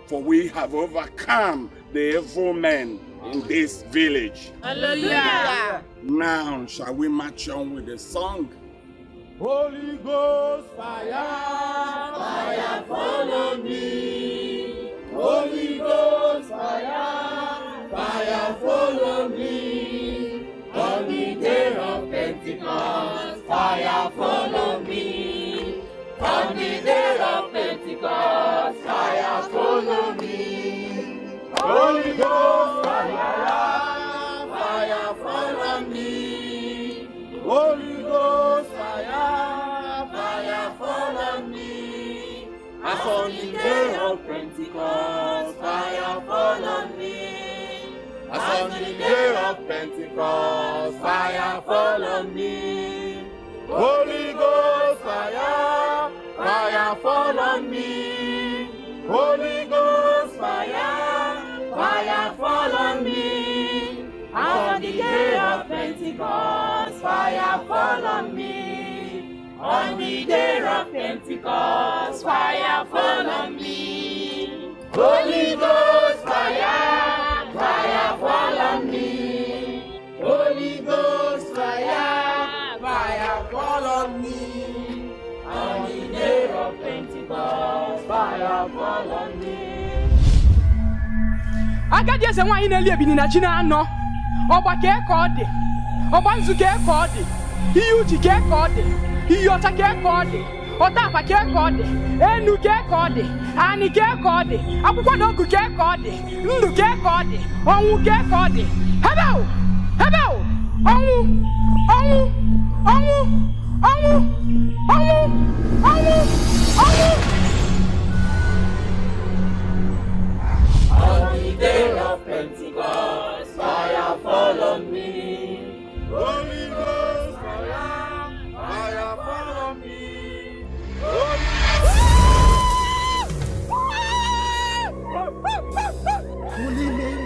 for we have overcome the evil men in this village. Hallelujah! Now shall we march on with the song? Holy Ghost fire, fire follow me. Holy Ghost fire, fire follow me. On the day of Pentecost. Pentecost, fire follow me. Holy Ghost, fire follow me. Holy Ghost, fire follow me. As on the day of Pentecost, fire follow me. As on the day of Pentecost, fire follow me. Holy Ghost, fire follow me. Holy Ghost, fire follow me. On the day of Pentecost, fire follow me. On the day of Pentecost, fire follow me. Holy Ghost, fire follow me. Holy Ghost, fire follow me. On the day of Pentecost, fire follow me. Agadi ese nwa ina liebi ni na china ano. Oba ke ko de. Oba nzu ke ko de. Iyuji ke ko de. Iyota ke ko de. Ota pa ke ko de. Enu ke ko de. Ani ke ko de. Akwukwo dogu ke ko de. Ndu ke ko de. Onwu ke ko de. Hebeo! Hebeo! Onwu! Onwu! Onwu! Onwu! Onwu! Onwu! Onwu! On the day of Pentecost, fire follow me. Holy Ghost, fire follow me. Holy Mary.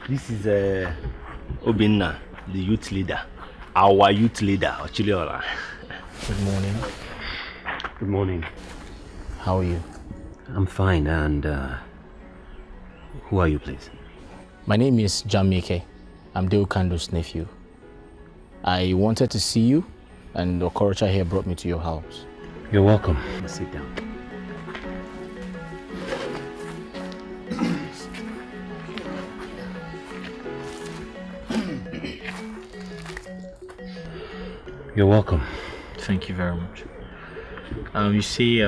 This is Obinna, the youth leader. Our youth leader, Ochiliola. Good morning. Good morning. How are you? I'm fine, and who are you, please? My name is Jamike. I'm Deo Kando's nephew. I wanted to see you, and Okorocha here brought me to your house. You're welcome. Sit down. You're welcome. Thank you very much. You see,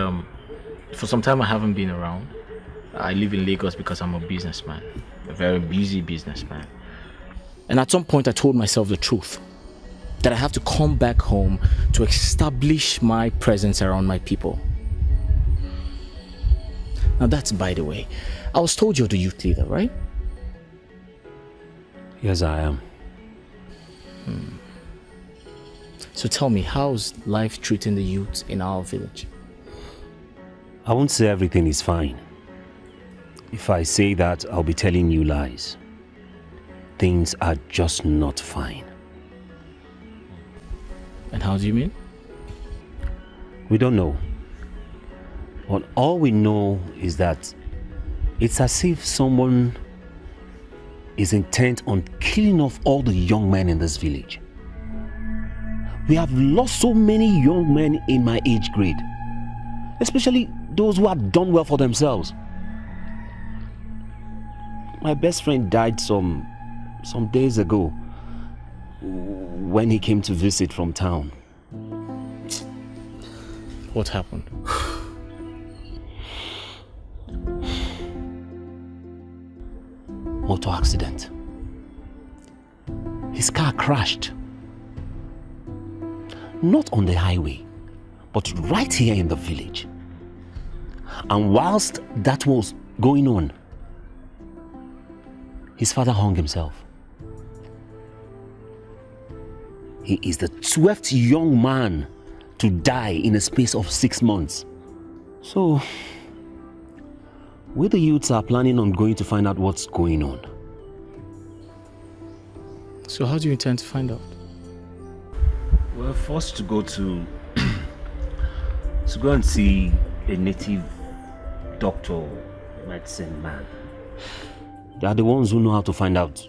for some time I haven't been around. I live in Lagos because I'm a businessman, a very busy businessman. And at some point I told myself the truth, that I have to come back home to establish my presence around my people. Now that's by the way. I was told you're the youth leader, right? Yes, I am. So tell me, how's life treating the youth in our village? I won't say everything is fine. If I say that, I'll be telling you lies. Things are just not fine. And how do you mean? We don't know. But all we know is that it's as if someone is intent on killing off all the young men in this village. We have lost so many young men in my age grade, especially those who had done well for themselves. My best friend died some days ago when he came to visit from town. What happened? Motor accident. His car crashed. Not on the highway, but right here in the village. And whilst that was going on, his father hung himself. He is the 12th young man to die in a space of 6 months. So, we the youths are planning on going to find out what's going on. So how do you intend to find out? We're forced to go and see a native doctor, medicine man. They are the ones who know how to find out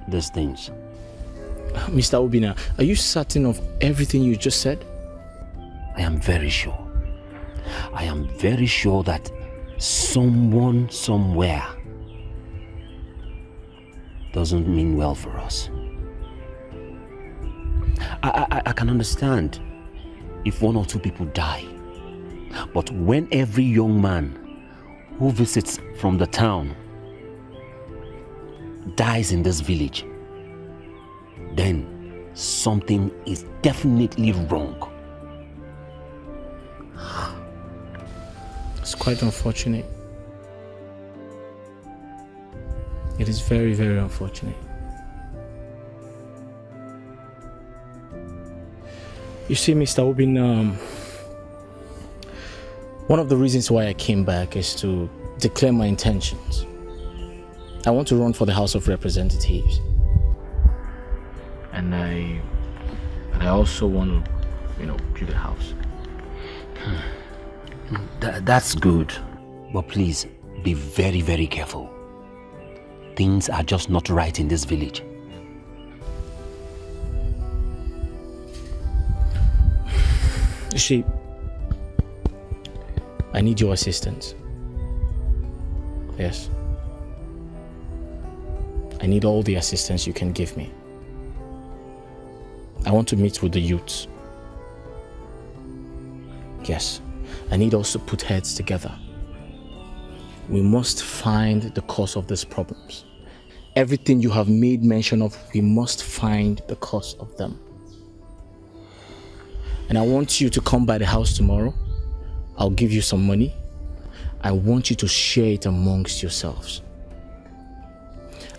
these things. Mr. Obina, are you certain of everything you just said? I am very sure. I am very sure that someone somewhere doesn't mean well for us. I can understand if 1 or 2 people die, but when every young man who visits from the town dies in this village, then something is definitely wrong. It's quite unfortunate. It is very, very unfortunate. You see, Mr. Obin, one of the reasons why I came back is to declare my intentions. I want to run for the House of Representatives. And I also want to, build a house. That's good. But please, be very, very careful. Things are just not right in this village. You see, I need your assistance. Yes. I need all the assistance you can give me. I want to meet with the youths. Yes. I need us to put heads together. We must find the cause of these problems. Everything you have made mention of, we must find the cause of them. And I want you to come by the house tomorrow. I'll give you some money. I want you to share it amongst yourselves.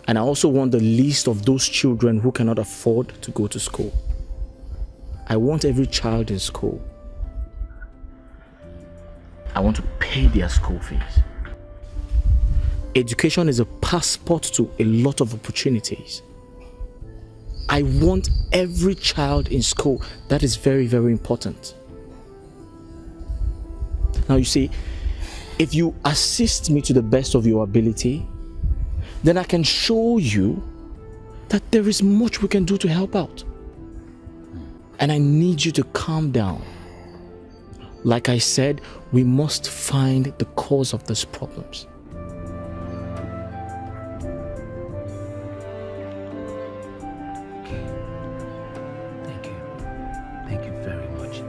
And I also want the list of those children who cannot afford to go to school. I want every child in school. I want to pay their school fees. Education is a passport to a lot of opportunities. I want every child in school. That is very, very important. Now you see, if you assist me to the best of your ability, then I can show you that there is much we can do to help out. And I need you to calm down. Like I said, we must find the cause of these problems. Thank you very much.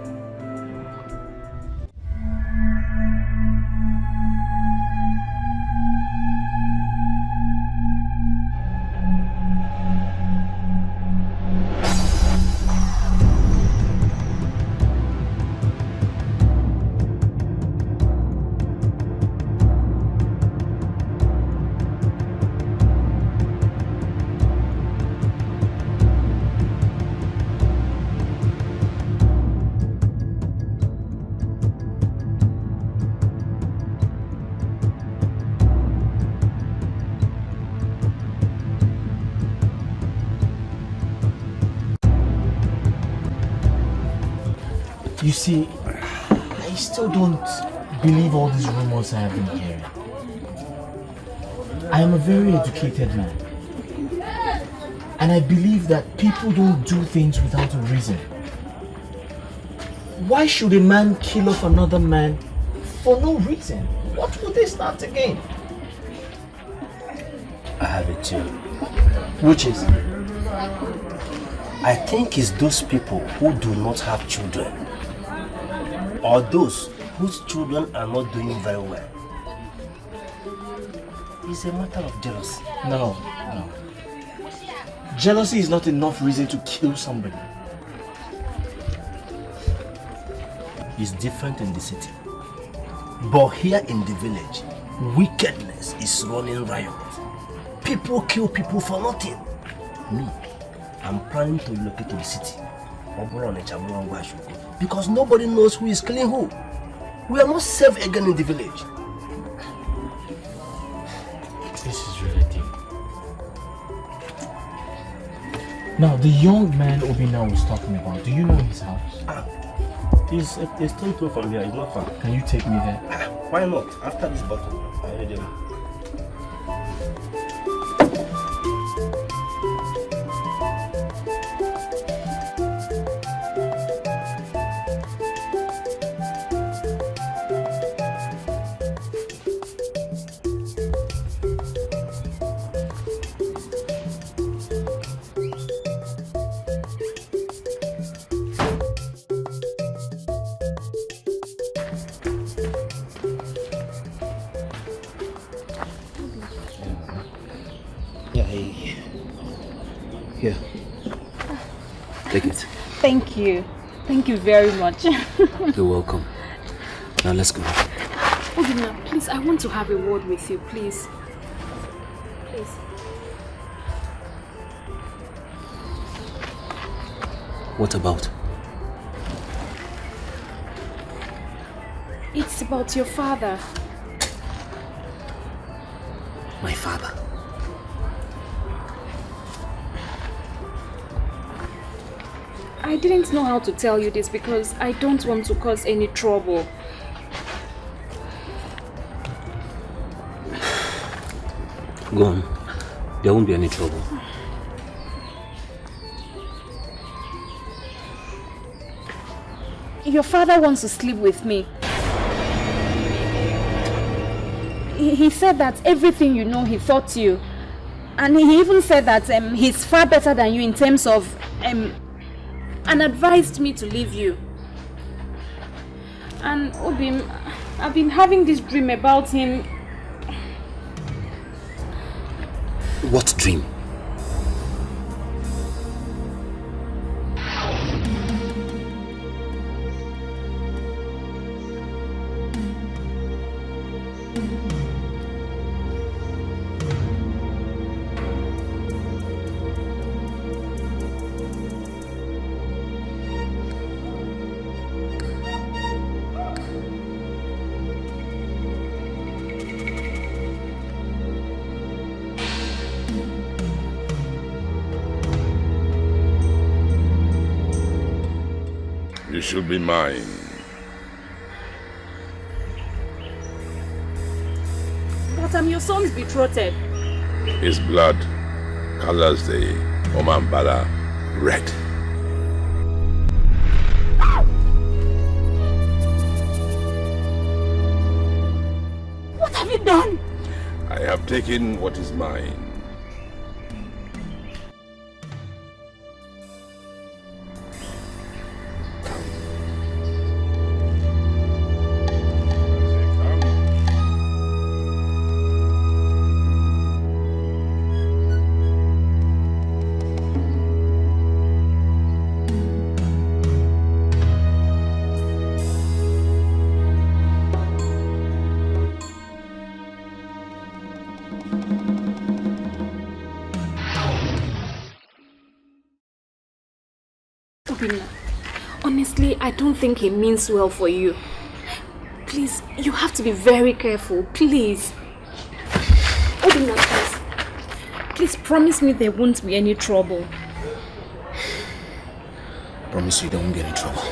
You see, I still don't believe all these rumors I have been hearing. I am a very educated man. And I believe that people don't do things without a reason. Why should a man kill off another man for no reason? What would they start again? I have it too. Which is? I think it's those people who do not have children, or those whose children are not doing very well. It's a matter of jealousy. No. Jealousy is not enough reason to kill somebody. It's different in the city. But here in the village, wickedness is running riot. People kill people for nothing. Me, I'm planning to relocate to the city. Because nobody knows who is killing who. We are not safe again in the village. This is really deep. Now, the young man Obina was talking about, do you know his house? It's tonto from here. It's not far. Can you take me there? Why not? After this bottle, I heard you. Here. Take it. Thank you. Thank you very much. You're welcome. Now let's go. Obinna, please, I want to have a word with you, please. Please. What about? It's about your father. My father? I didn't know how to tell you this because I don't want to cause any trouble. Go on. There won't be any trouble. Your father wants to sleep with me. He said that everything you know, he taught you. And he even said that he's far better than you in terms of... and advised me to leave you. And Obim, I've been having this dream about him. What dream? You should be mine. But I'm your son's betrothed. His blood colors the Omambala red. What have you done? I have taken what is mine. Honestly, I don't think he means well for you. Please, you have to be very careful, please. Obinna, please. Please promise me there won't be any trouble. Promise you there won't be any trouble.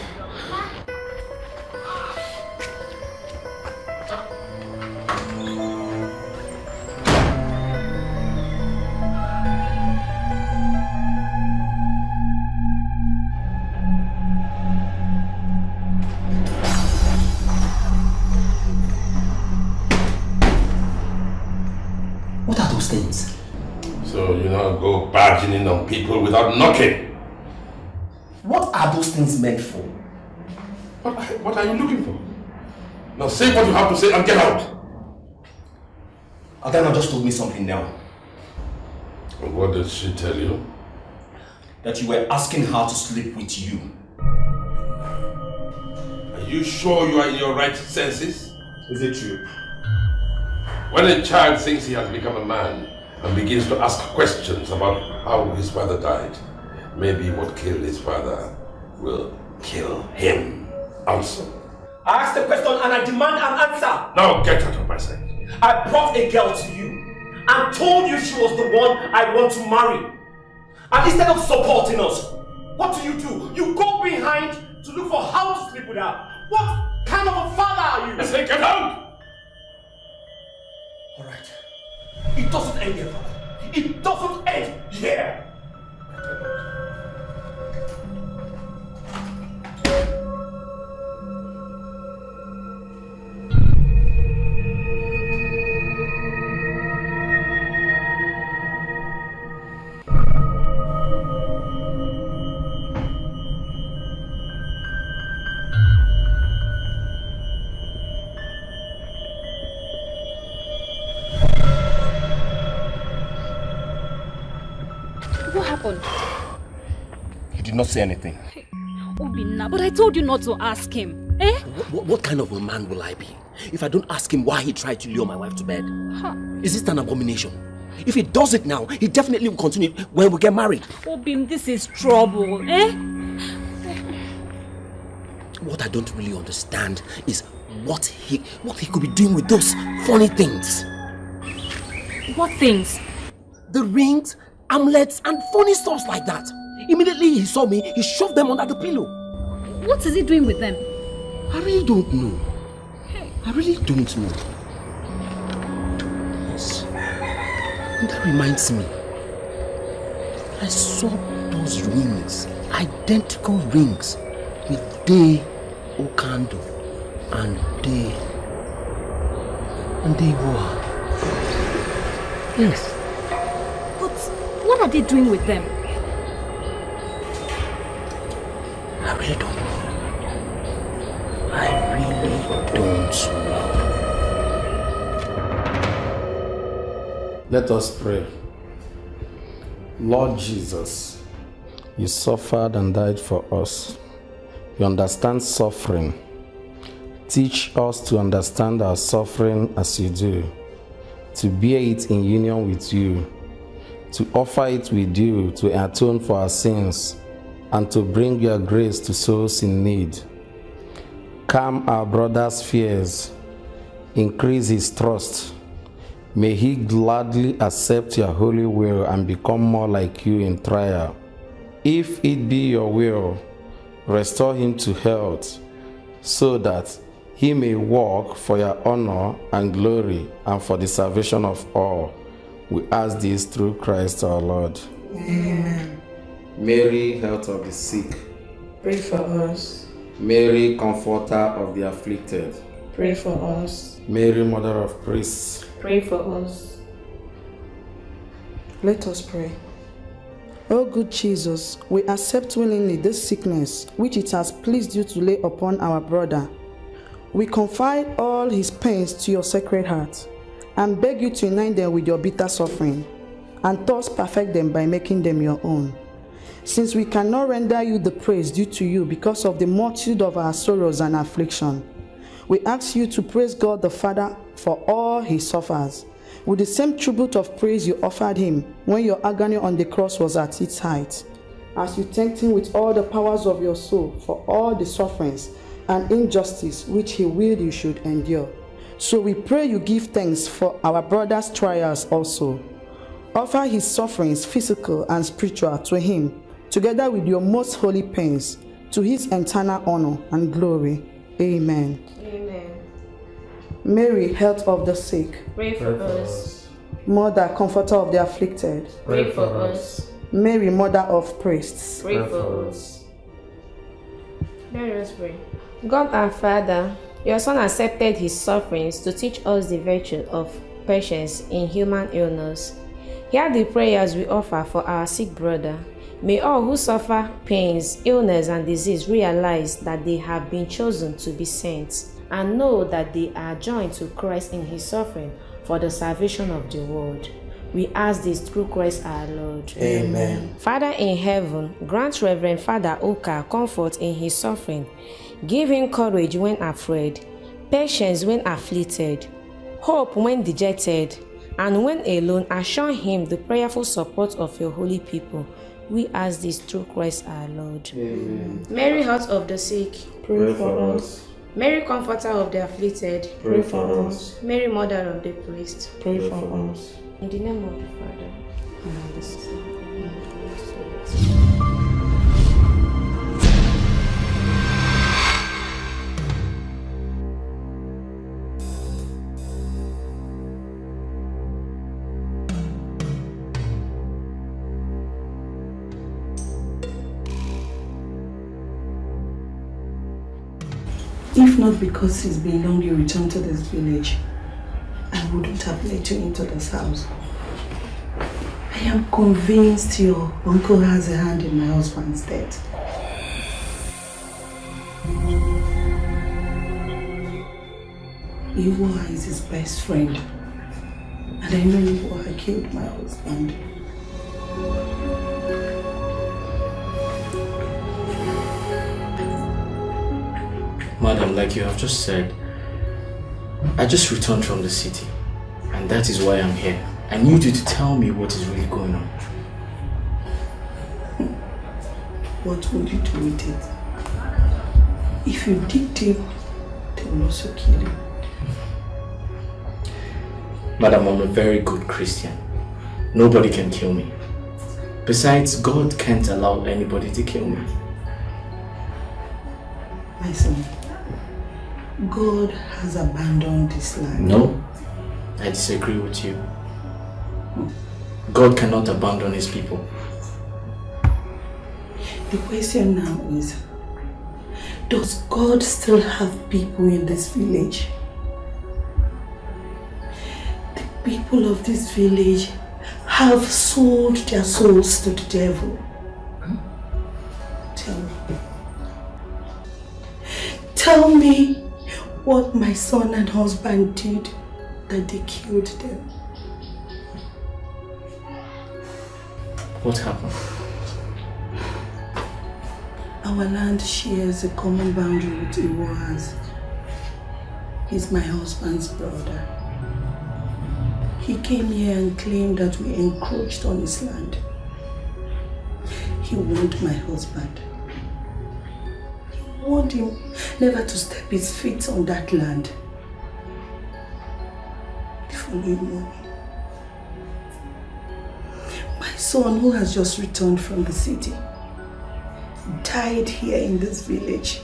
Things. So you now go barging in on people without knocking. What are those things meant for? What are you looking for? Now say what you have to say and get out. Adana just told me something now. And what did she tell you? That you were asking her to sleep with you. Are you sure you are in your right senses? Is it true? When a child thinks he has become a man and begins to ask questions about how his father died, maybe what killed his father will kill him also. I asked a question and I demand an answer. Now get out of my sight. I brought a girl to you and told you she was the one I want to marry. And instead of supporting us, what do? You go behind to look for how to sleep with her. What kind of a father are you? I say get out! Alright. It doesn't end here, father. It doesn't end here! He did not say anything. Obinna, but I told you not to ask him. Eh? What kind of a man will I be if I don't ask him why he tried to lure my wife to bed? Huh. Is this an abomination? If he does it now, he definitely will continue when we get married. Obim, this is trouble, eh? What I don't really understand is what he could be doing with those funny things. What things? The rings, amulets, and funny stuff like that. Immediately he saw me, he shoved them under the pillow. What is he doing with them? I really don't know. I really don't know. Yes. And that reminds me. I saw those rings, identical rings, with Dikeh Okando and they were. Yes. But what are they doing with them? I really don't know. I really don't know. Let us pray. Lord Jesus, you suffered and died for us. You understand suffering. Teach us to understand our suffering as you do, to bear it in union with you, to offer it with you, to atone for our sins, and to bring your grace to souls in need. Calm our brother's fears, increase his trust. May he gladly accept your holy will and become more like you in trial. If it be your will, restore him to health, so that he may walk for your honor and glory and for the salvation of all. We ask this through Christ our Lord. Amen. Mary, health of the sick. Pray for us. Mary, comforter of the afflicted. Pray for us. Mary, mother of priests. Pray for us. Let us pray. O good Jesus, we accept willingly this sickness which it has pleased you to lay upon our brother. We confide all his pains to your sacred heart and beg you to unite them with your bitter suffering and thus perfect them by making them your own. Since we cannot render you the praise due to you because of the multitude of our sorrows and affliction, we ask you to praise God the Father for all he suffers, with the same tribute of praise you offered him when your agony on the cross was at its height, as you thanked him with all the powers of your soul for all the sufferings and injustice which he willed you should endure. So we pray you give thanks for our brother's trials also. Offer his sufferings, physical and spiritual, to him, together with your most holy pains, to his eternal honor and glory. Amen. Amen. Mary, health of the sick. Pray for us. Mother, comforter of the afflicted. Pray for us. Mary, mother of priests. Pray for us. Let us pray. God our Father, your Son accepted his sufferings to teach us the virtue of patience in human illness. Hear the prayers we offer for our sick brother. May all who suffer pains, illness, and disease realize that they have been chosen to be saints and know that they are joined to Christ in his suffering for the salvation of the world. We ask this through Christ our Lord. Amen. Father in heaven, grant Reverend Father Oka comfort in his suffering. Give him courage when afraid, patience when afflicted, hope when dejected, and when alone, assure him the prayerful support of your holy people. We ask this through Christ our Lord. Amen. Mary, heart of the sick, Pray for us. Mary, comforter of the afflicted, Pray for us. Mary, mother of the priest, Pray for us. in the name of the Father, and of the Son, and of the Holy Spirit. If not because it's been long you returned to this village, I wouldn't have let you into this house. I am convinced your uncle has a hand in my husband's death. Iwa is his best friend, and I know Iwa killed my husband. Madam, like you have just said, I just returned from the city, and that is why I'm here. I need you to tell me what is really going on. What would you do with it? If you dig deep, they will also kill you. Madam, I'm a very good Christian. Nobody can kill me. Besides, God can't allow anybody to kill me. My son, God has abandoned this land. No, I disagree with you. God cannot abandon his people. The question now is, does God still have people in this village? The people of this village have sold their souls to the devil. Tell me. Tell me what my son and husband did that they killed them. What happened? Our land shares a common boundary with Iwa's. He's my husband's brother. He came here and claimed that we encroached on his land. He warned my husband. He warned him never to step his feet on that land. The following morning, my son, who has just returned from the city, died here in this village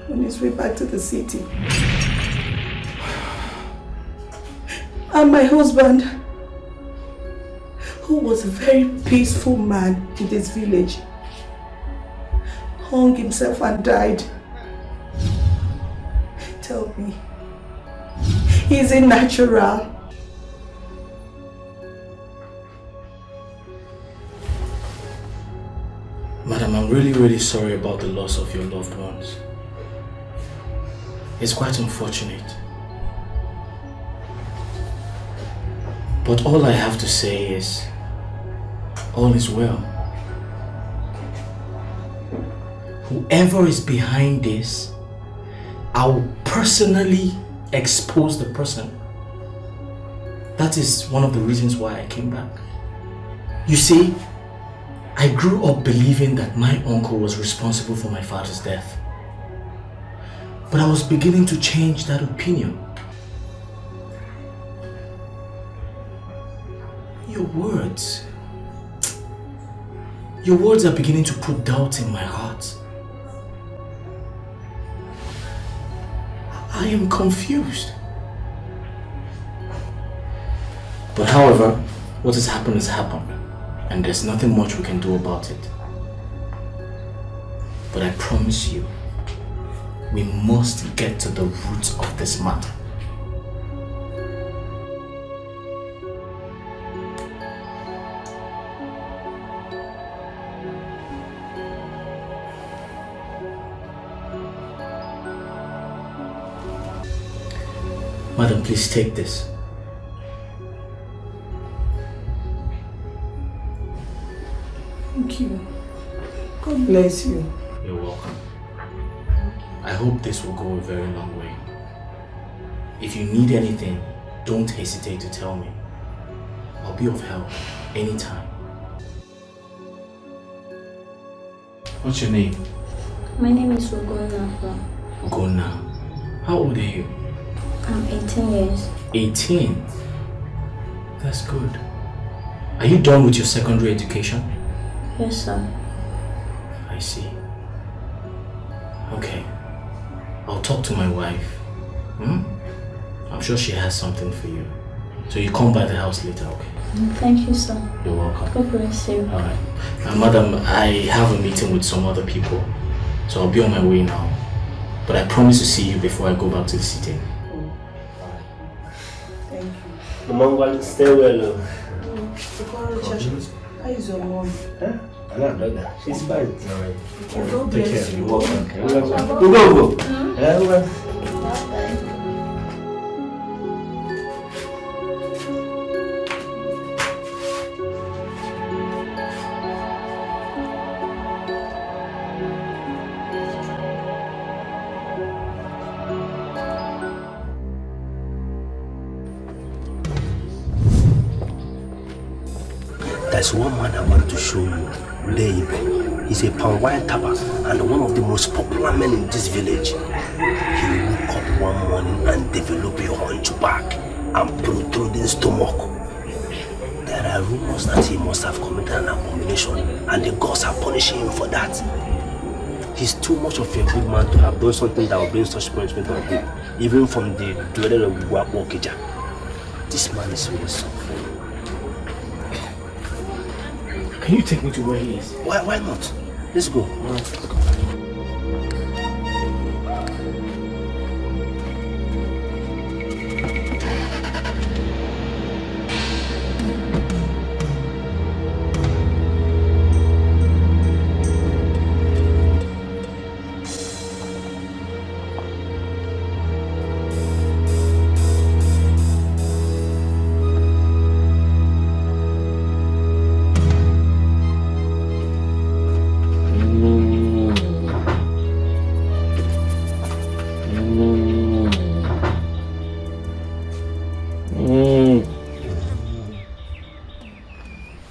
on his way back to the city. And my husband, who was a very peaceful man in this village, hung himself and died. Tell me, is it natural? Madam, I'm really sorry about the loss of your loved ones. It's quite unfortunate. But all I have to say is, all is well. Whoever is behind this, I will personally expose the person. That is one of the reasons why I came back. You see, I grew up believing that my uncle was responsible for my father's death. But I was beginning to change that opinion. Your words are beginning to put doubt in my heart. I am confused. But however, what has happened, and there's nothing much we can do about it. But I promise you, we must get to the roots of this matter. Madam, please take this. Thank you. God bless you. You're welcome. I hope this will go a very long way. If you need anything, don't hesitate to tell me. I'll be of help anytime. What's your name? My name is Ogonna. Ogonna. How old are you? I'm 18 years. 18? That's good. Are you done with your secondary education? Yes, sir. I see. Okay. I'll talk to my wife. I'm sure she has something for you. So you come by the house later, okay? Thank you, sir. You're welcome. God bless you. Alright. Madam, I have a meeting with some other people. So I'll be on my way now. But I promise to see you before I go back to the city. Thank you. Mama, stay well. How is your mom? She's fine. God bless you. Go. There's one man I want to show you, Dikeh. He's a palm wine tapper and one of the most popular men in this village. He will wake up one morning and develop a hunchback and protruding stomach. There are rumors that he must have committed an abomination and the gods are punishing him for that. He's too much of a good man to have done something that will bring such punishment on him, even from the dwelling of Wakeja. This man is really suffering. Can you take me to where he is? Why not? Let's go. Let's go.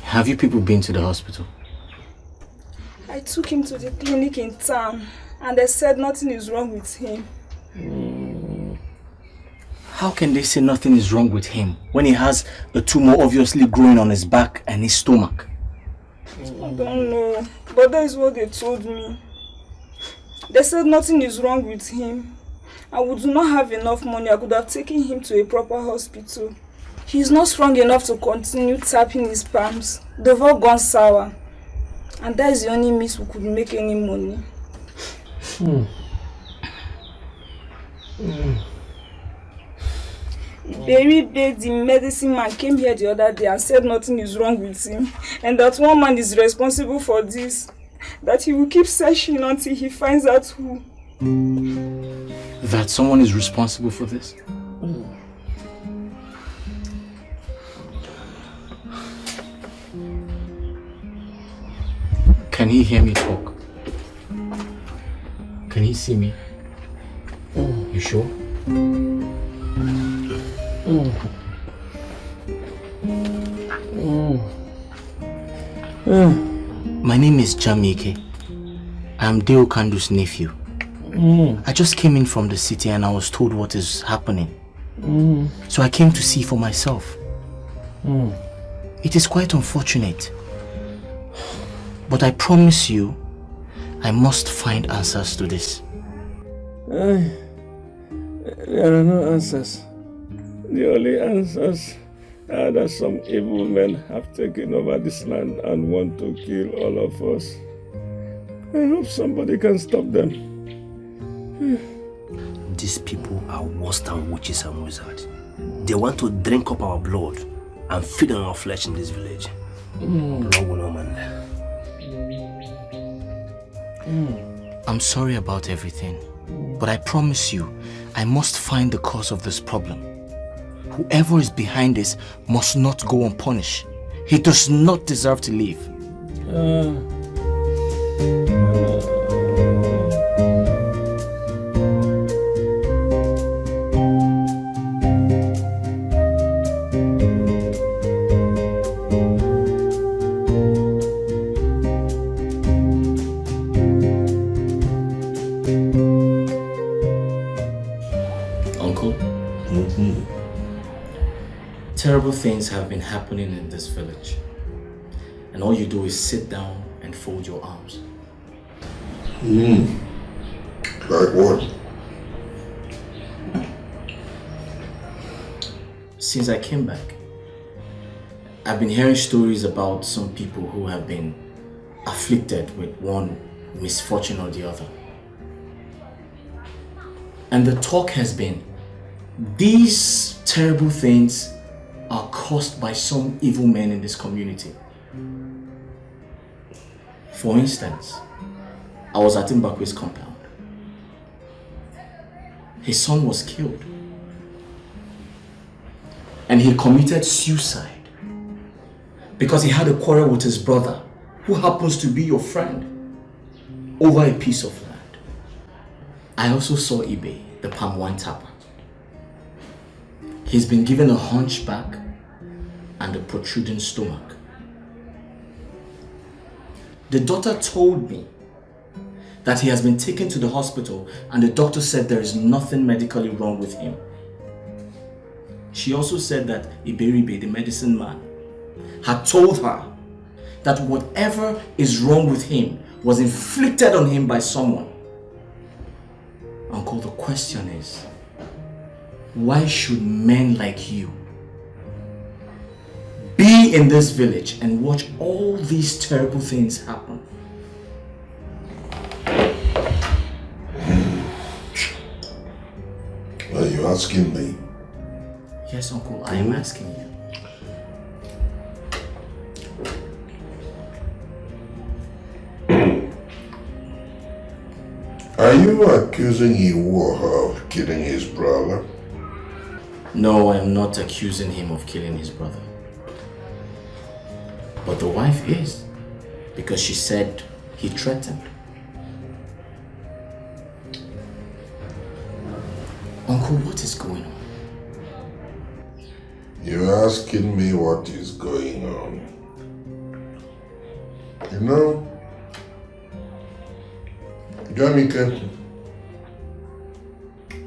Have you people been to the hospital? I took him to the clinic in town and they said nothing is wrong with him. How can they say nothing is wrong with him when he has a tumor obviously growing on his back and his stomach? I don't know, but that is what they told me. They said nothing is wrong with him. I would not have enough money. I could have taken him to a proper hospital. He's not strong enough to continue tapping his palms. They've all gone sour. And that is the only means we could make any money. The medicine man came here the other day and said nothing is wrong with him. And that one man is responsible for this. That he will keep searching until he finds out who. That someone is responsible for this? Can he hear me talk? Can he see me? You sure? My name is Jamike. I'm Deo Kandu's nephew. I just came in from the city and I was told what is happening. So I came to see for myself. It is quite unfortunate. But I promise you, I must find answers to this. There are no answers. The only answers are that some evil men have taken over this land and want to kill all of us. I hope somebody can stop them. These people are worse than witches and wizards. They want to drink up our blood and feed on our flesh in this village. I'm sorry about everything, but I promise you, I must find the cause of this problem. Whoever is behind this must not go unpunished. He does not deserve to live. Terrible things have been happening in this village. And all you do is sit down and fold your arms. Like what? Since I came back, I've been hearing stories about some people who have been afflicted with one misfortune or the other. And the talk has been, these terrible things are caused by some evil men in this community. For instance, I was at Mbakwe's compound. His son was killed. And he committed suicide because he had a quarrel with his brother, who happens to be your friend, over a piece of land. I also saw Ibe, the palm wine tapper. He's been given a hunchback and a protruding stomach. The daughter told me that he has been taken to the hospital and the doctor said there is nothing medically wrong with him. She also said that Iberibe, the medicine man, had told her that whatever is wrong with him was inflicted on him by someone. Uncle, the question is, why should men like you be in this village and watch all these terrible things happen? Are you asking me? Yes, Uncle, I am asking you. Are you accusing Iwo of killing his brother? No, I am not accusing him of killing his brother. But the wife is, because she said he threatened. Uncle, what is going on? You're asking me what is going on. You know, Jamike,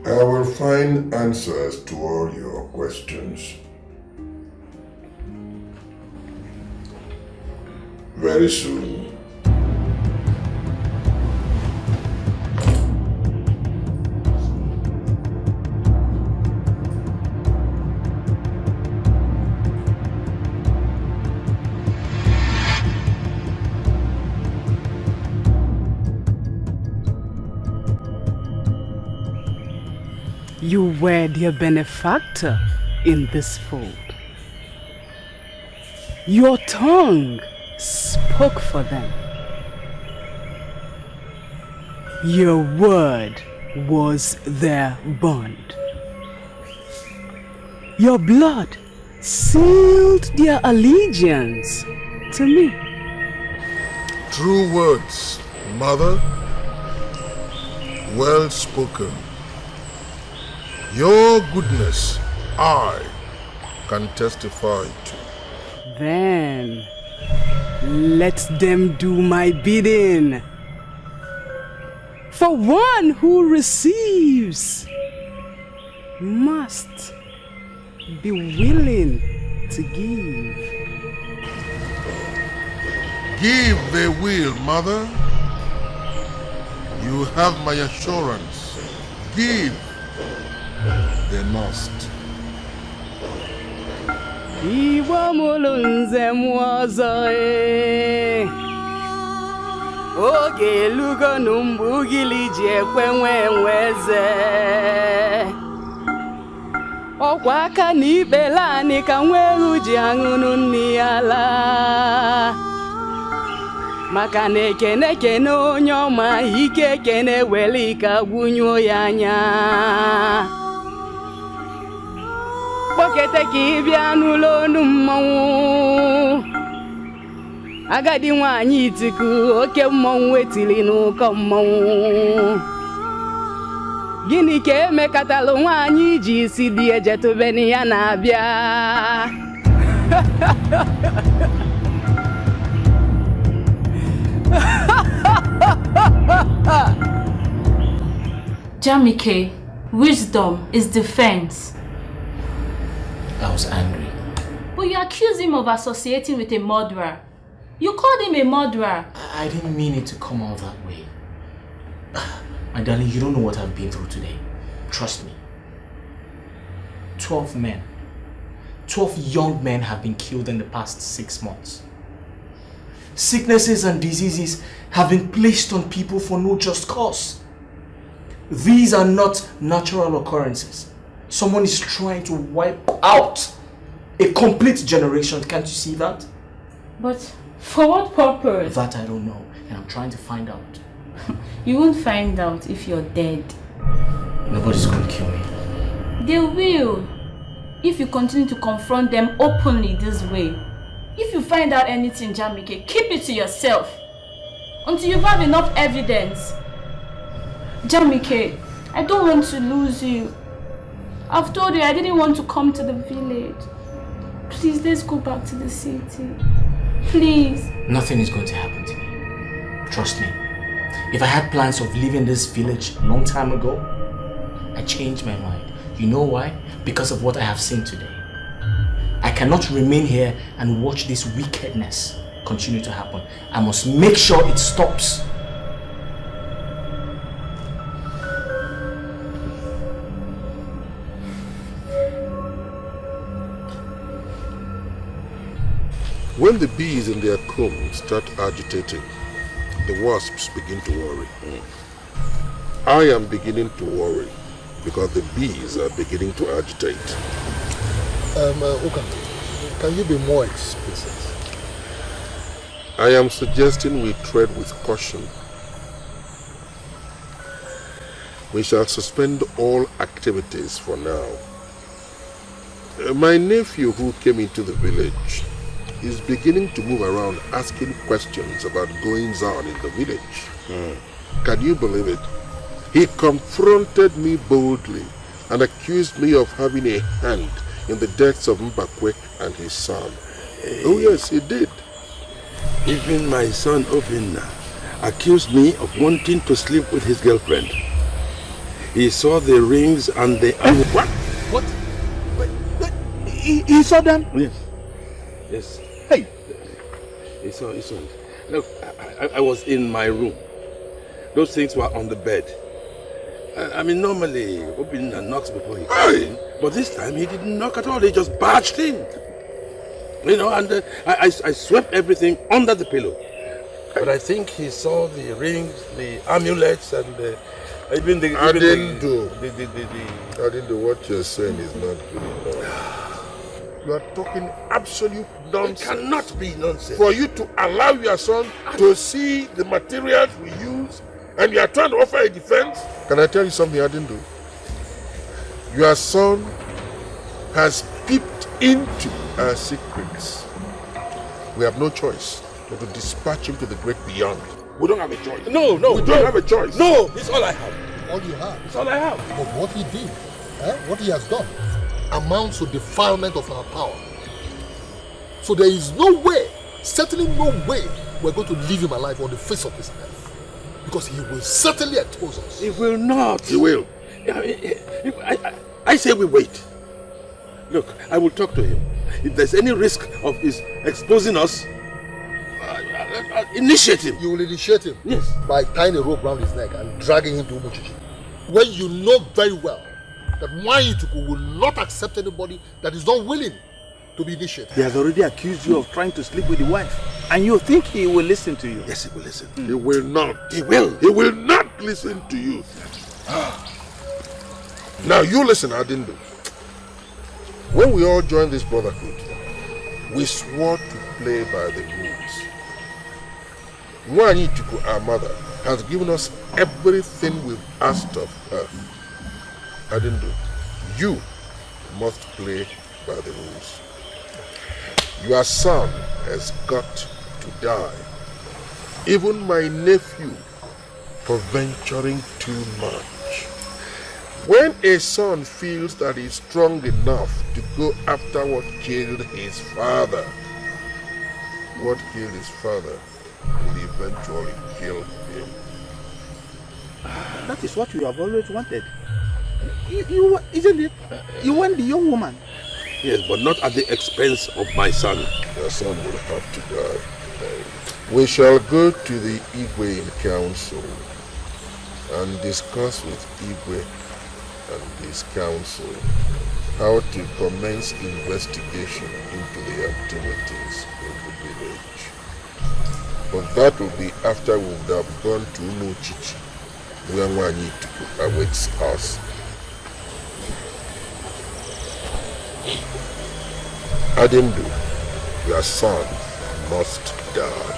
I will find answers to all your questions very soon. You were their benefactor in this fold. Your tongue spoke for them. Your word was their bond. Your blood sealed their allegiance to me. True words, mother. Well spoken. Your goodness, I can testify to. Then, let them do my bidding. For one who receives must be willing to give. Give they will, mother. You have my assurance. Give they must. Iwa mulunze mwazo Oge lugo numbugili je kwenwe nweze Okwaka ni belani ka nweru ji aṅụnụ nni ala Maka na ekene onye ọma ike ekene weli ka gwunyo ya anya Pokete ki bịa n'ụlọ onu mmọnwụ Agadi nwaanyị itiku oke mmọnwụ etili n'ụkọ mmọnwụ Gịnị ka emekatalụ nwaanyị ji isi dị ejetubeni ya na-abịa Jamike, wisdom is defense. I was angry. But you accused him of associating with a murderer. You called him a murderer. I didn't mean it to come out that way. My darling, you don't know what I've been through today. Trust me. 12 men. 12 young men have been killed in the past 6 months. Sicknesses and diseases have been placed on people for no just cause. These are not natural occurrences. Someone is trying to wipe out a complete generation. Can't you see that? But for what purpose? That I don't know, and I'm trying to find out. You won't find out if you're dead. Nobody's going to kill me. They will. If you continue to confront them openly this way. If you find out anything, Jamike, keep it to yourself. Until you have enough evidence. Jamike, I don't want to lose you. I've told you I didn't want to come to the village. Please, let's go back to the city. Please. Nothing is going to happen to me. Trust me. If I had plans of leaving this village a long time ago, I changed my mind. You know why? Because of what I have seen today. I cannot remain here and watch this wickedness continue to happen. I must make sure it stops. When the bees in their comb start agitating, the wasps begin to worry. I am beginning to worry because the bees are beginning to agitate. Oka, can you be more explicit? I am suggesting we tread with caution. We shall suspend all activities for now. My nephew who came into the village is beginning to move around asking questions about goings-on in the village. Can you believe it? He confronted me boldly and accused me of having a hand in the deaths of Mbakwe and his son. Oh yes, he did. Even my son Obinna accused me of wanting to sleep with his girlfriend. He saw the rings and the... What? He saw them? Yes. Yes. Hey! He saw it. Look, I was in my room. Those things were on the bed. I mean, normally, Obinna knocks before he comes in, but this time he didn't knock at all. He just barged in. You know, and I swept everything under the pillow. But I think he saw the rings, the amulets, and even the... I didn't do what you're saying is not good enough. You are talking absolute nonsense. It cannot be nonsense. For you to allow your son to see the materials we use and you are trying to offer a defense? Can I tell you something I didn't do? Your son has peeped into our secrets. We have no choice but to dispatch him to the great beyond. We don't have a choice. No. We don't have a choice. No, it's all I have. All you have? It's all I have. But what he did, what he has done, amounts to defilement of our power. So there is no way, certainly no way, we're going to leave him alive on the face of this earth. Because he will certainly expose us. He will not. He will. I say we wait. Look, I will talk to him. If there's any risk of his exposing us, initiate him. You will initiate him? Yes. By tying a rope around his neck and dragging him to Umuchichi. When you know very well that Nwanyituku will not accept anybody that is not willing to be initiated. He has already accused you of trying to sleep with the wife. And you think he will listen to you? Yes, he will listen. He will not. He will. He will not listen to you. Now you listen, Adindu. When we all joined this brotherhood, we swore to play by the rules. Nwanyituku, our mother, has given us everything we've asked of her. Adindu, you must play by the rules. Your son has got to die. Even my nephew for venturing too much. When a son feels that he's strong enough to go after what killed his father, what killed his father will eventually kill him. That is what you have always wanted. Isn't it? You want the young woman. Yes, but not at the expense of my son. Your son will have to die. We shall go to the Igwe in council and discuss with Igwe and his council how to commence investigation into the activities in the village. But that will be after we would have gone to Umuchichi where Nwanyi awaits us. Adindu, your son must die.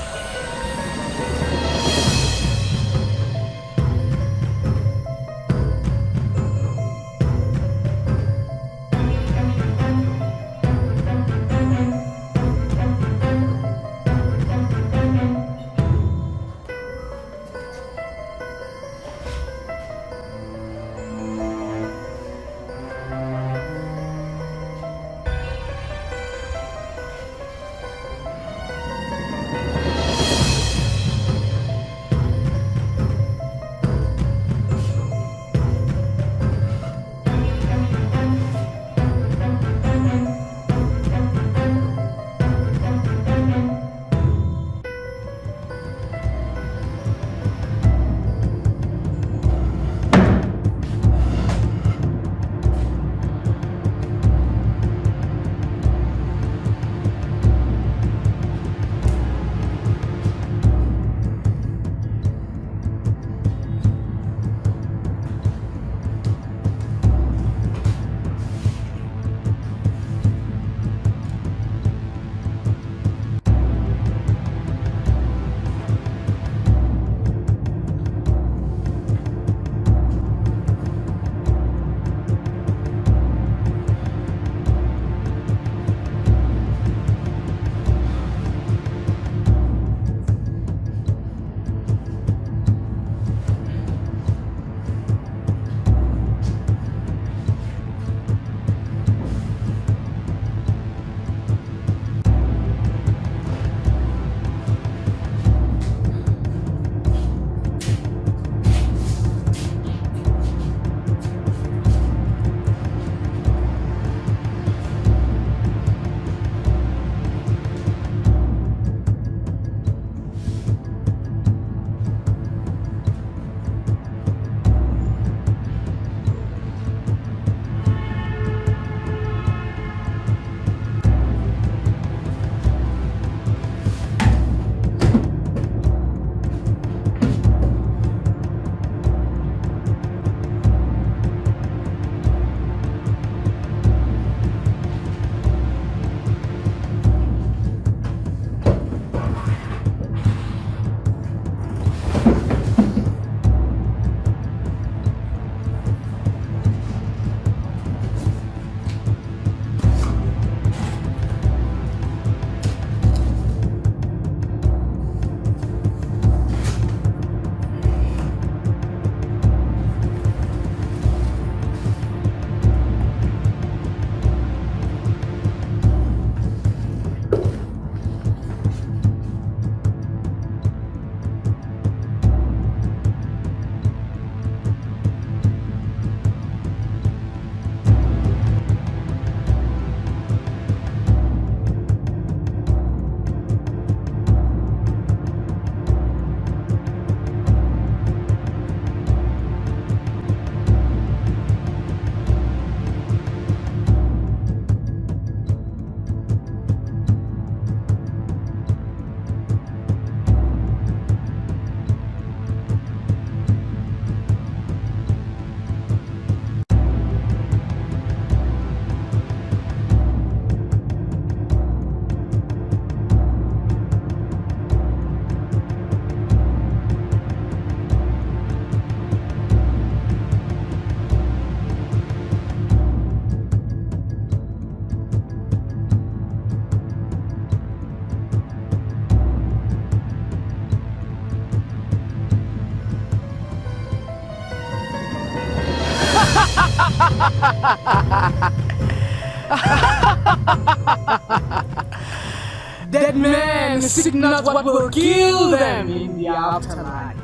Dead men seek not what will kill them in the afterlife.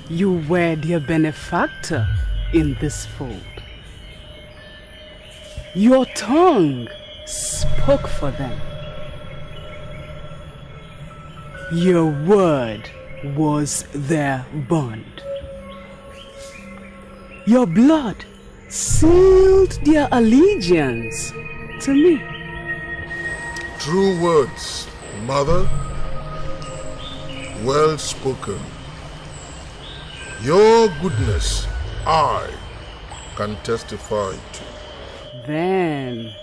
You were their benefactor in this fold. Your tongue spoke for them. Your word was their bond. Your blood sealed their allegiance to me. True words, mother. Well spoken. Your goodness, I can testify to. Then,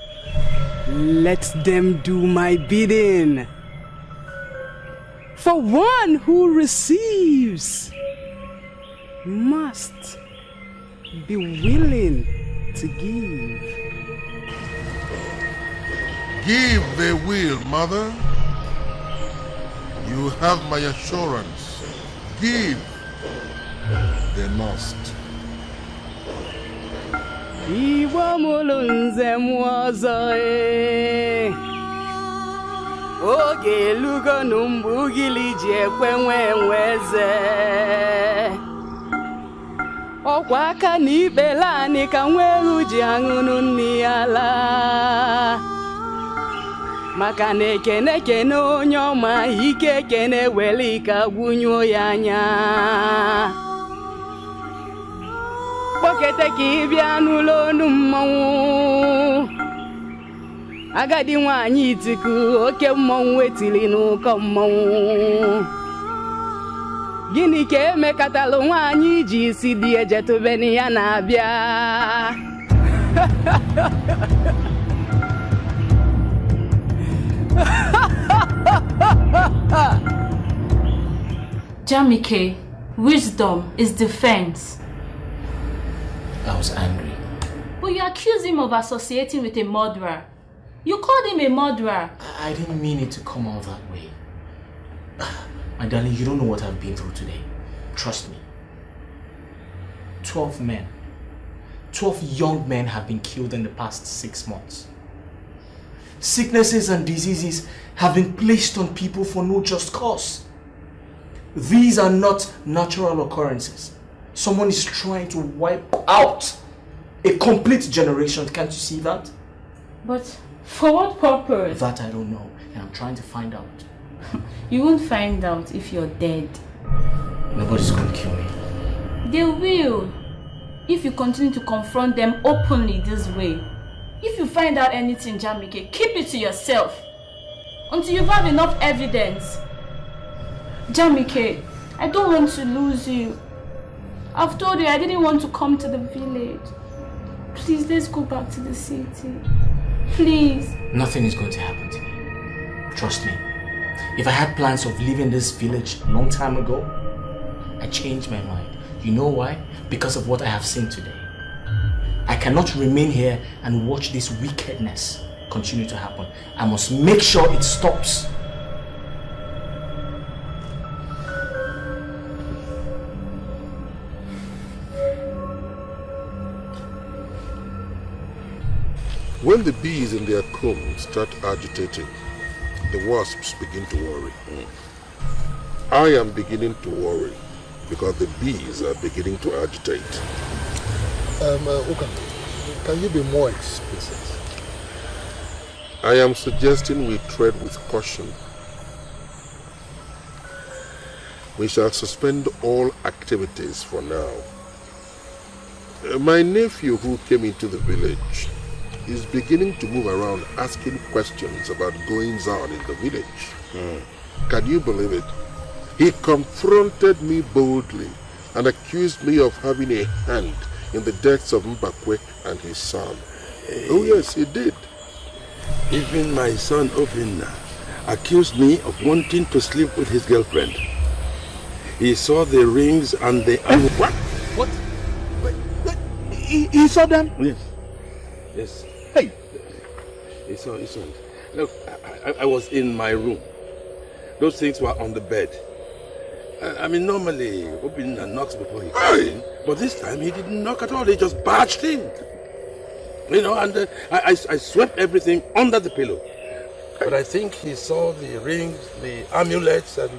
let them do my bidding. For one who receives must be willing to give. Give they will, mother. You have my assurance. Give they must. Igbo mụrụ nze m ọzọ oge elugo nụ mgbe ugili ji ekwe nwe eze ọkwa aka na ikpele anyị ka nweru ji aṅụnụ nni ya laa maka na ekene onye ọma ike ekene were ike agwụnyụọ ya anya kpọkete ka ị bịa n'ụlọ onu mmọnwụ agadi nwaanyị itiku oke mmọnwụ wetiri n'ụkọ mmọnwụ gịnị ka emekatalụ nwaanyị ji isi dị ejetubeni ya na-abịa Jamike, wisdom is defense. I was angry. But you accused him of associating with a murderer. You called him a murderer. I didn't mean it to come out that way. My darling, you don't know what I've been through today. Trust me. 12 men. 12 young men have been killed in the past 6 months. Sicknesses and diseases have been placed on people for no just cause. These are not natural occurrences. Someone is trying to wipe out a complete generation. Can't you see that? But for what purpose? That I don't know, and I'm trying to find out. You won't find out if you're dead. Nobody's going to kill me. They will. If you continue to confront them openly this way. If you find out anything, Jamike, keep it to yourself. Until you have enough evidence. Jamike, I don't want to lose you. I've told you I didn't want to come to the village. Please, let's go back to the city. Please. Nothing is going to happen to me. Trust me. If I had plans of leaving this village a long time ago, I changed my mind. You know why? Because of what I have seen today. I cannot remain here and watch this wickedness continue to happen. I must make sure it stops. When the bees in their comb start agitating, the wasps begin to worry. I am beginning to worry because the bees are beginning to agitate. Oka, can you be more explicit? I am suggesting we tread with caution. We shall suspend all activities for now. My nephew who came into the village is beginning to move around asking questions about goings-on in the village. Can you believe it? He confronted me boldly and accused me of having a hand in the deaths of Mbakwe and his son. Oh yes, he did. Even my son Obinna accused me of wanting to sleep with his girlfriend. He saw the rings and the... What? What? He saw them? Yes. Yes. Hey! He saw it. Look, I was in my room. Those things were on the bed. I mean, normally, Obinna knocks before he comes in, but this time he didn't knock at all. He just barged in. You know, and I swept everything under the pillow. But I think he saw the rings, the amulets, and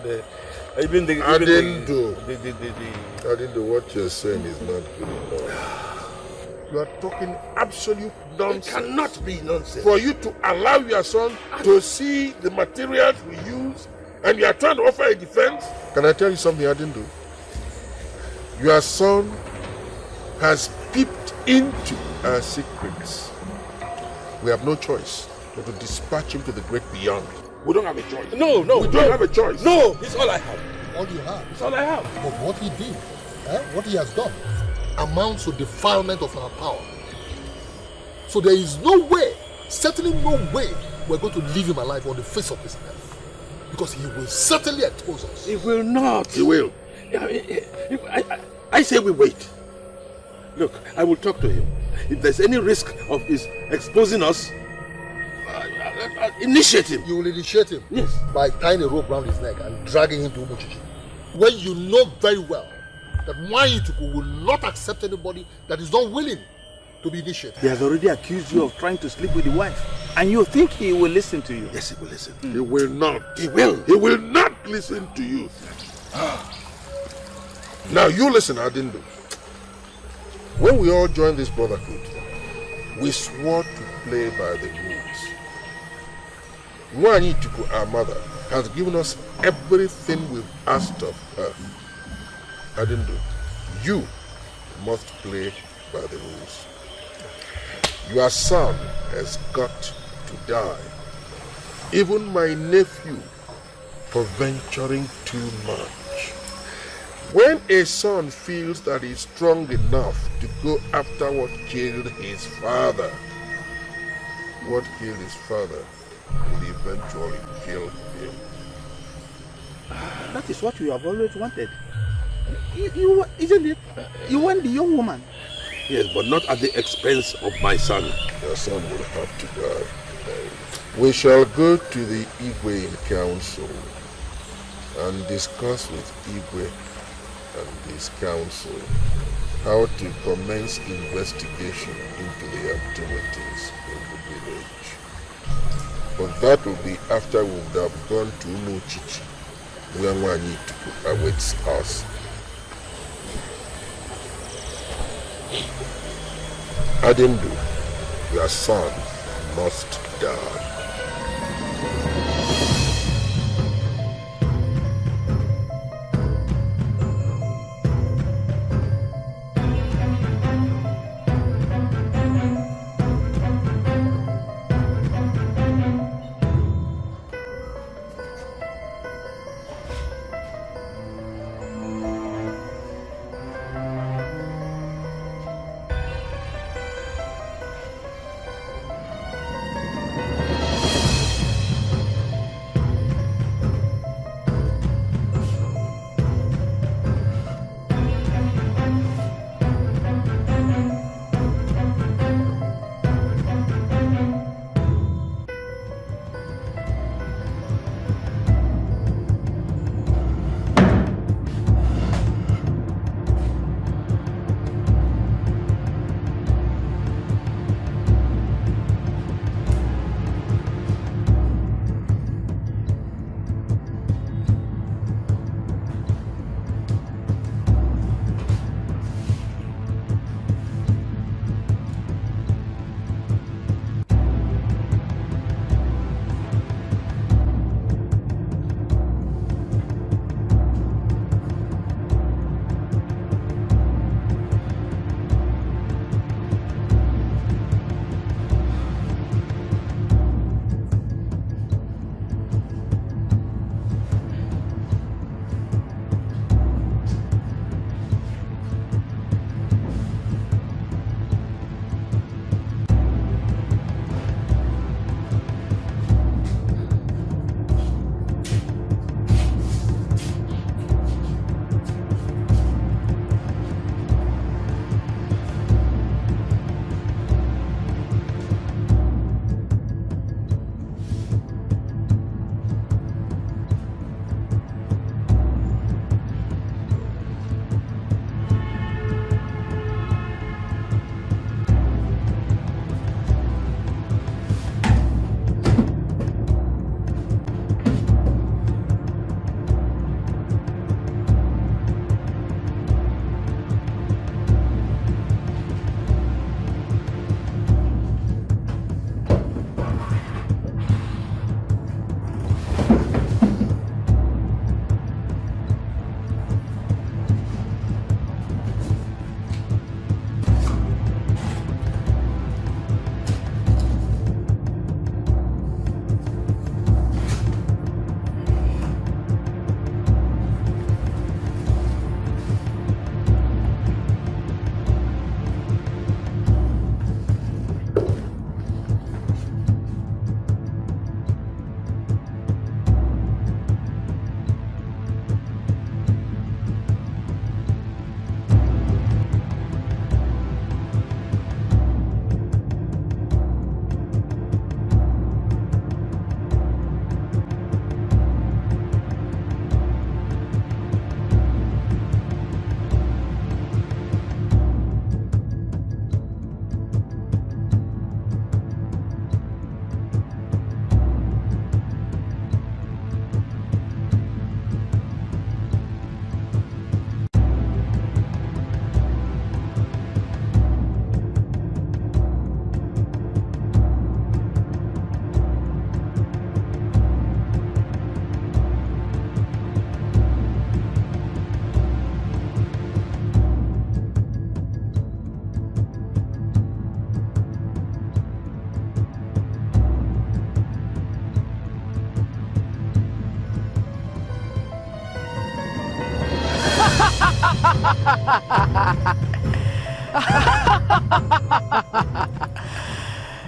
even the... I didn't do what you're saying is not good enough. You are talking absolute nonsense. It cannot be nonsense. For you to allow your son to see the materials we use, and you are trying to offer a defense? Can I tell you something I didn't do? Your son has peeped into our secrets. We have no choice but to dispatch him to the great beyond. We don't have a choice. No, we don't have a choice. No, it's all I have. All you have. It's all I have. But what he did, what he has done, amounts to defilement of our power. So there is no way, certainly no way, we're going to leave him alive on the face of this earth. Because he will certainly expose us. He will not. He will. I say we wait. Look, I will talk to him. If there's any risk of his exposing us, initiate him. You will initiate him? Yes. By tying a rope around his neck and dragging him to Umuchichi. When you know very well that Nwanyituku will not accept anybody that is not willing to be initiated. He has already accused you of trying to sleep with the wife. And you think he will listen to you? Yes, he will listen. He will not. He will. He will not listen to you. Now you listen, Adindu. When we all joined this brotherhood, we swore to play by the rules. Nwanyituku, our mother, has given us everything we've asked of her. Adindu, you must play by the rules. Your son has got to die. Even my nephew for venturing too much. When a son feels that he's strong enough to go after what killed his father, what killed his father will eventually kill him. That is what you have always wanted. You isn't it? You want the young woman. Yes, but not at the expense of my son. Your son will have to die. We shall go to the Igwe in council and discuss with Igwe and his council how to commence investigation into the activities in the village. But that will be after we would have gone to Umuchichi, where Nwanyituku awaits us. Adindu, your son must die.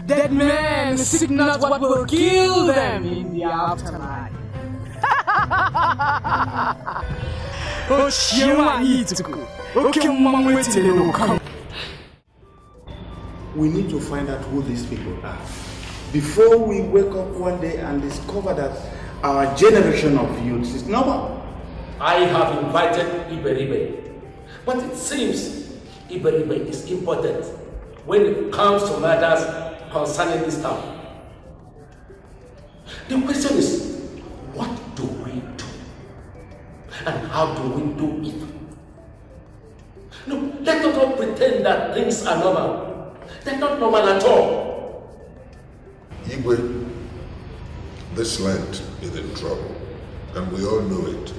Dead men seek not what will kill them in the afterlife. We need to find out who these people are before we wake up one day and discover that our generation of youths is normal. I have invited Iberibe, but it seems Iberibe is important when it comes to matters concerning this town. The question is, what do we do? And how do we do it? No, let us not pretend that things are normal. They're not normal at all. Igwe, this land is in trouble, and we all know it.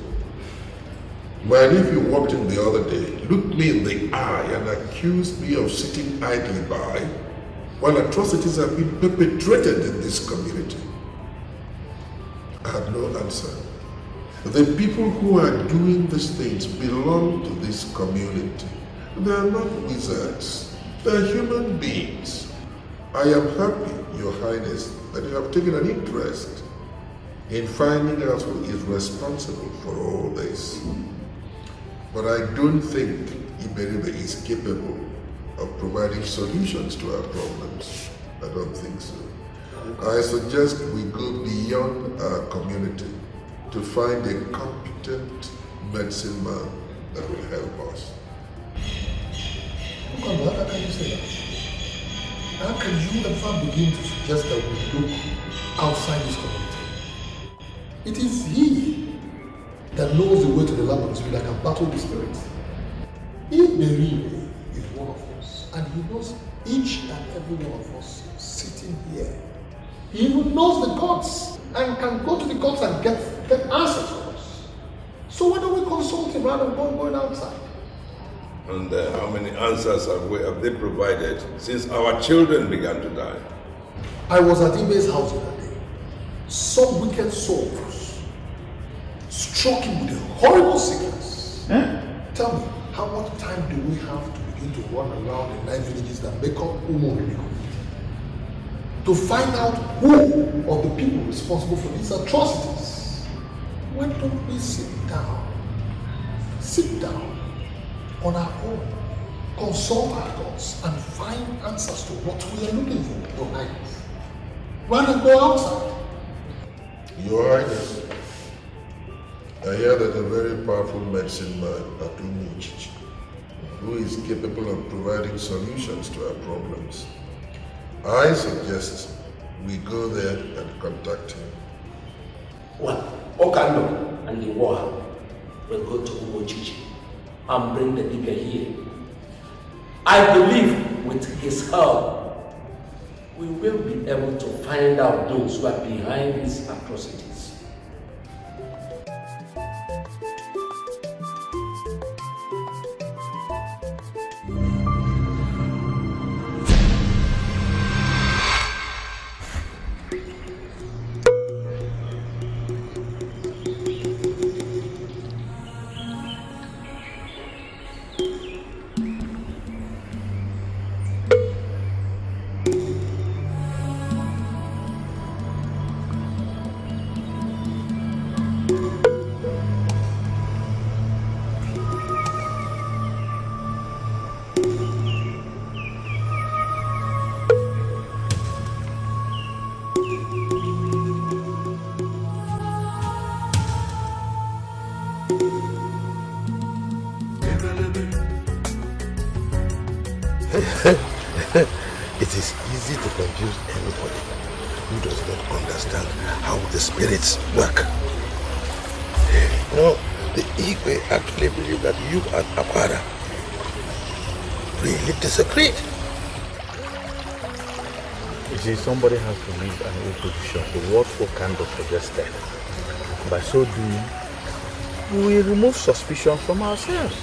My nephew walked in the other day, looked me in the eye, and accused me of sitting idly by while atrocities have been perpetrated in this community. I had no answer. The people who are doing these things belong to this community. They are not wizards. They are human beings. I am happy, Your Highness, that you have taken an interest in finding out who is responsible for all this. But I don't think Iberibe is capable of providing solutions to our problems. I don't think so. I suggest we go beyond our community to find a competent medicine man that will help us. How can you say that? How can you ever begin to suggest that we look outside this community? It is he that knows the way to the land of the spirit that can battle the spirits. Iberibe is one of us, and he knows each and every one of us sitting here. He even knows the gods and can go to the gods and get answers for us. So why don't we consult him rather than going outside? And how many answers have they provided since our children began to die? I was at Ibe's house the other day. Some wicked souls struck him with a horrible sickness. Tell me, how much time do we have to begin to run around the 9 villages that make up onmovies to find out who of the people responsible for these atrocities? Why don't we sit down on our own, consult our gods, and find answers to what we are looking for, Your Highness, rather than go outside? Your Highness, I hear that a very powerful medicine man, Atumich, who is capable of providing solutions to our problems. I suggest we go there and contact him. Well, Okando and the war will go to Umochichi and bring the Dikeh here. I believe with his help, we will be able to find out those who are behind these atrocities. It is easy to confuse anybody who does not understand how the spirits work. No, the Igwe actually believe that you and Akwara really disagreed. You see, somebody has to leave an opposition to what Okando suggested. By so doing, we will remove suspicion from ourselves.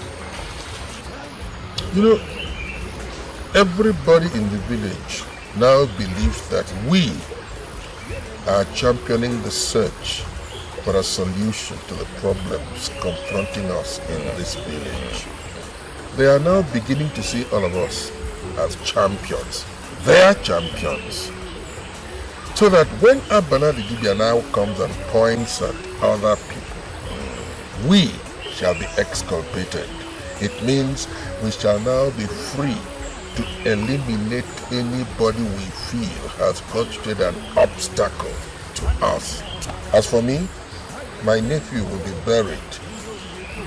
You know, everybody in the village now believes that we are championing the search for a solution to the problems confronting us in this village. they are now beginning to see all of us as champions. Their champions. So that when Abana the Dibia now comes and points at other people, we shall be exculpated. It means we shall now be free to eliminate anybody we feel has constituted an obstacle to us. As for me, my nephew will be buried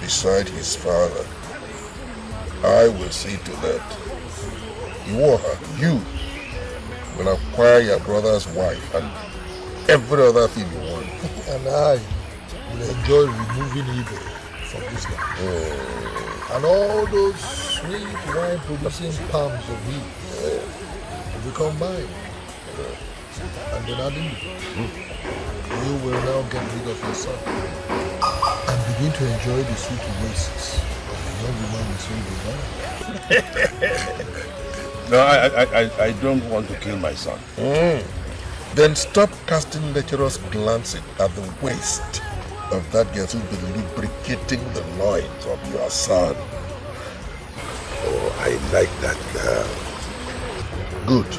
beside his father. I will see to that. You will acquire your brother's wife and every other thing you want. And I will enjoy removing evil from this land. And all those sweet wine producing palms of me will become mine. And then adding you will now get rid of your son and begin to enjoy the sweet wastes of the young woman you soon began. No, I don't want to kill my son. Then stop casting lecherous glances at the waist of that girl who's been lubricating the loins of your son. Oh, I like that girl. Good.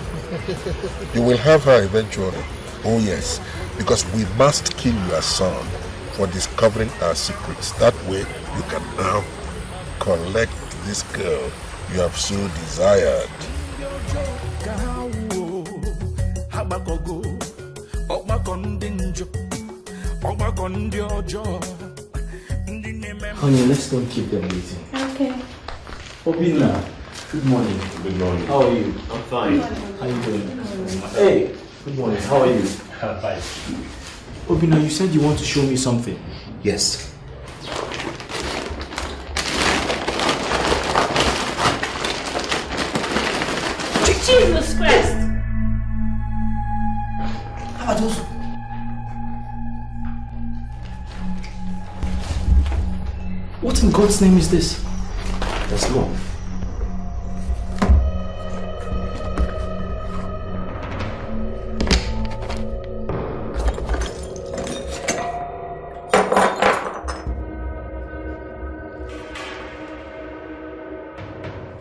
You will have her eventually. Oh yes, because we must kill your son for discovering our secrets. That way you can now collect this girl you have so desired. Honey, let's go and keep them waiting. Okay. Obina, good morning. Good morning. How are you? I'm fine. How are you doing? Hey, good morning. How are you? Fine. Obina, you said you want to show me something. Yes. Jesus Christ! How about those? What in God's name is this? Let's go.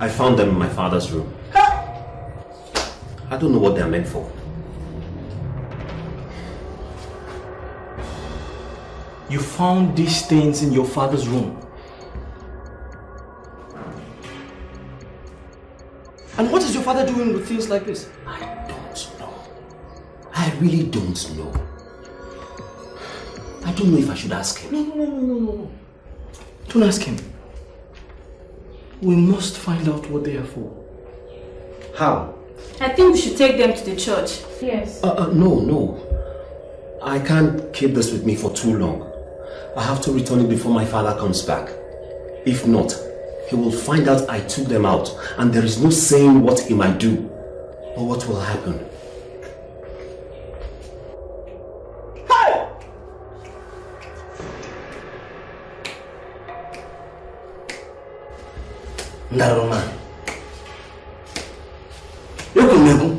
I found them in my father's room. I don't know what they're meant for. You found these things in your father's room. And what is your father doing with things like this? I don't know. I really don't know. I don't know if I should ask him. No. Don't ask him. We must find out what they are for. How? I think we should take them to the church. Yes. No. I can't keep this with me for too long. I have to return it before my father comes back. If not, he will find out I took them out, and there is no saying what he might do or what will happen. Hey! Ndaroma. Yokunebu.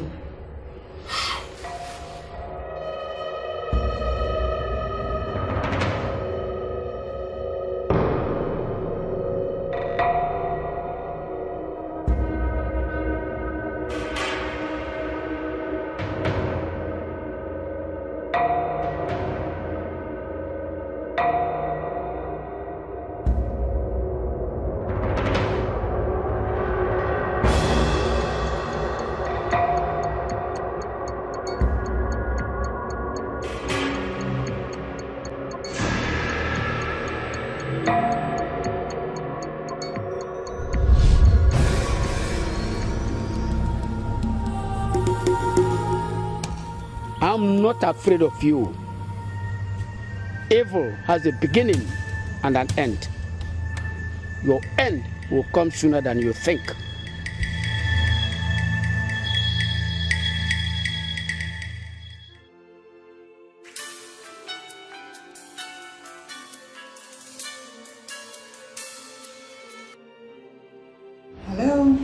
I'm not afraid of you. Evil has a beginning and an end. Your end will come sooner than you think. Hello.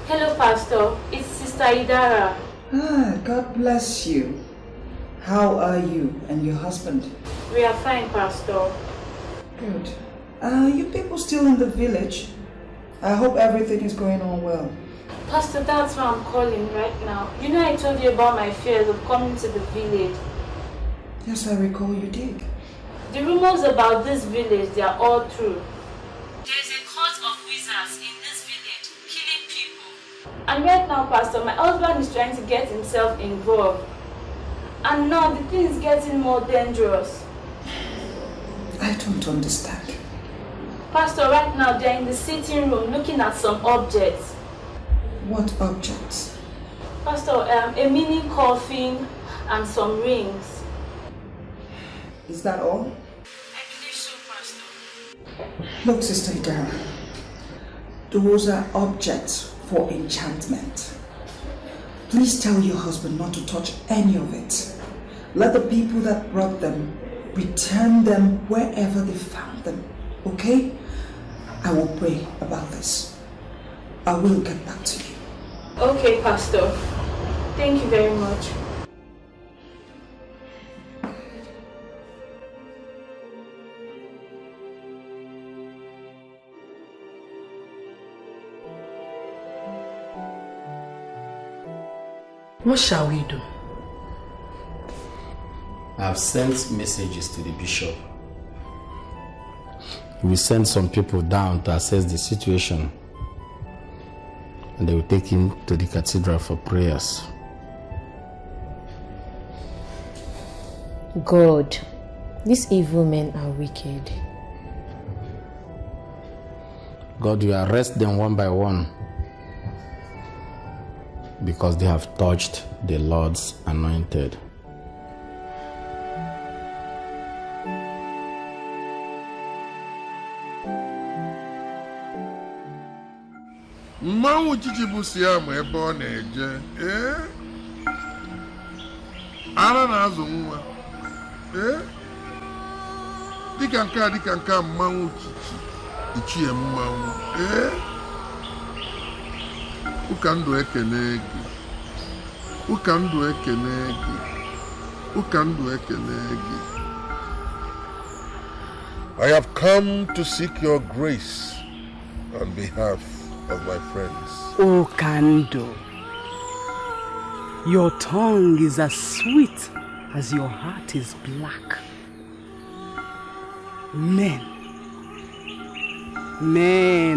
Hello, Pastor. It's Sister Idara. God bless you. How are you and your husband? We are fine, Pastor. Good. You people still in the village? I hope everything is going on well. Pastor, that's why I'm calling right now. You know I told you about my fears of coming to the village. Yes, I recall you did. The rumors about this village, they are all true. There's a court of wizards in this village, killing people. And right now, Pastor, my husband is trying to get himself involved. And now the thing is getting more dangerous. I don't understand. Pastor, right now they're in the sitting room looking at some objects. What objects? Pastor, a mini coffin and some rings. Is that all? I believe so, Pastor. Look, Sister Idara, those are objects for enchantment. Please tell your husband not to touch any of it. Let the people that brought them return them wherever they found them, okay? I will pray about this. I will get back to you. Okay, Pastor. Thank you very much. What shall we do? I've sent messages to the bishop. We sent some people down to assess the situation, and they will take him to the cathedral for prayers. God, these evil men are wicked. God, you arrest them one by one because they have touched the Lord's anointed. Mmanwụ chichibu si ama ebe ọ na-eje. Ara na-azụ nwa. Dịka nke a mmanwụ chichi. Ichie mmanwụ. Ụka ndụ ekene gị. Ụka ndụ ekene gị. Ụka ndụ ekene gị. I have come to seek your grace on behalf of my friends. O Kando, your tongue is as sweet as your heart is black. Men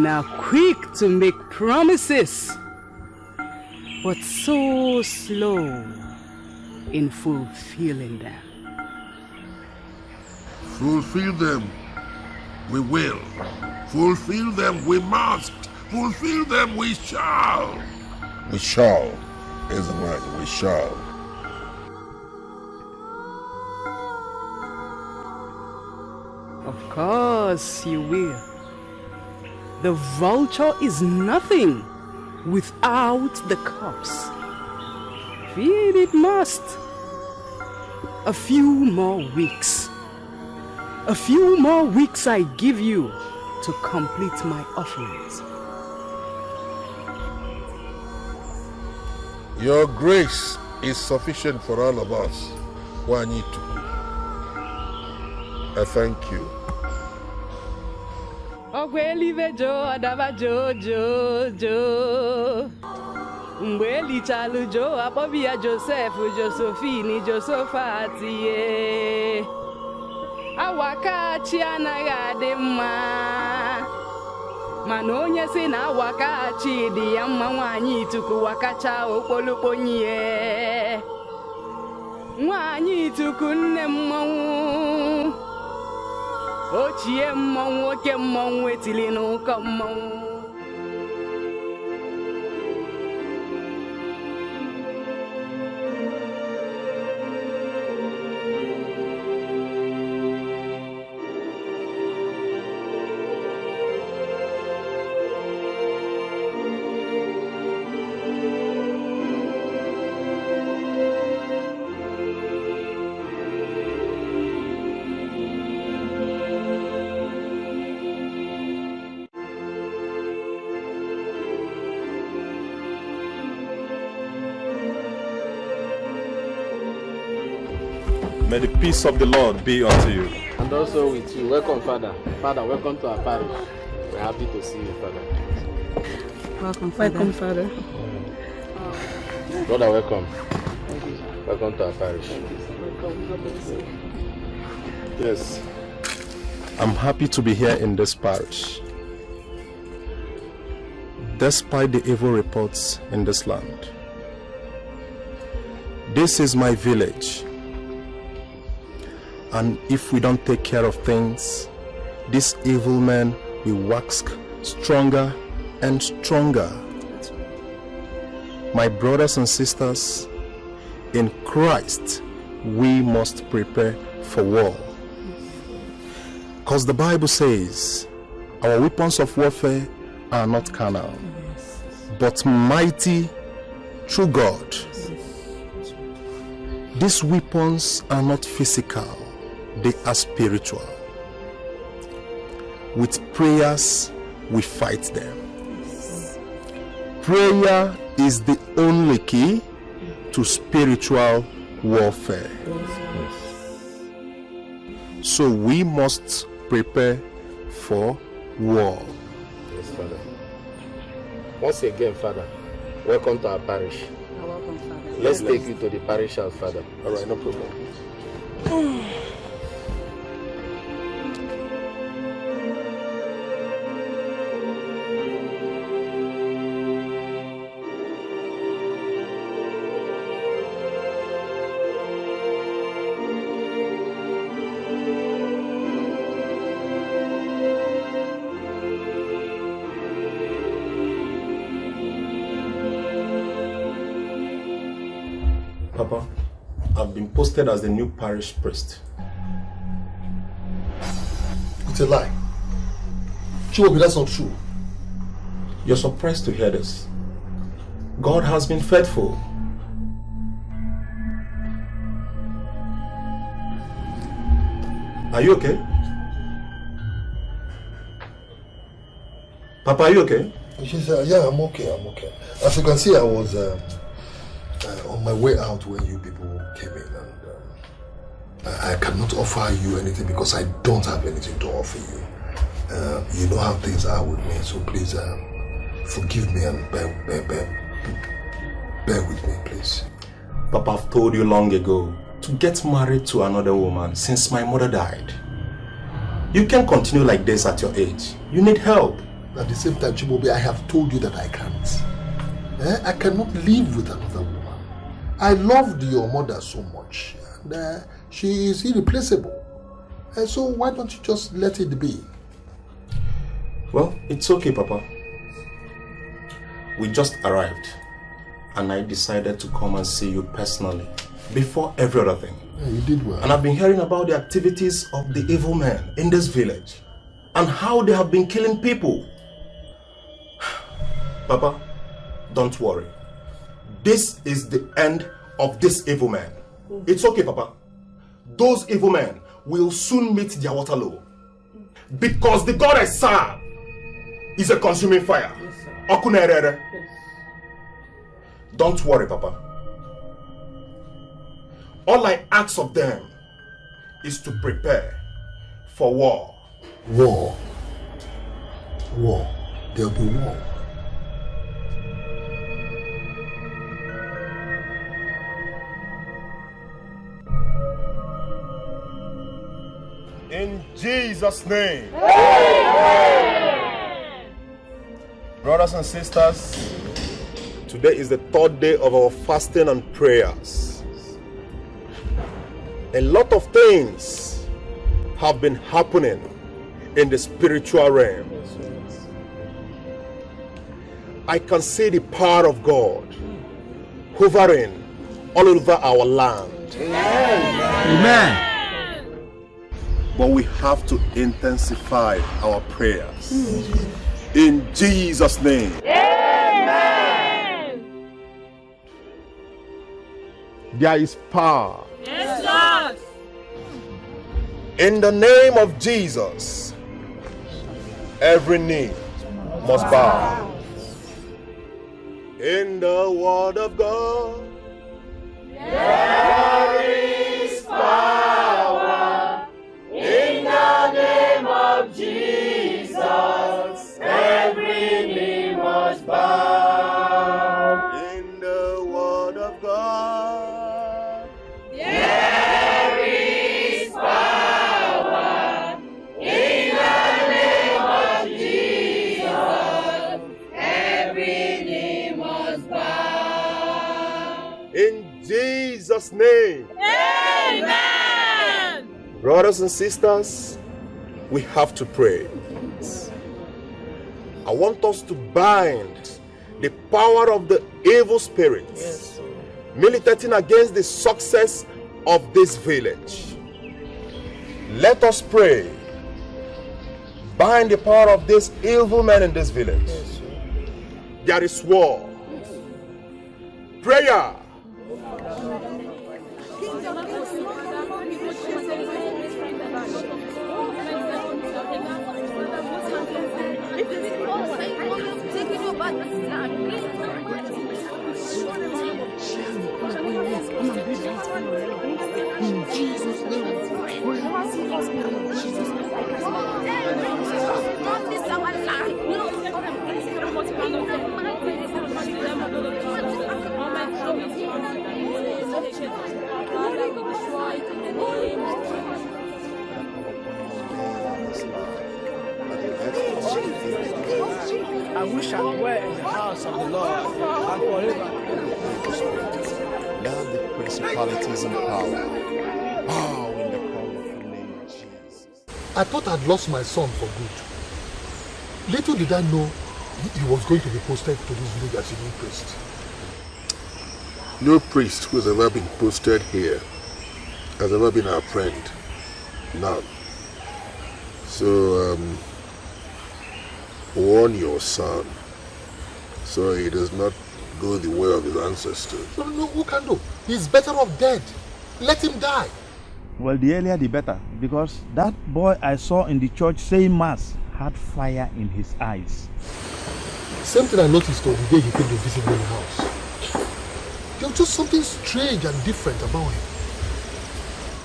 are quick to make promises, but so slow in fulfilling them. Fulfill them, we will. Fulfill them, we must. Fulfill them, we shall. We shall is the word, we shall. Of course you will. The vulture is nothing without the corpse. Feed it must. A few more weeks. A few more weeks I give you to complete my offerings. Your grace is sufficient for all of us. Wanyitu. I thank you. Ogwelive jo adaba jo jo jo. Mbeli chalu jo apobia Joseph Josephine Josephati. Awakachi anaghị mma. Mana onye si na awakachi dị ya mma nwaanyị ituku wakacha okpolokpo nye. Nwaanyị ituku nne mmọnwụ. Ochie mmọnwụ oke mmọnwụ etili n'ụkọ mmọnwụ. May the peace of the Lord be unto you. And also with you. Welcome, Father. Father, welcome to our parish. We're happy to see you, Father. Welcome, Father. Welcome, Father. Brother, welcome. Welcome to our parish. Yes. I'm happy to be here in this parish. Despite the evil reports in this land. This is my village. And if we don't take care of things, these evil men will wax stronger and stronger. My brothers and sisters, in Christ, we must prepare for war. Because the Bible says, our weapons of warfare are not carnal, but mighty through God. These weapons are not physical, they are spiritual. With prayers, we fight them. Prayer is the only key to spiritual warfare. So we must prepare for war. Yes, Father. Once again, Father, welcome to our parish. Welcome, Father. Let's take you to the parish house, Father. All right, no problem. Papa, I've been posted as the new parish priest. It's a lie. Chiwobi, that's not true. You're surprised to hear this. God has been faithful. Are you okay? Papa, are you okay? She said, yeah, I'm okay, I'm okay. As you can see, I was on my way out when you people came in, and I cannot offer you anything because I don't have anything to offer you. You know how things are with me, so please forgive me and bear with me, please. Papa, I've told you long ago to get married to another woman since my mother died. You can't continue like this at your age. You need help. At the same time, Chibobi, I have told you that I can't. I cannot live with another woman. I loved your mother so much, and she is irreplaceable. So why don't you just let it be? Well, it's okay, Papa. We just arrived, and I decided to come and see you personally before every other thing. Yeah, you did well. And I've been hearing about the activities of the evil men in this village and how they have been killing people. Papa, don't worry. This is the end of this evil man. It's okay, Papa. Those evil men will soon meet their Waterloo. Because the God I serve is a consuming fire. Yes, don't worry, Papa. All I ask of them is to prepare for war. War? War? There'll be war. In Jesus' name. Amen. Brothers and sisters, today is the third day of our fasting and prayers. A lot of things have been happening in the spiritual realm. I can see the power of God hovering all over our land. Amen. But we have to intensify our prayers. In Jesus' name. Amen. There is power. Yes, Lord. In the name of Jesus, every knee must bow. In the word of God, there is power. In the name of Jesus, every knee must bow. In Jesus' name. Amen. Brothers and sisters, we have to pray. I want us to bind the power of the evil spirits militating against the success of this village. Let us pray. Bind the power of this evil man in this village. There is war. Prayer. I wish I were in the house of the Lord and forever. Now the principalities and power. Bow in the powerful name of Jesus. I thought I'd lost my son for good. Little did I know he was going to be posted to this village as a new priest. No priest who has ever been posted here has ever been our friend. None. So, warn your son so he does not go the way of his ancestors. No, who can do? He's better off dead. Let him die. Well, the earlier the better, because that boy I saw in the church saying mass had fire in his eyes. Same thing I noticed the day he came to visit me in the house. There was just something strange and different about him.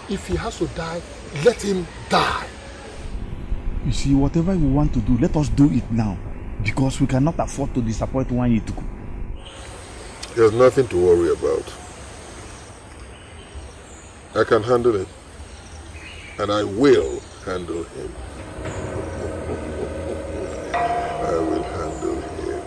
If he has to die, let him die. You see, whatever we want to do, let us do it now, because we cannot afford to disappoint Nwanyituku. There's nothing to worry about. I can handle it. And I will handle him. I will handle him.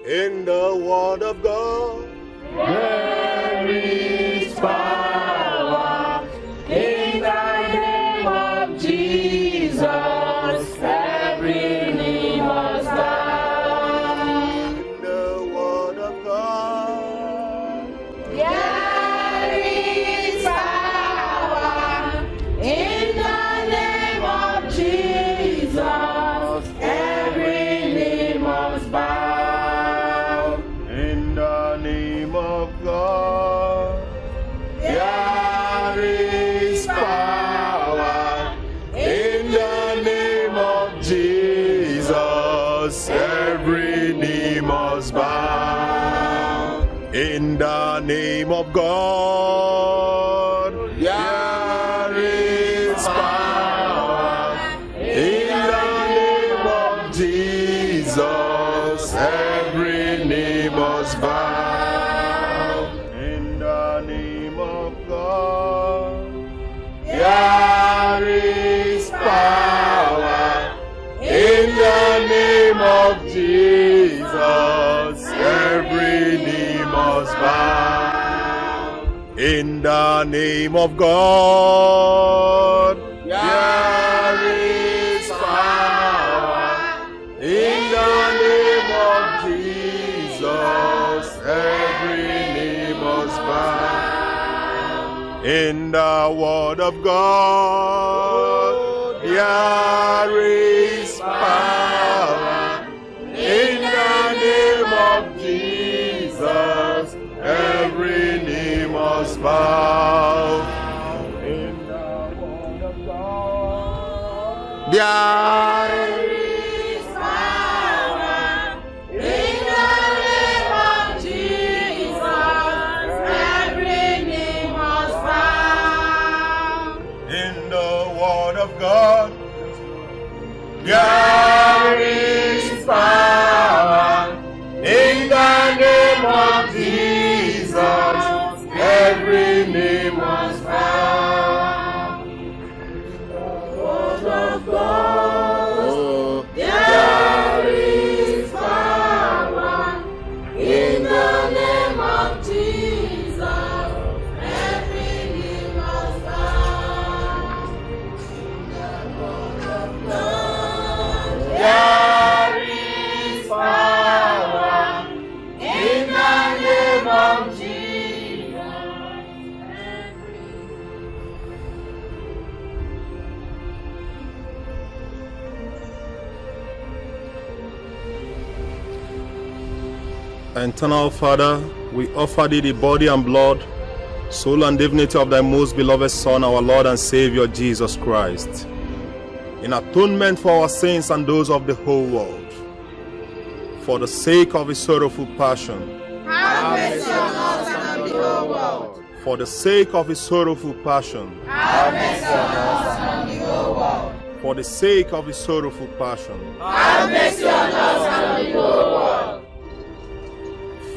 In the word of God, there is power in the name of Jesus. Every knee must bow. In the word of God, there is power in the name of Jesus. Every knee must bow. in the name of God, there is power. In the name of Jesus, every knee must bow. In the name of God, there is power. In the name of Jesus, every knee must bow. In the name of God, there is power. In the name of Jesus, every knee must bow. In the name of God, there is power. In the name of Jesus, every knee must bow. In the word of God, there is power. In the name of Jesus, every knee must bow. In the word of God, there is power. In the name of Jesus, every knee must bow. in the word of God, there is power. In the name of Jesus, every knee Eternal Father, we offer thee the body and blood, soul and divinity of thy most beloved Son, our Lord and Savior Jesus Christ, in atonement for our sins and those of the whole world, for the sake of his sorrowful passion. Have mercy on us and on the whole world. For the sake of his sorrowful passion. Have mercy on us and on the whole world. For the sake of his sorrowful passion. Have mercy on us and on the whole world.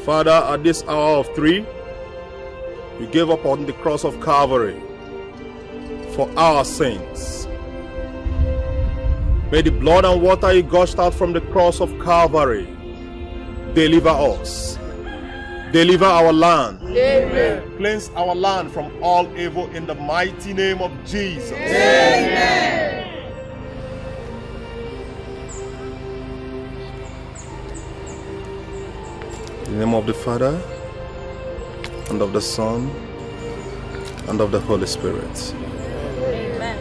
Father, at this hour of 3, you gave up on the cross of Calvary for our sins. May the blood and water you gushed out from the cross of Calvary deliver us. Deliver our land. Amen. Cleanse our land from all evil in the mighty name of Jesus. Amen. In the name of the Father, and of the Son, and of the Holy Spirit. Amen.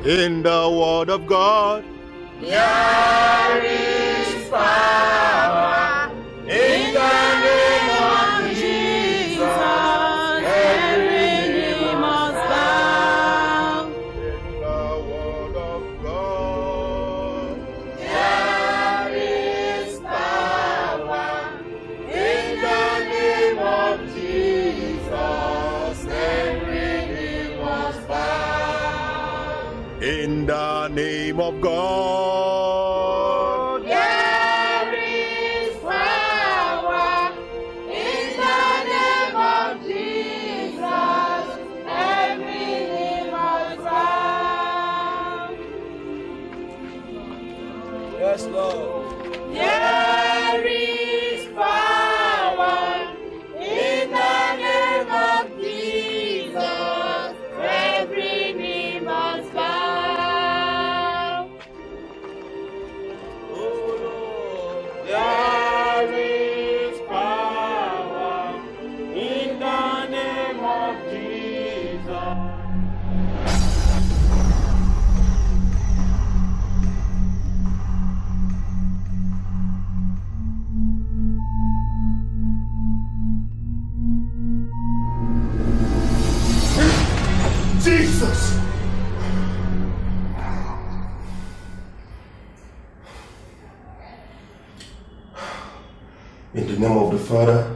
In the Word of God, there is power in the name of Jesus. Every knee must bow. In the Word of God, there is power in the name of Jesus. Every knee must bow. in the name of God, There is power in the name of Jesus. Every knee must bow. Yes, Lord. There is power in the name of Jesus. Every knee must bow. There is power in the name of Jesus. Jesus! In the name of the Father,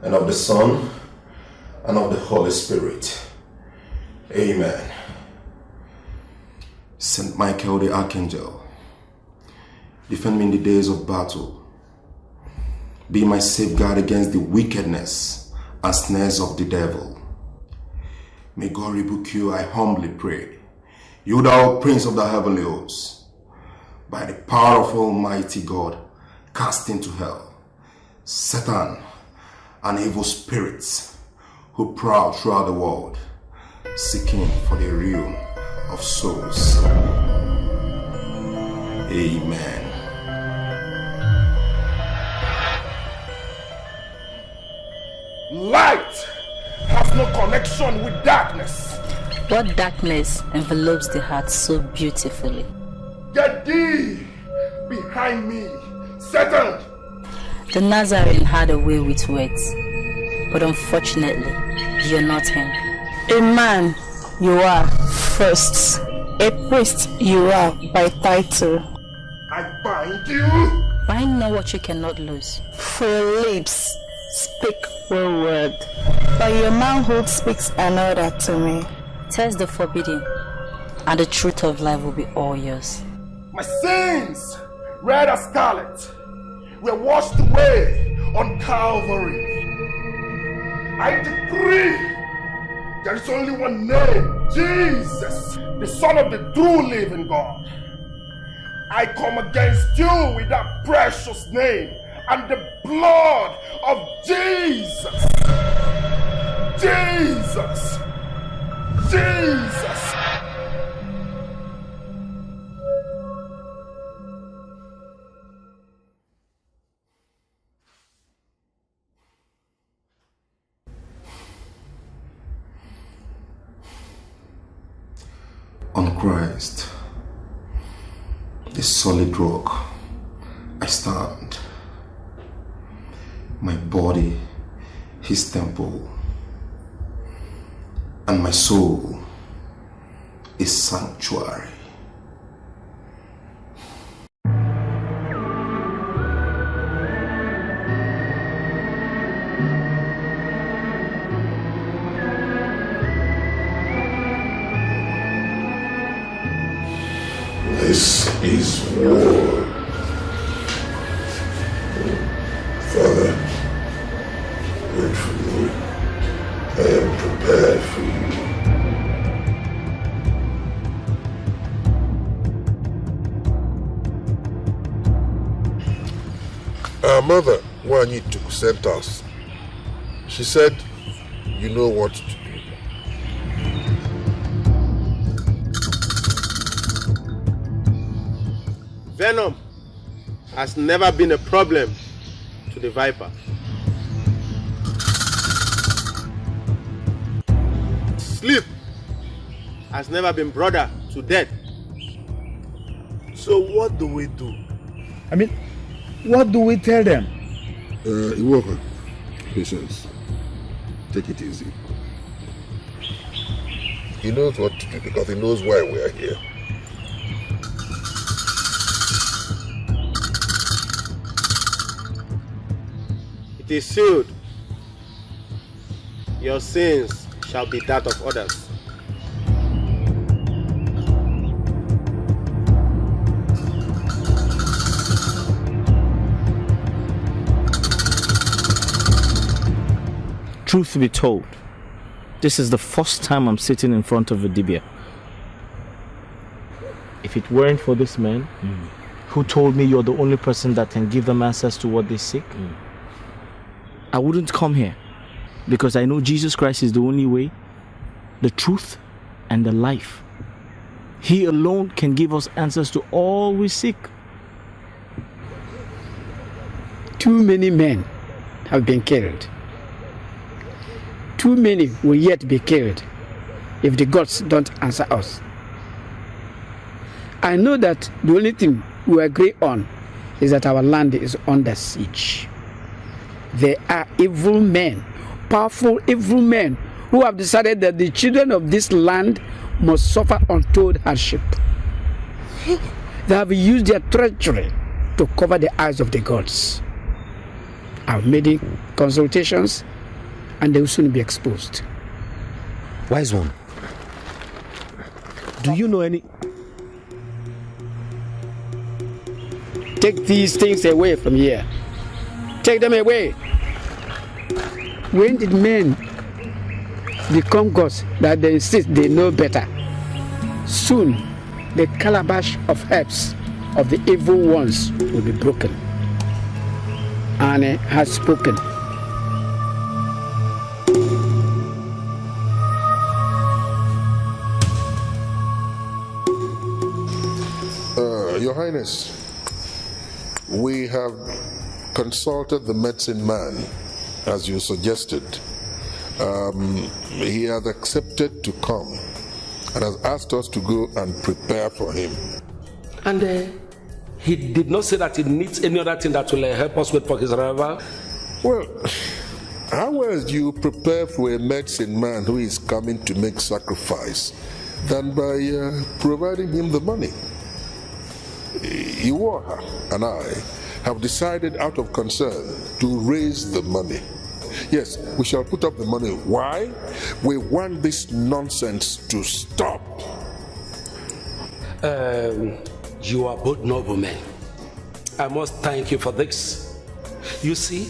and of the Son, and of the Holy Spirit. Amen. Saint Michael the Archangel, defend me in the days of battle. Be my safeguard against the wickedness and snares of the devil. May God rebuke you, I humbly pray. You thou Prince of the heavenly hosts, by the power of Almighty God, cast into hell Satan and evil spirits who prowl throughout the world, seeking for the ruin of souls. Amen. Light has no connection with darkness. What darkness envelopes the heart so beautifully? Get thee behind me, Satan! The Nazarene had a way with words, but unfortunately, you're not him. A man you are first, a priest you are by title. I bind you. Bind not what you cannot lose. For your lips speak one word, but your manhood speaks another to me. Test the forbidden, and the truth of life will be all yours. My sins, red as scarlet, were washed away on Calvary. I decree there is only one name, Jesus, the Son of the true living God. I come against you with that precious name and the blood of Jesus. Jesus. Jesus. On Christ, the solid rock, I stand. My body, his temple, and my soul is sanctuary. This is war. Father, wait for me. I am prepared for you. Our mother, Wanyi, sent us. She said, you know what to do. Venom has never been a problem to the Viper. Sleep has never been brother to death. So what do we do? I mean, what do we tell them? Iwoka, patience. Take it easy. He knows what to do because he knows why we are here. It is sealed. Your sins shall be that of others. Truth be told, this is the first time I'm sitting in front of a Dibia. If it weren't for this man who told me you're the only person that can give them answers to what they seek, I wouldn't come here, because I know Jesus Christ is the only way, the truth, and the life. He alone can give us answers to all we seek. Too many men have been killed. Too many will yet be killed if the gods don't answer us. I know that the only thing we agree on is that our land is under siege. There are evil men, powerful evil men, who have decided that the children of this land must suffer untold hardship. They have used their treachery to cover the eyes of the gods. I've made consultations, and they will soon be exposed. Wise one, do you know any... Take these things away from here. Take them away. When did men become gods that they insist they know better? Soon, the calabash of herbs of the evil ones will be broken. Anne has spoken. Your Highness, we have consulted the medicine man, as you suggested. He has accepted to come and has asked us to go and prepare for him. And he did not say that he needs any other thing that will help us wait for his arrival? Well, how else do you prepare for a medicine man who is coming to make sacrifice than by providing him the money? Iwoha and I have decided out of concern to raise the money. Yes, we shall put up the money. Why? We want this nonsense to stop. You are both noble men. I must thank you for this. You see,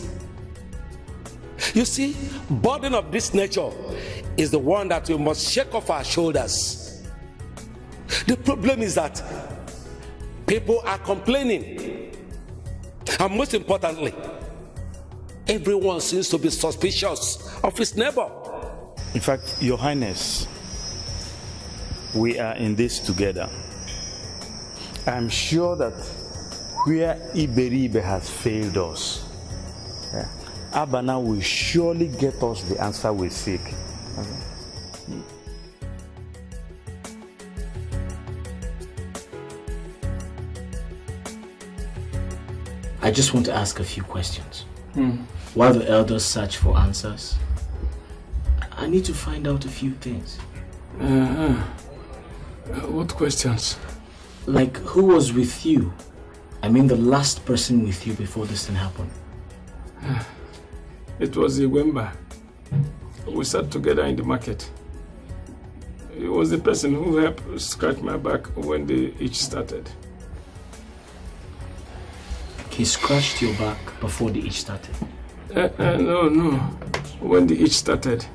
burden of this nature is the one that we must shake off our shoulders. The problem is that people are complaining. And most importantly, everyone seems to be suspicious of his neighbor. In fact, Your Highness, we are in this together. I'm sure that where Iberibe has failed us, Abana will surely get us the answer we seek. I just want to ask a few questions. While the elders search for answers, I need to find out a few things. What questions? Like, who was with you? I mean, the last person with you before this thing happened. It was Iwemba. We sat together in the market. He was the person who helped scratch my back when the itch started. He scratched your back before the itch started? No. When the itch started.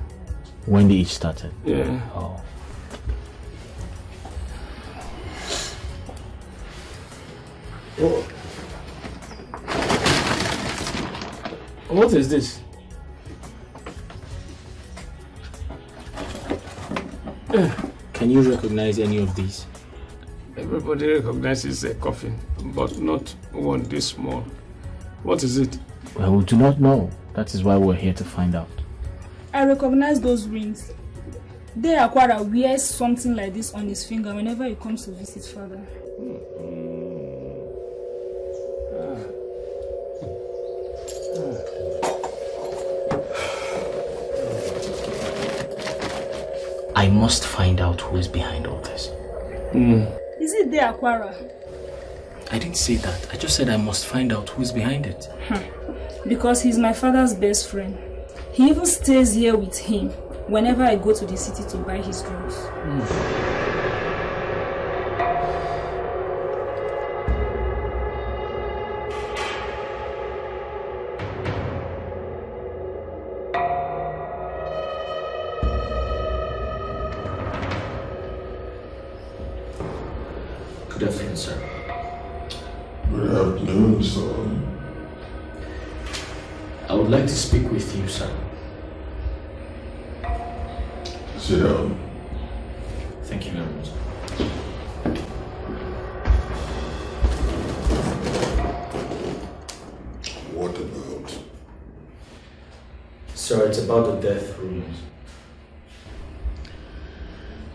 When the itch started? Yeah. Oh. What is this? Can you recognize any of these? Everybody recognizes a coffin, but not one this small. What is it? Well, we do not know. That is why we're here to find out. I recognize those rings. Dikeh Akwara wears something like this on his finger whenever he comes to visit father. I must find out who is behind all this. Is it Dikeh Akwara? I didn't say that. I just said I must find out who is behind it. Because he's my father's best friend. He even stays here with him whenever I go to the city to buy his drugs. Good afternoon, sir. Good afternoon, son. I would like to speak with you, sir. Sit down. Thank you very much. What about? Sir, it's about the death rumors.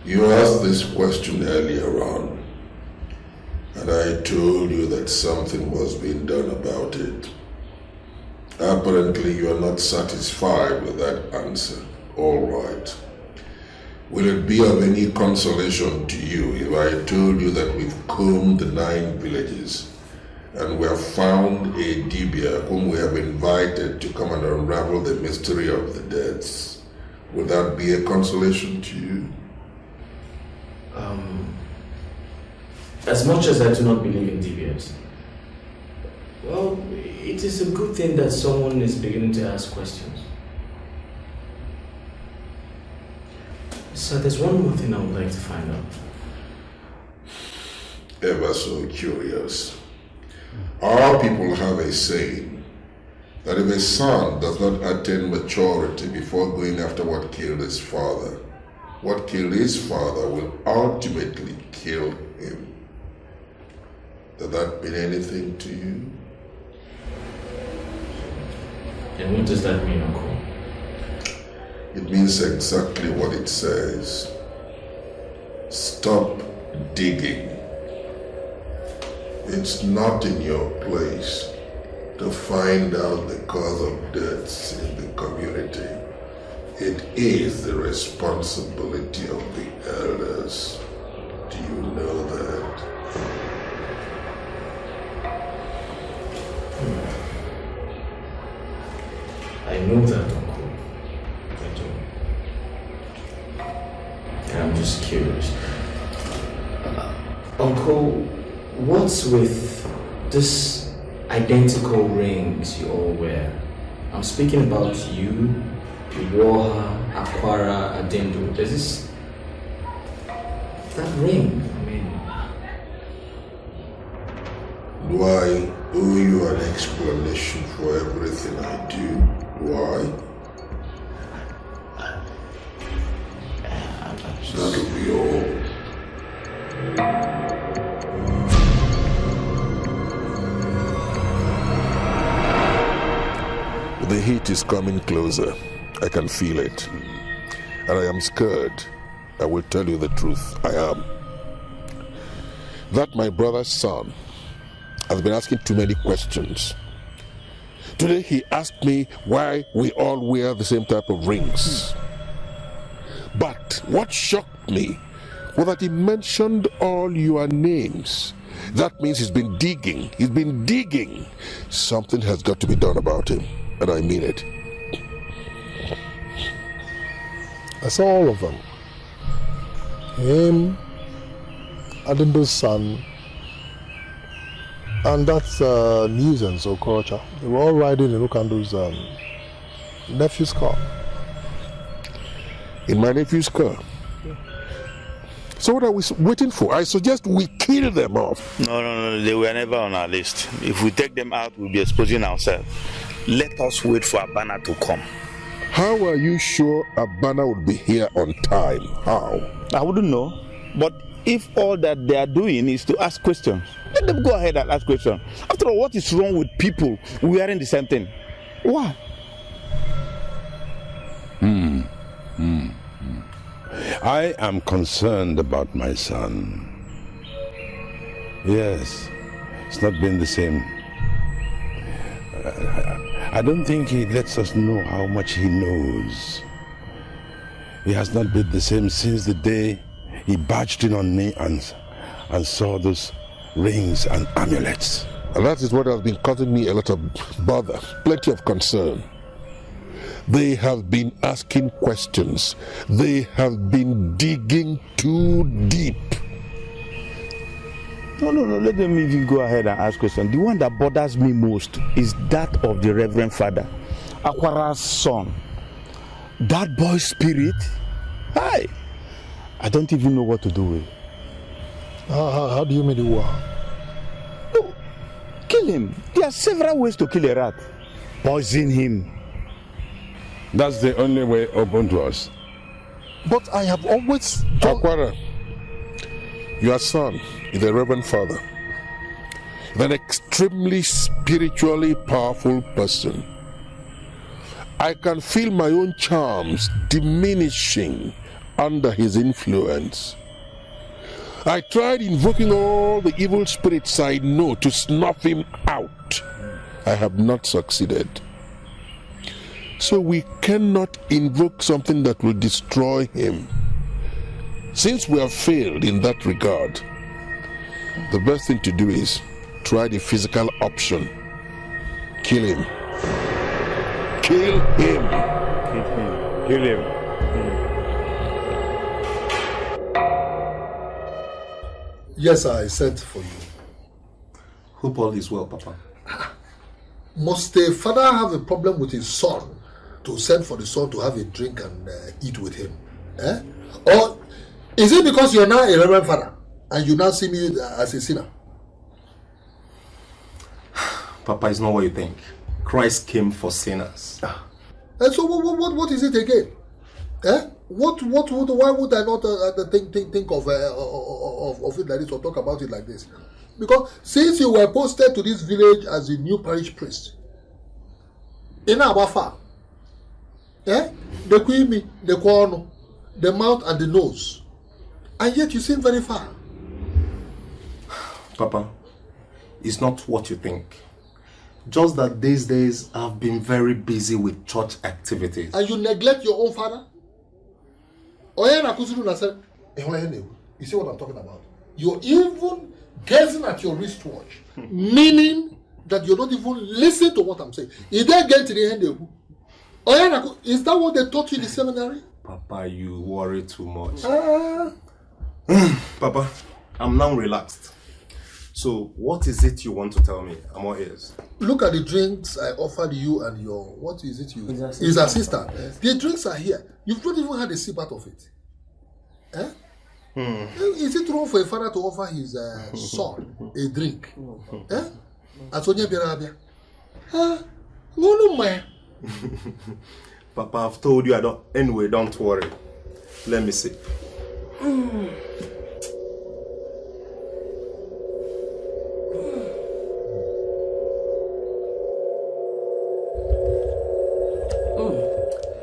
You asked this question earlier on, and I told you that something was being done about it. Apparently, you are not satisfied with that answer. All right. Will it be of any consolation to you if I told you that we've combed the 9 villages and we have found a Dibia whom we have invited to come and unravel the mystery of the deaths? Would that be a consolation to you? As much as I do not believe in DBS, well, it is a good thing that someone is beginning to ask questions. So there's one more thing I would like to find out. Ever so curious. Our people have a saying that if a son does not attain maturity before going after what killed his father, what killed his father will ultimately kill him. Does that mean anything to you? And what does that mean, Uncle? It means exactly what it says. Stop digging. It's not in your place to find out the cause of deaths in the community. It is the responsibility of the elders. Do you know that? I know that, Uncle. I do. And I'm just curious. Uncle, what's with this identical rings you all wear? I'm speaking about you, Iwoha, Akwara, Adendo. There's this... that ring, I mean... Do I owe you an explanation for everything I do? Why? That'll be all. The heat is coming closer. I can feel it. And I am scared. I will tell you the truth. I am. That my brother's son has been asking too many questions. Today he asked me why we all wear the same type of rings. But what shocked me was that he mentioned all your names. That means he's been digging. He's been digging. Something has got to be done about him, and I mean it. I saw all of them. Him, Adindo's son, and that's Nuisance or Okorocha. They were all riding in Okando's nephew's car. In my nephew's car? So what are we waiting for? I suggest we kill them off. No, they were never on our list. If we take them out, we'll be exposing ourselves. Let us wait for Abana to come. How are you sure Abana will be here on time? How? I wouldn't know. But if all that they are doing is to ask questions, let them go ahead and ask questions. After all, what is wrong with people wearing the same thing? Why? I am concerned about my son. Yes, it's not been the same. I don't think he lets us know how much he knows. He has not been the same since the day he barged in on me and saw those rings and amulets. And that is what has been causing me a lot of bother, plenty of concern. They have been asking questions. They have been digging too deep. No, let them even go ahead and ask questions. The one that bothers me most is that of the Reverend Father, Akwara's son. That boy's spirit, I don't even know what to do with. How do you mean the war? No, kill him. There are several ways to kill a rat. Poison him. That's the only way open to us. But I have always... Akwara, your son is the Reverend Father. An extremely spiritually powerful person. I can feel my own charms diminishing under his influence. I tried invoking all the evil spirits I know to snuff him out. I have not succeeded. So we cannot invoke something that will destroy him. Since we have failed in that regard, the best thing to do is try the physical option. Kill him. Kill him. Kill him. Yes, I sent for you. Hope all is well, Papa. Must a father have a problem with his son to send for the son to have a drink and eat with him? Or is it because you're now a reverend father and you now see me as a sinner? Papa, it's not what you think. Christ came for sinners. And so what is it again? Why would I not think of it like this or talk about it like this? Because since you were posted to this village as a new parish priest, in Abafa, the queen, the corner, the mouth and the nose, and yet you seem very far. Papa, it's not what you think. Just that these days I've been very busy with church activities. And you neglect your own father? You see what I'm talking about? You're even gazing at your wristwatch, meaning that you don't even listen to what I'm saying. Is that getting to the end? Is that what they taught you in the seminary? Papa, you worry too much. Papa, I'm now relaxed. So, what is it you want to tell me? I'm all ears. Look at the drinks I offered you and your... What is it you... His assistant. Yes. The drinks are here. You've not even had a sip out of it. Is it wrong for a father to offer his son a drink? Atonya Birabia. No, man. Papa, I've told you I don't... Anyway, don't worry. Let me see.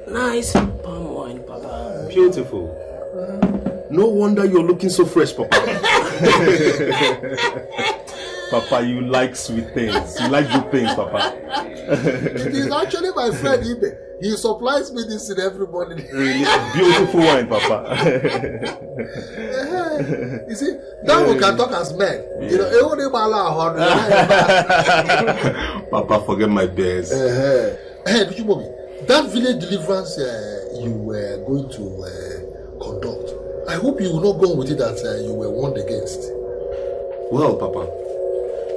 Nice palm wine, Papa. Beautiful. No wonder you're looking so fresh, Papa. Papa, you like sweet things. You like good things, Papa. It is actually my friend Ibe. He supplies me this in every morning. Really beautiful wine, Papa. You see, now we can talk as men. You know, Papa, forget my bears. Hey, that village deliverance you were going to conduct, I hope you will not go with it that you were warned against. Well, Papa,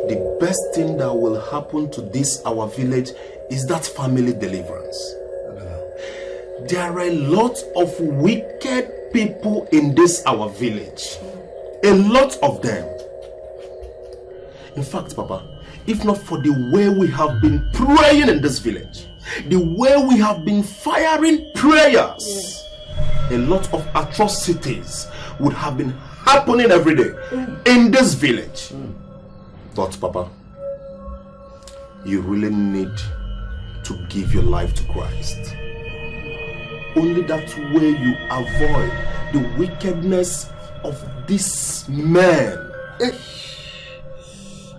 the best thing that will happen to this our village is that family deliverance. There are a lot of wicked people in this our village. A lot of them. In fact, Papa, if not for the way we have been praying in this village, the way we have been firing prayers, a lot of atrocities would have been happening every day in this village. But Papa, you really need to give your life to Christ. Only that way you avoid the wickedness of this man.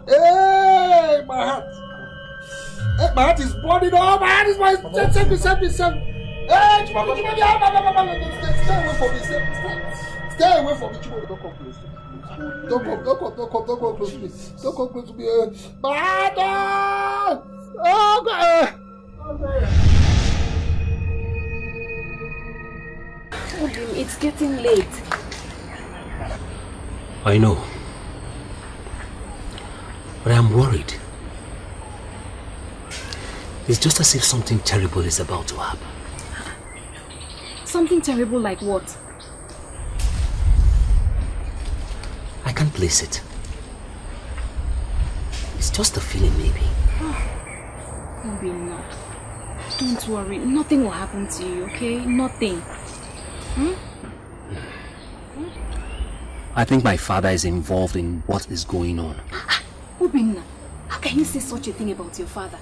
Hey, my heart. Hey, my heart is burning. Oh, my heart is burning. Send me. Hey, stay away from me. Stay away from me. Don't come close to me. Don't come close to me. Don't come close to me. My heart. Oh, God. It's getting late. I know. But I'm worried. It's just as if something terrible is about to happen. Something terrible like what? I can't place it. It's just a feeling, maybe. Maybe not. Don't worry. Nothing will happen to you, okay? Nothing. I think my father is involved in what is going on. Obinna, how can you say such a thing about your father?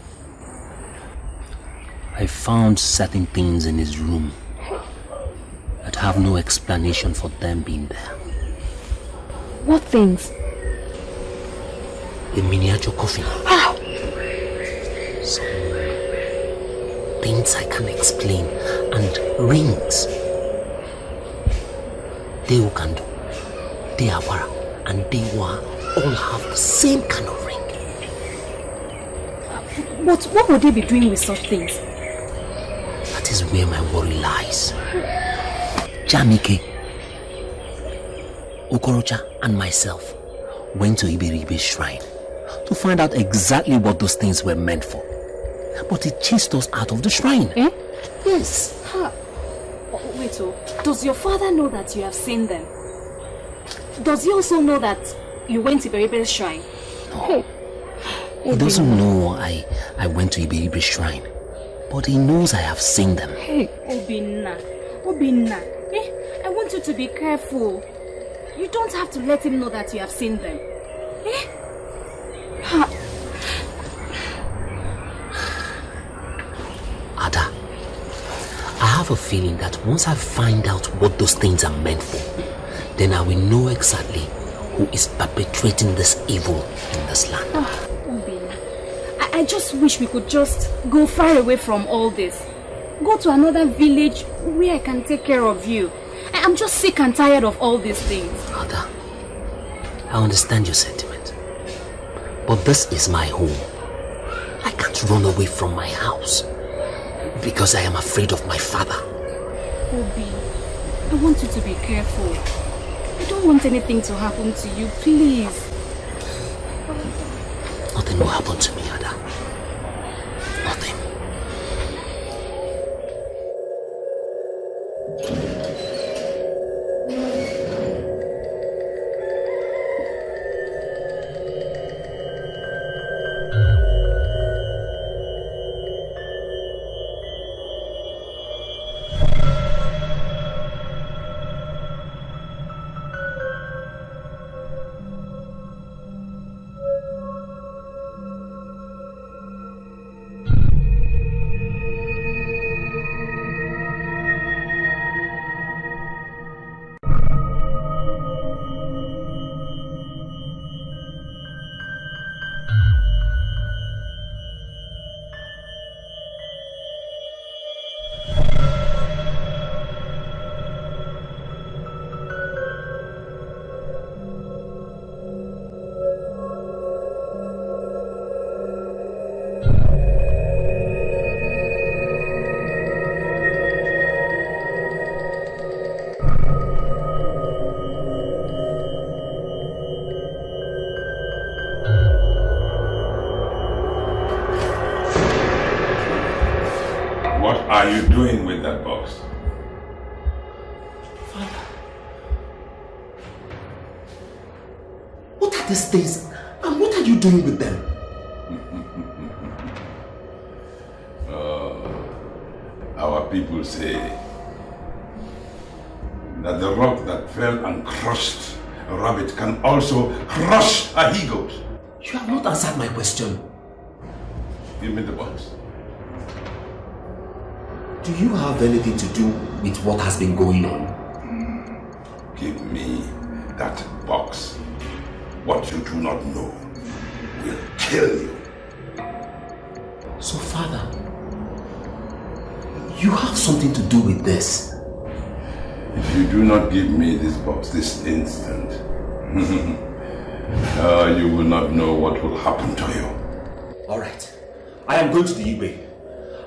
I found certain things in his room that have no explanation for them being there. What things? A miniature coffin. Some things I can't explain. And rings. Deokandu, Deawara, and Dewa all have the same kind of ring. But what would they be doing with such things? That is where my worry lies. Jamike, Okorocha, and myself went to Iberibe's shrine to find out exactly what those things were meant for. But it chased us out of the shrine. Eh? Yes. Wait, does your father know that you have seen them? Does he also know that you went to Iberibe's shrine? No. He doesn't know I went to Iberibe's shrine. But he knows I have seen them. Hey, Obinna, I want you to be careful. You don't have to let him know that you have seen them. Ada, I have a feeling that once I find out what those things are meant for, then I will know exactly who is perpetrating this evil in this land. Obinna, I just wish we could just go far away from all this. Go to another village where I can take care of you. I'm just sick and tired of all these things. Ada, I understand your sentiment. But this is my home. I can't run away from my house because I am afraid of my father. Obi, I want you to be careful. I don't want anything to happen to you, please. Nothing will happen to me, Ada. Nothing. doing with that box? Father, what are these things and what are you doing with them? Our people say that the rock that fell and crushed a rabbit can also crush a he-goat. You have not answered my question. Give me the box. Do you have anything to do with what has been going on? Give me that box. What you do not know will kill you. So, Father, you have something to do with this. If you do not give me this box this instant, you will not know what will happen to you. Alright. I am going to the Igwe.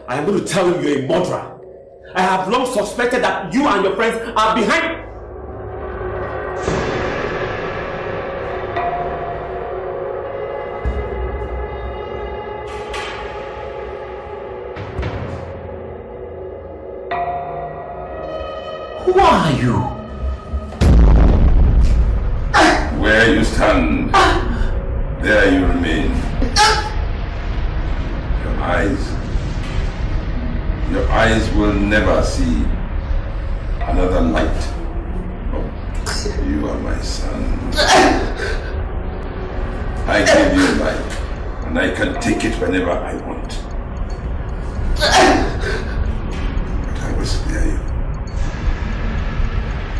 I am going to tell him you're a murderer. I have long suspected that you and your friends are behind. Who are you? Where you stand, there you remain. Your eyes will never see another light. You are my son. I give you life, and I can take it whenever I want. But I will spare you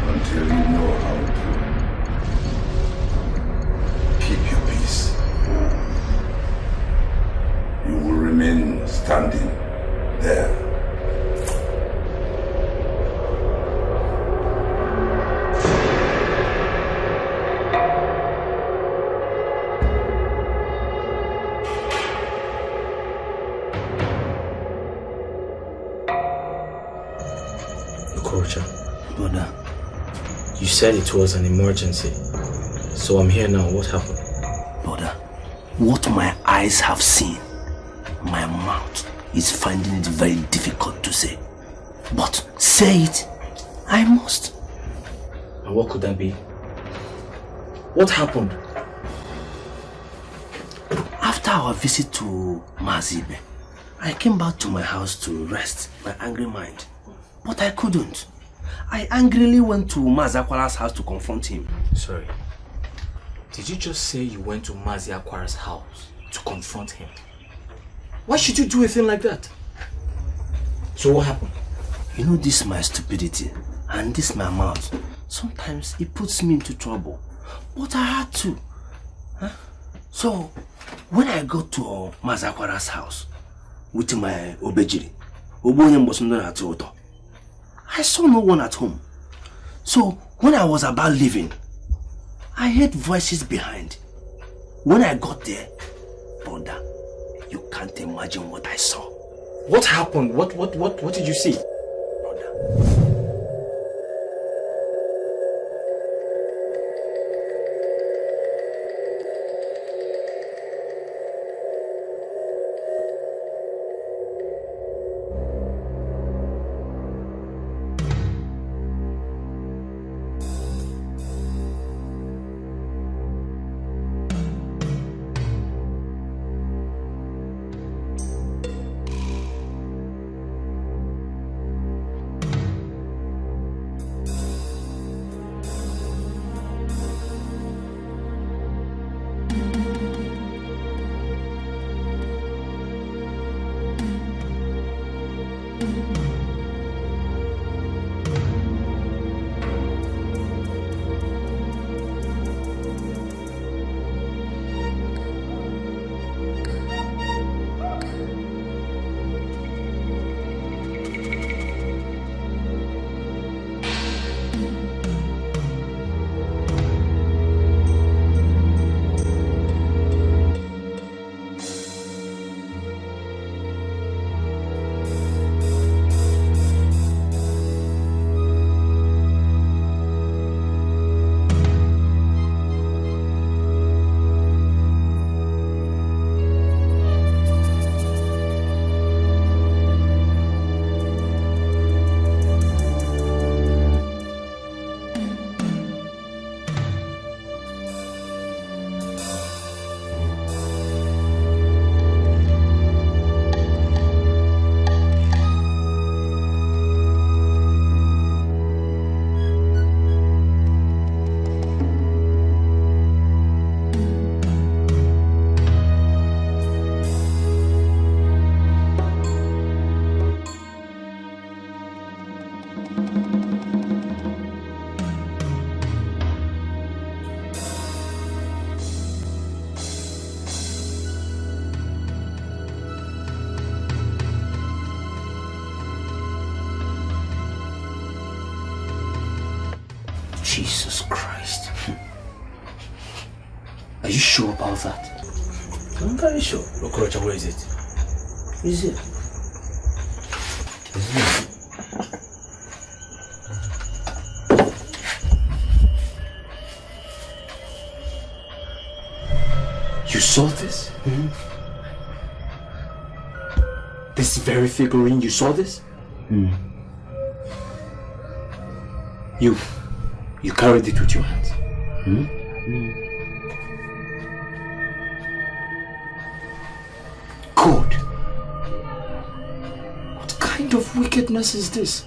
until you know how to keep your peace. You will remain standing there. Brother, you said it was an emergency, so I'm here now. What happened? Brother, what my eyes have seen, my mouth is finding it very difficult to say. But say it, I must. And what could that be? What happened? After our visit to Mazibe, I came back to my house to rest my angry mind. But I couldn't. I angrily went to Mazakwara's house to confront him. Sorry. Did you just say you went to Mazi Akwara's house to confront him? Why should you do a thing like that? So what happened? You know, this my stupidity and this my mouth. Sometimes it puts me into trouble. But I had to. Huh? So, when I got to Mazakwara's house with my obejiri, I saw no one at home. So, when I was about leaving, I heard voices behind. When I got there, brother, you can't imagine what I saw. What happened? What did you see? Jesus Christ. Are you sure about that? I'm very sure. Okorocha, where is it? Is it? You saw this? Mm-hmm. This very figurine, you saw this? You carried it with your hands? Good. What kind of wickedness is this?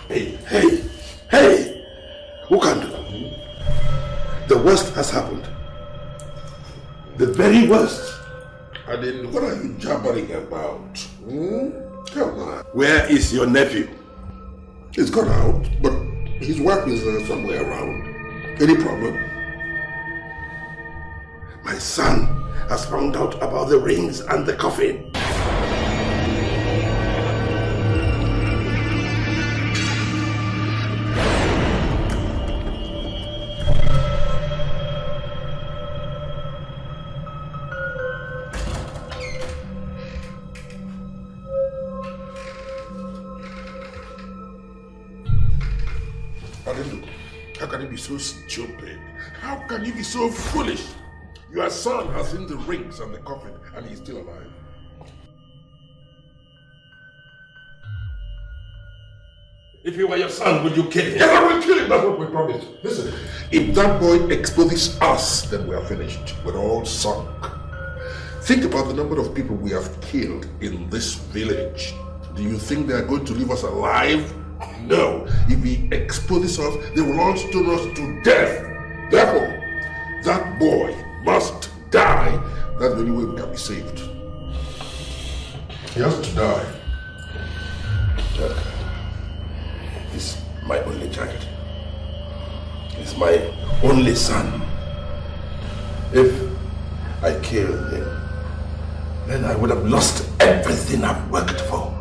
Hey! Who can do? The worst has happened. The very worst. And then what are you jabbering about? Come on. Where is your nephew? He's gone out, but his wife is somewhere around. Any problem? My son has found out about the rings and the coffin. How can you be so stupid? How can you be so foolish? Your son has seen the rings and the coffin, and he's still alive. If he were your son, would you kill him? Yes, I will kill him. That's what we promised. Listen, if that boy exposes us, then we are finished. We're all sunk. Think about the number of people we have killed in this village. Do you think they are going to leave us alive? No. If he exposes us, they will all stone us to death. Therefore, that boy must die. That's the only way we can be saved. He has to die. He's my only child. He's my only son. If I killed him, then I would have lost everything I've worked for.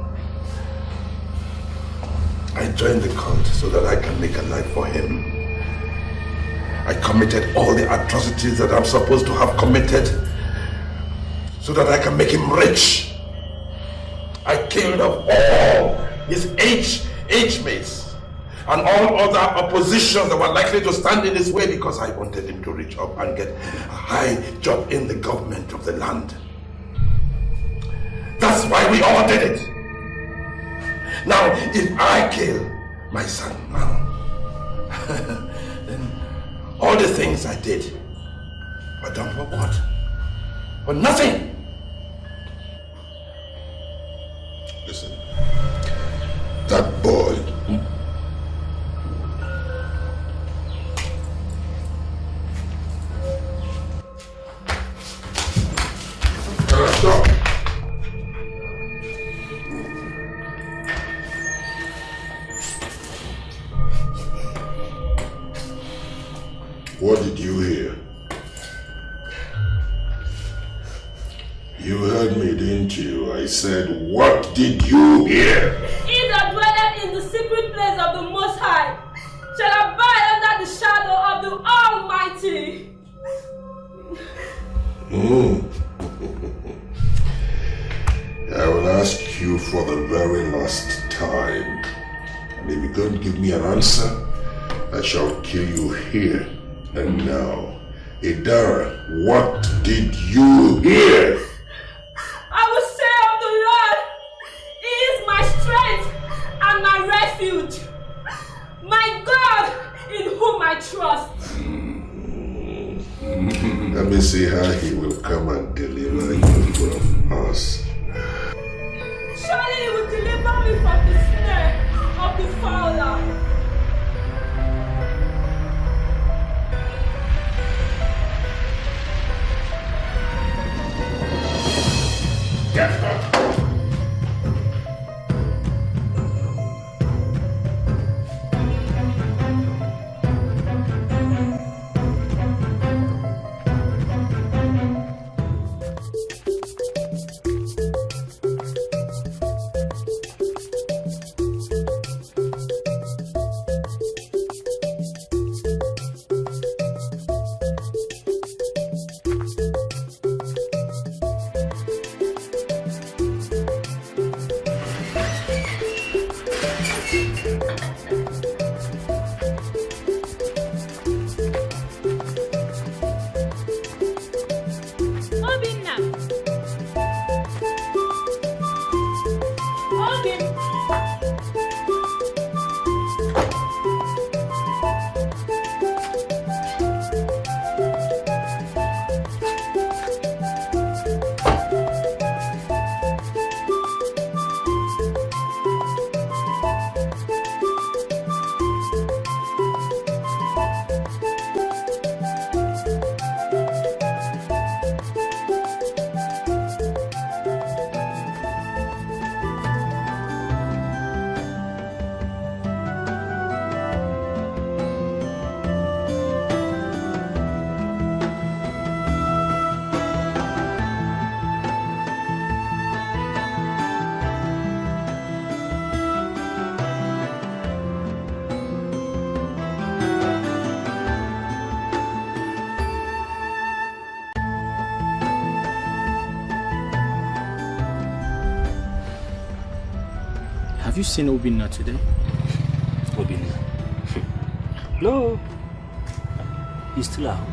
I joined the cult so that I can make a life for him. I committed all the atrocities that I'm supposed to have committed so that I can make him rich. I killed off all his age mates and all other oppositions that were likely to stand in his way because I wanted him to reach up and get a high job in the government of the land. That's why we all did it. Now, if I kill my son now, then all the things I did were done for what? For nothing. Listen, that boy. Stop. What did you hear? You heard me, didn't you? I said, what did you hear? He that dwelleth in the secret place of the Most High shall abide under the shadow of the Almighty. I will ask you for the very last time. And if you don't give me an answer, I shall kill you here and now. Idara, what did you hear? I will say of the Lord, He is my strength and my refuge, my God in whom I trust. Let me see how he will come and deliver you from us. Surely He will deliver me from the snare of the fowler. Get her! Have you seen Obinna today? Obinna? No. He's still out.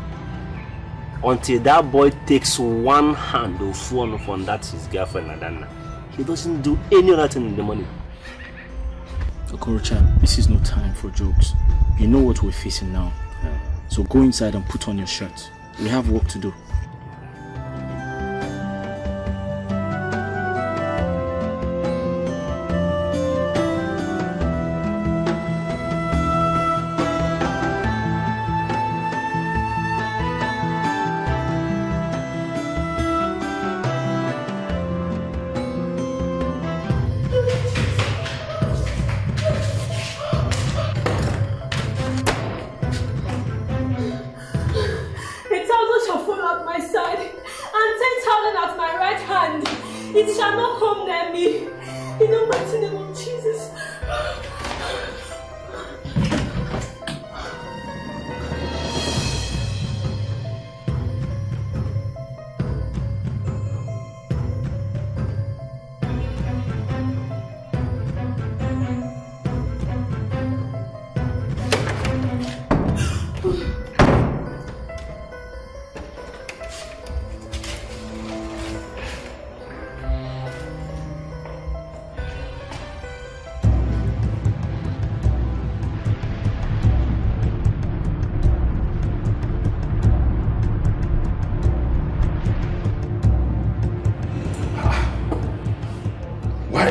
Until that boy takes one hand of one from that his girlfriend Adana, he doesn't do any other thing in the morning. Okorocha, this is no time for jokes. You know what we're facing now. So go inside and put on your shirt. We have work to do.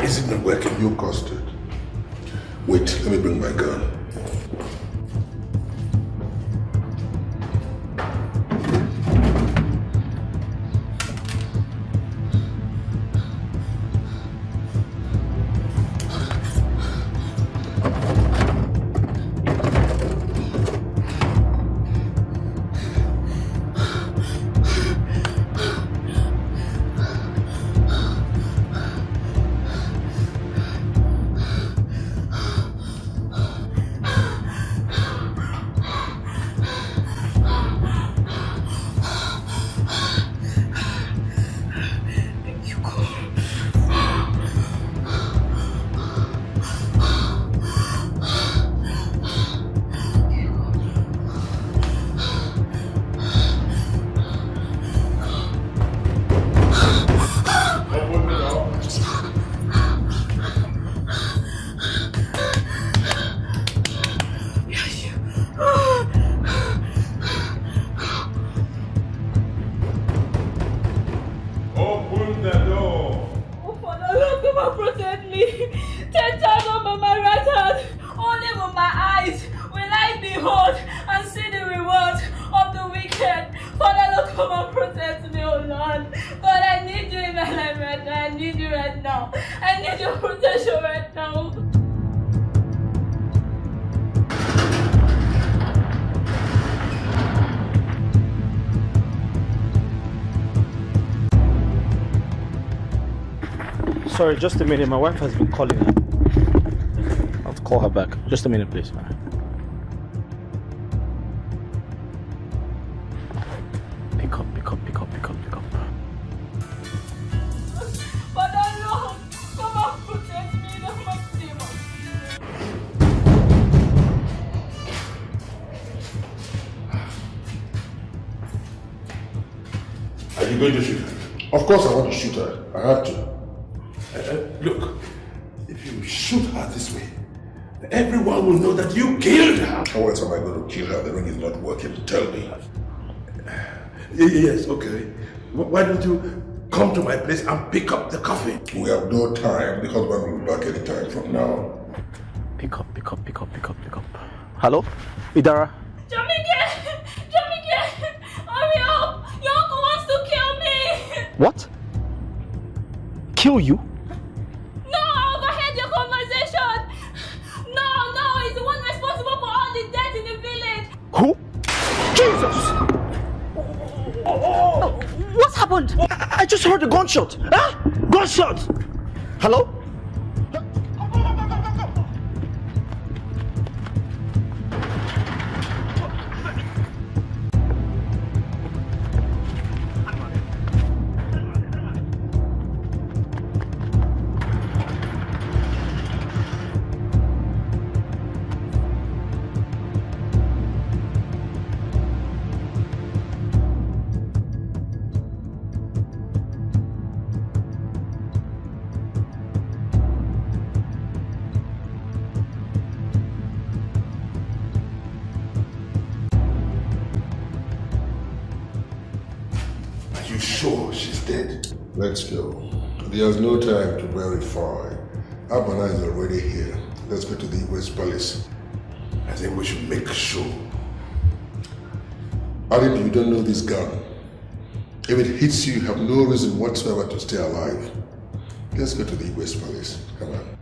Is it not working? You caused it. Wait, let me bring my gun. Sorry, just a minute. My wife has been calling her. I'll call her back. Just a minute, please. Pick up. Father, Lord, come and protect me in the mighty name of Jesus. you're going to shoot her? Of course I want to shoot her. I have to. Look, if you shoot her this way, everyone will know that you killed her. How else am I going to kill her? The ring is not working. Tell me. Yes, okay. Why don't you come to my place and pick up the coffin? We have no time. The husband will be back any time from now. Pick up. Hello? Idara? Jamike! Hurry up! Your uncle wants to kill me! What? Kill you? No, I overheard your conversation! No, he's the one responsible for all the death in the village! Who? Jesus! What happened? I just heard a gunshot. Huh? Gunshot! Hello? Let's go. There's no time to verify. Abana is already here. Let's go to the West Palace. I think we should make sure. Adib, you don't know this gun. If it hits you, you have no reason whatsoever to stay alive. Let's go to the West Palace. Come on.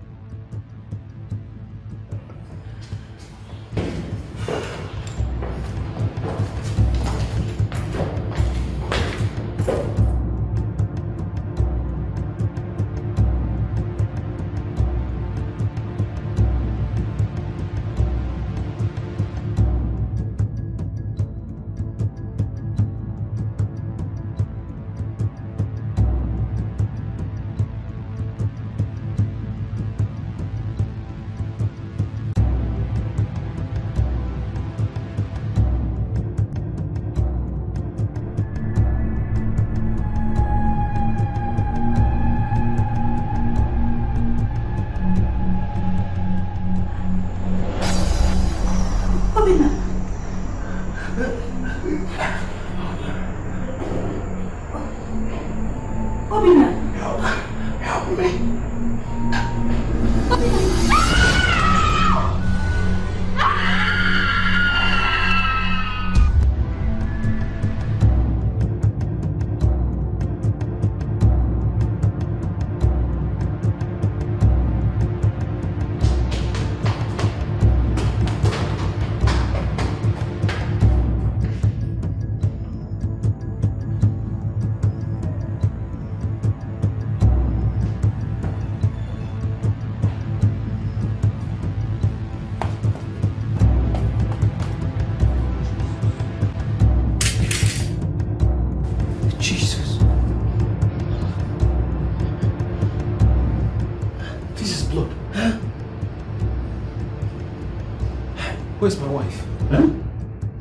Where's my wife? Huh?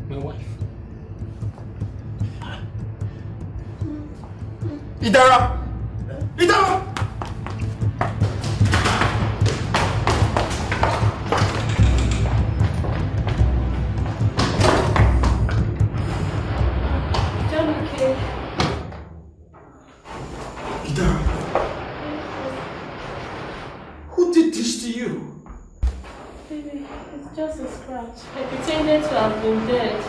My wife. Idara! Idara! Jamike. Idara. Who did this to you? Baby, it's just a scratch. I pretended to have been dead.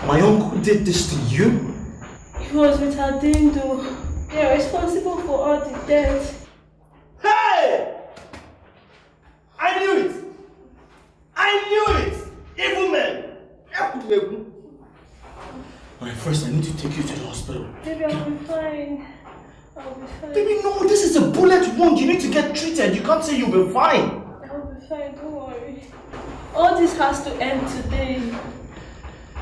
My uncle did this to you? He was with Adendo. They are responsible for all the death. Hey! I knew it! I knew it! Evil men! Alright, first I need to take you to the hospital. Baby, I'll be fine. I'll be fine. Baby, no, this is a bullet wound. You need to get treated. You can't say you'll be fine. I'll be fine, don't worry. All this has to end today.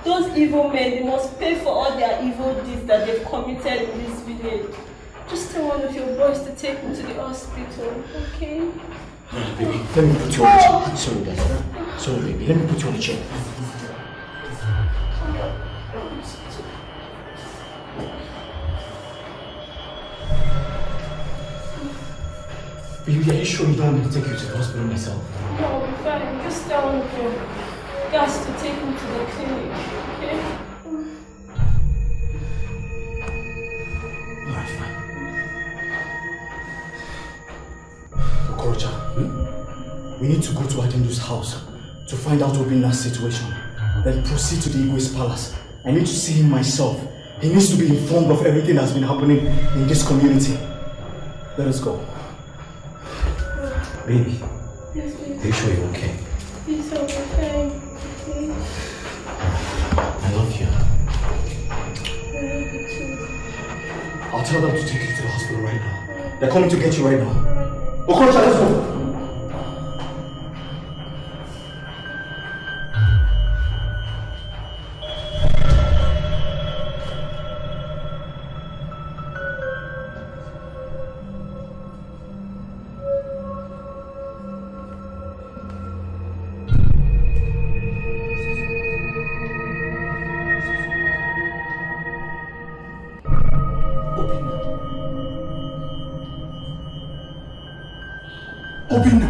Those evil men, they must pay for all their evil deeds that they've committed in this village. Just tell one of your boys to take me to the hospital, okay? Baby, let me put you on the chair. Sorry, guys. Sorry, baby. Let me put you on the chair. Baby, are you sure you don't want me to take you to the hospital myself? No, I'll be fine. Just tell one of your guys to take me to the clinic, okay? Alright, fine. Okorocha, we need to go to Adendo's house to find out Obinna's situation. Then proceed to the Igwe's palace. I need to see him myself. He needs to be informed of everything that's been happening in this community. Let us go. Baby, Yes, please. are you sure you're okay? Please, I'll be fine. Please. I love you. I love you too. I'll tell them to take you to the hospital right now. They're coming to get you right now. Okorocha, let's go! Obinna!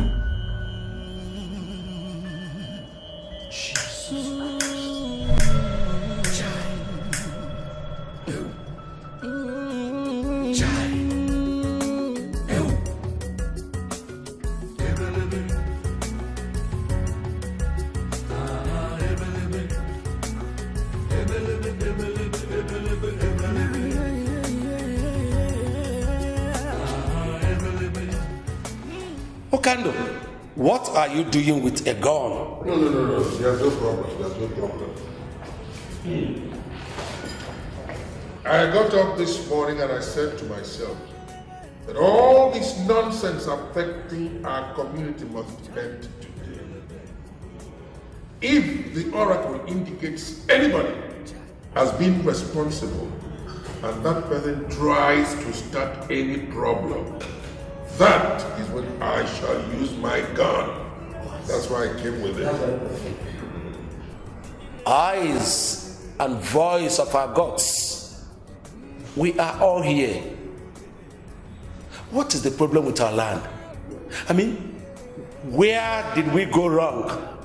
Jesus Okando, what are you doing with a gun? No. There's no problem. I got up this morning and I said to myself that all this nonsense affecting our community must end today. If the oracle indicates anybody as being responsible and that person tries to start any problem, that is when I shall use my gun. That's why I came with it. Eyes and voice of our gods. We are all here. What is the problem with our land? I mean, where did we go wrong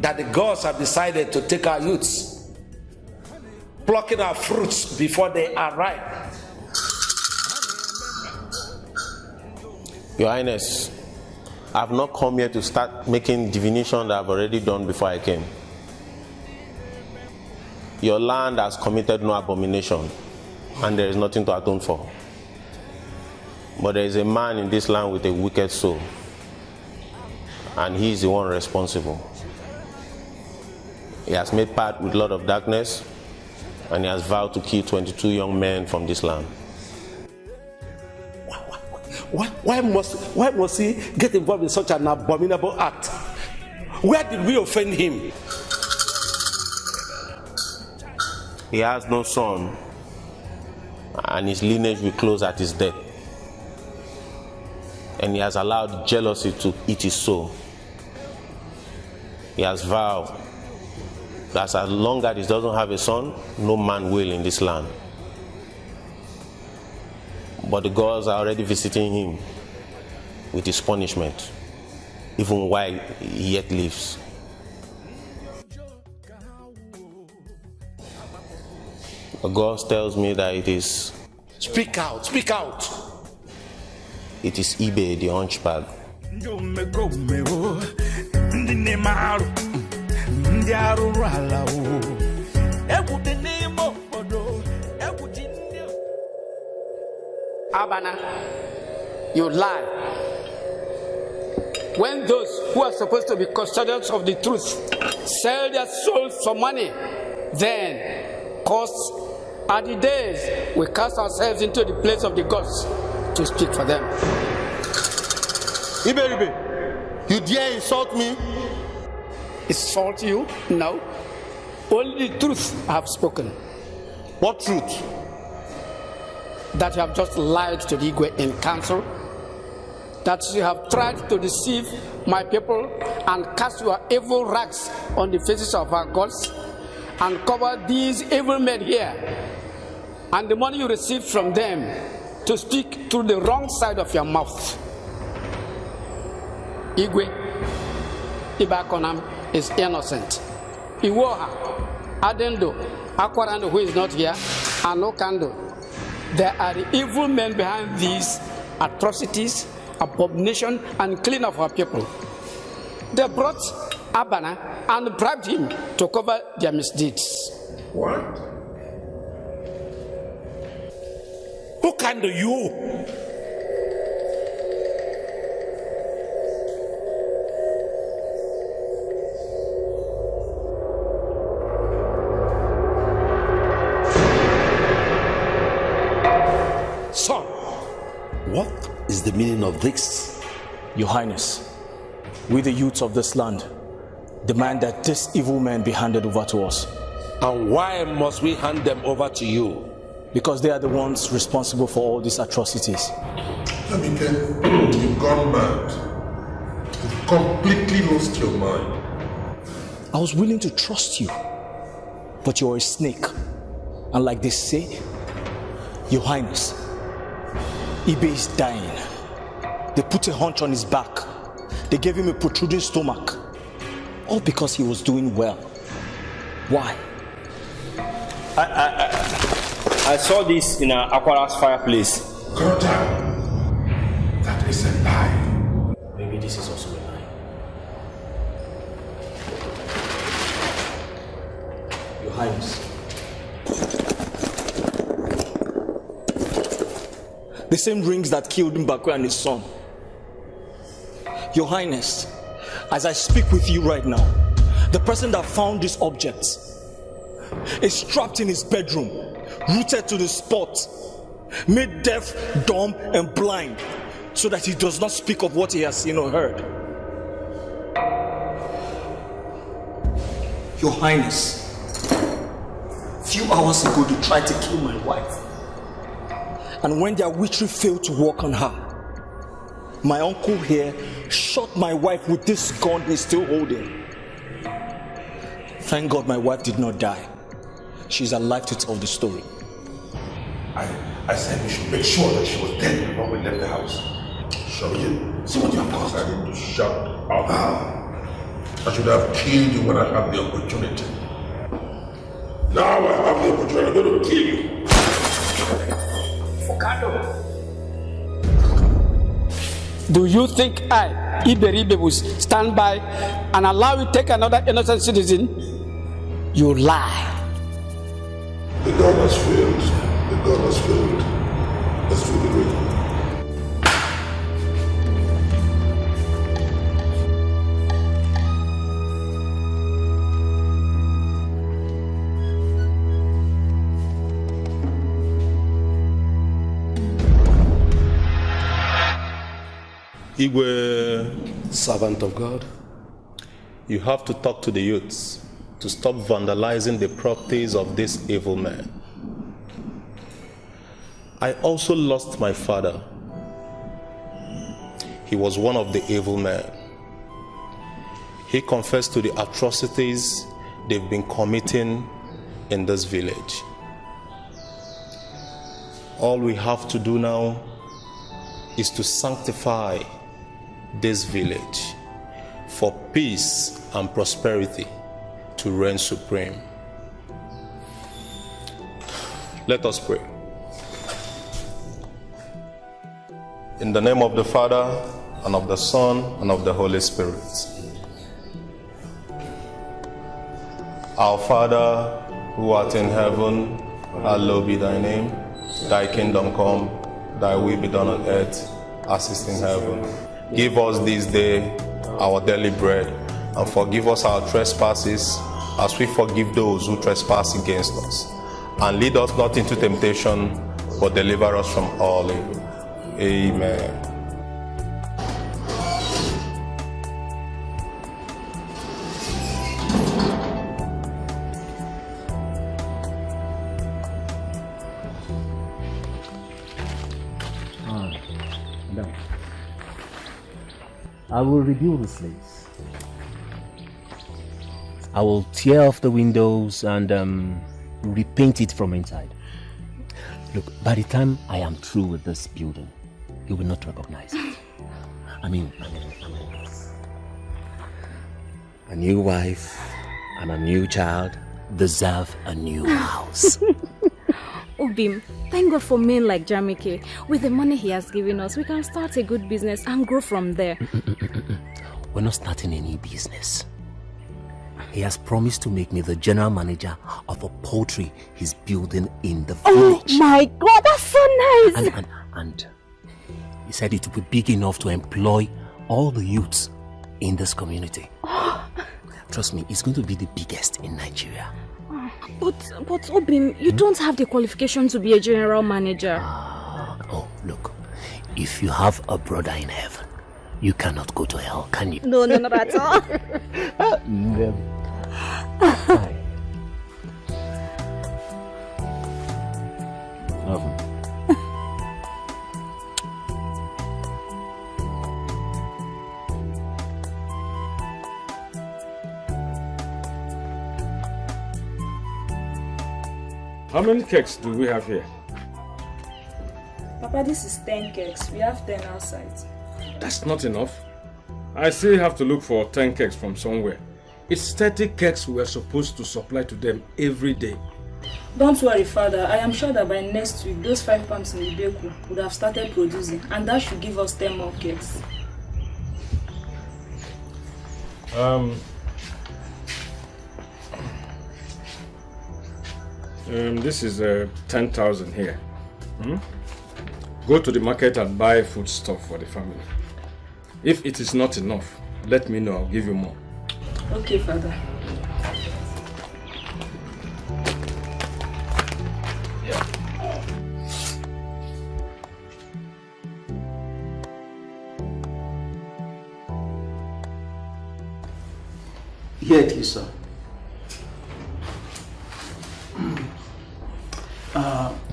that the gods have decided to take our youths, plucking our fruits before they are ripe? Your Highness, I've not come here to start making divination that I've already done before I came. Your land has committed no abomination, and there is nothing to atone for. But there is a man in this land with a wicked soul, and he is the one responsible. He has made pact with Lord of Darkness, and he has vowed to kill 22 young men from this land. Why must he get involved in such an abominable act? Where did we offend him? He has no son, and his lineage will close at his death. And he has allowed jealousy to eat his soul. He has vowed that as long as he doesn't have a son, no man will in this land. But the gods are already visiting him with his punishment, even while he yet lives. The God tells me that it is... Speak out! It is Ibe, the hunchback. Abana, you lie. When those who are supposed to be custodians of the truth sell their souls for money, then costs are the days we cast ourselves into the place of the gods to speak for them. Ibe, you dare insult me? Insult you? No. Only the truth I have spoken. What truth? That you have just lied to the Igwe in council, that you have tried to deceive my people and cast your evil rags on the faces of our gods and cover these evil men here, and the money you received from them to speak through the wrong side of your mouth. Igwe Ibakonam is innocent. Iwoha, Adendo, Akwarando, who is not here, and Okando. There are the evil men behind these atrocities, abomination, and clean of our people. They brought Abana and bribed him to cover their misdeeds. What? Okando, you? Son, what is the meaning of this? Your Highness, we the youths of this land demand that this evil man be handed over to us. And why must we hand them over to you? Because they are the ones responsible for all these atrocities. Dikeh, you've gone mad. You've completely lost your mind. I was willing to trust you, but you're a snake. And like they say, Your Highness, Ibe is dying. They put a hunch on his back. They gave him a protruding stomach. All because he was doing well. Why? I saw this in Aquara's fireplace. Kota, that is a lie. Maybe this is also a lie. Your Highness. The same rings that killed Mbakwe and his son. Your Highness, as I speak with you right now, the person that found these objects is trapped in his bedroom, rooted to the spot, made deaf, dumb, and blind, so that he does not speak of what he has seen or heard. Your Highness, a few hours ago they tried to kill my wife. And when their witchery failed to work on her, my uncle here shot my wife with this gun he's still holding. Thank God my wife did not die. She's alive to tell the story. I said we should make sure that she was dead before we left the house. So see what you have caused. I need to shut up. I should have killed you when I had the opportunity. Now I have the opportunity, I'm going to kill you. Do you think I, Iberibe, will stand by and allow you to take another innocent citizen? You lie. The gun has failed. The gun has failed. Let's do the ring. Igwe, servant of God, you have to talk to the youths to stop vandalizing the properties of this evil man. I also lost my father. He was one of the evil men. He confessed to the atrocities they've been committing in this village. All we have to do now is to sanctify this village for peace and prosperity to reign supreme. Let us pray. In the name of the Father, and of the Son, and of the Holy Spirit. Our Father, who art in heaven, hallowed be thy name. Thy kingdom come, thy will be done on earth as it is in heaven. Give us this day our daily bread, and forgive us our trespasses as we forgive those who trespass against us. And lead us not into temptation, but deliver us from all evil. Amen. Madam, I will rebuild this place. I will tear off the windows and repaint it from inside. Look, by the time I am through with this building, you will not recognize it. I mean, A new wife and a new child deserve a new house. Obim, thank God for men like Jamike. With the money he has given us, we can start a good business and grow from there. We're not starting any business. He has promised to make me the general manager of a poultry he's building in the village. Oh my God, that's so nice! And he said it will be big enough to employ all the youths in this community. Trust me, it's going to be the biggest in Nigeria. But Obim, you don't have the qualification to be a general manager. Oh, look, if you have a brother in heaven, you cannot go to hell, can you? No, not at all. How many cakes do we have here? Papa, this is 10 cakes. We have 10 outside. That's not enough. I still have to look for 10 cakes from somewhere. It's 30 cakes we are supposed to supply to them every day. Don't worry, Father. I am sure that by next week, those 5 pumps in the bakery would have started producing, and that should give us 10 more cakes. This is 10,000 here. Go to the market and buy food stuff for the family. If it is not enough, let me know. I'll give you more. Okay, Father. Here it is, sir.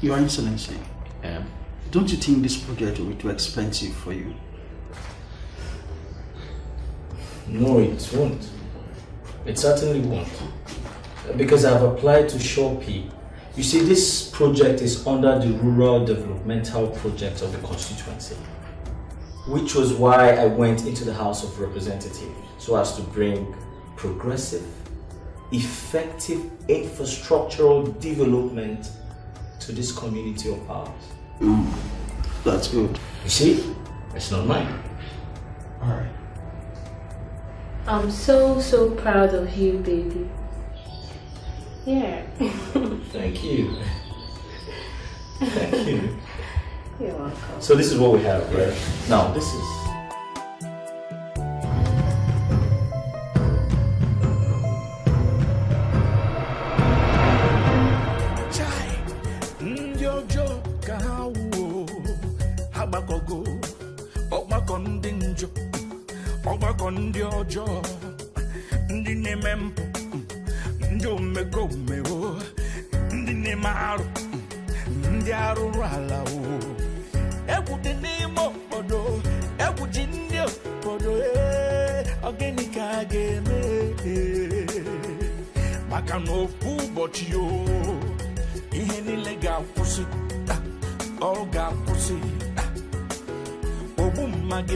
Your Excellency, don't you think this project will be too expensive for you? No, it won't. It certainly won't. Because I've applied to Shopee. You see, this project is under the Rural Developmental Project of the constituency, which was why I went into the House of Representatives, so as to bring progressive, effective infrastructural development to this community of ours. That's good. You see, it's not mine. Alright. I'm so proud of you, baby. Yeah. Thank you. Thank you. You're welcome. So this is what we have, right? Now, this is...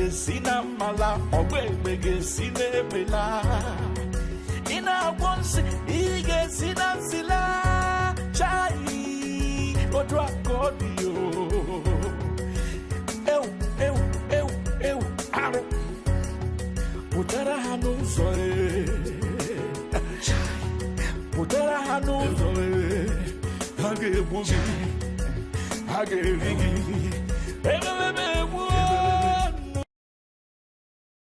Sina mala ogbe gesine bela ina bonse ige sina sila chai odwa kodio eu aro utara hanu zore utara hanu zore hage bugi hage rigi bebe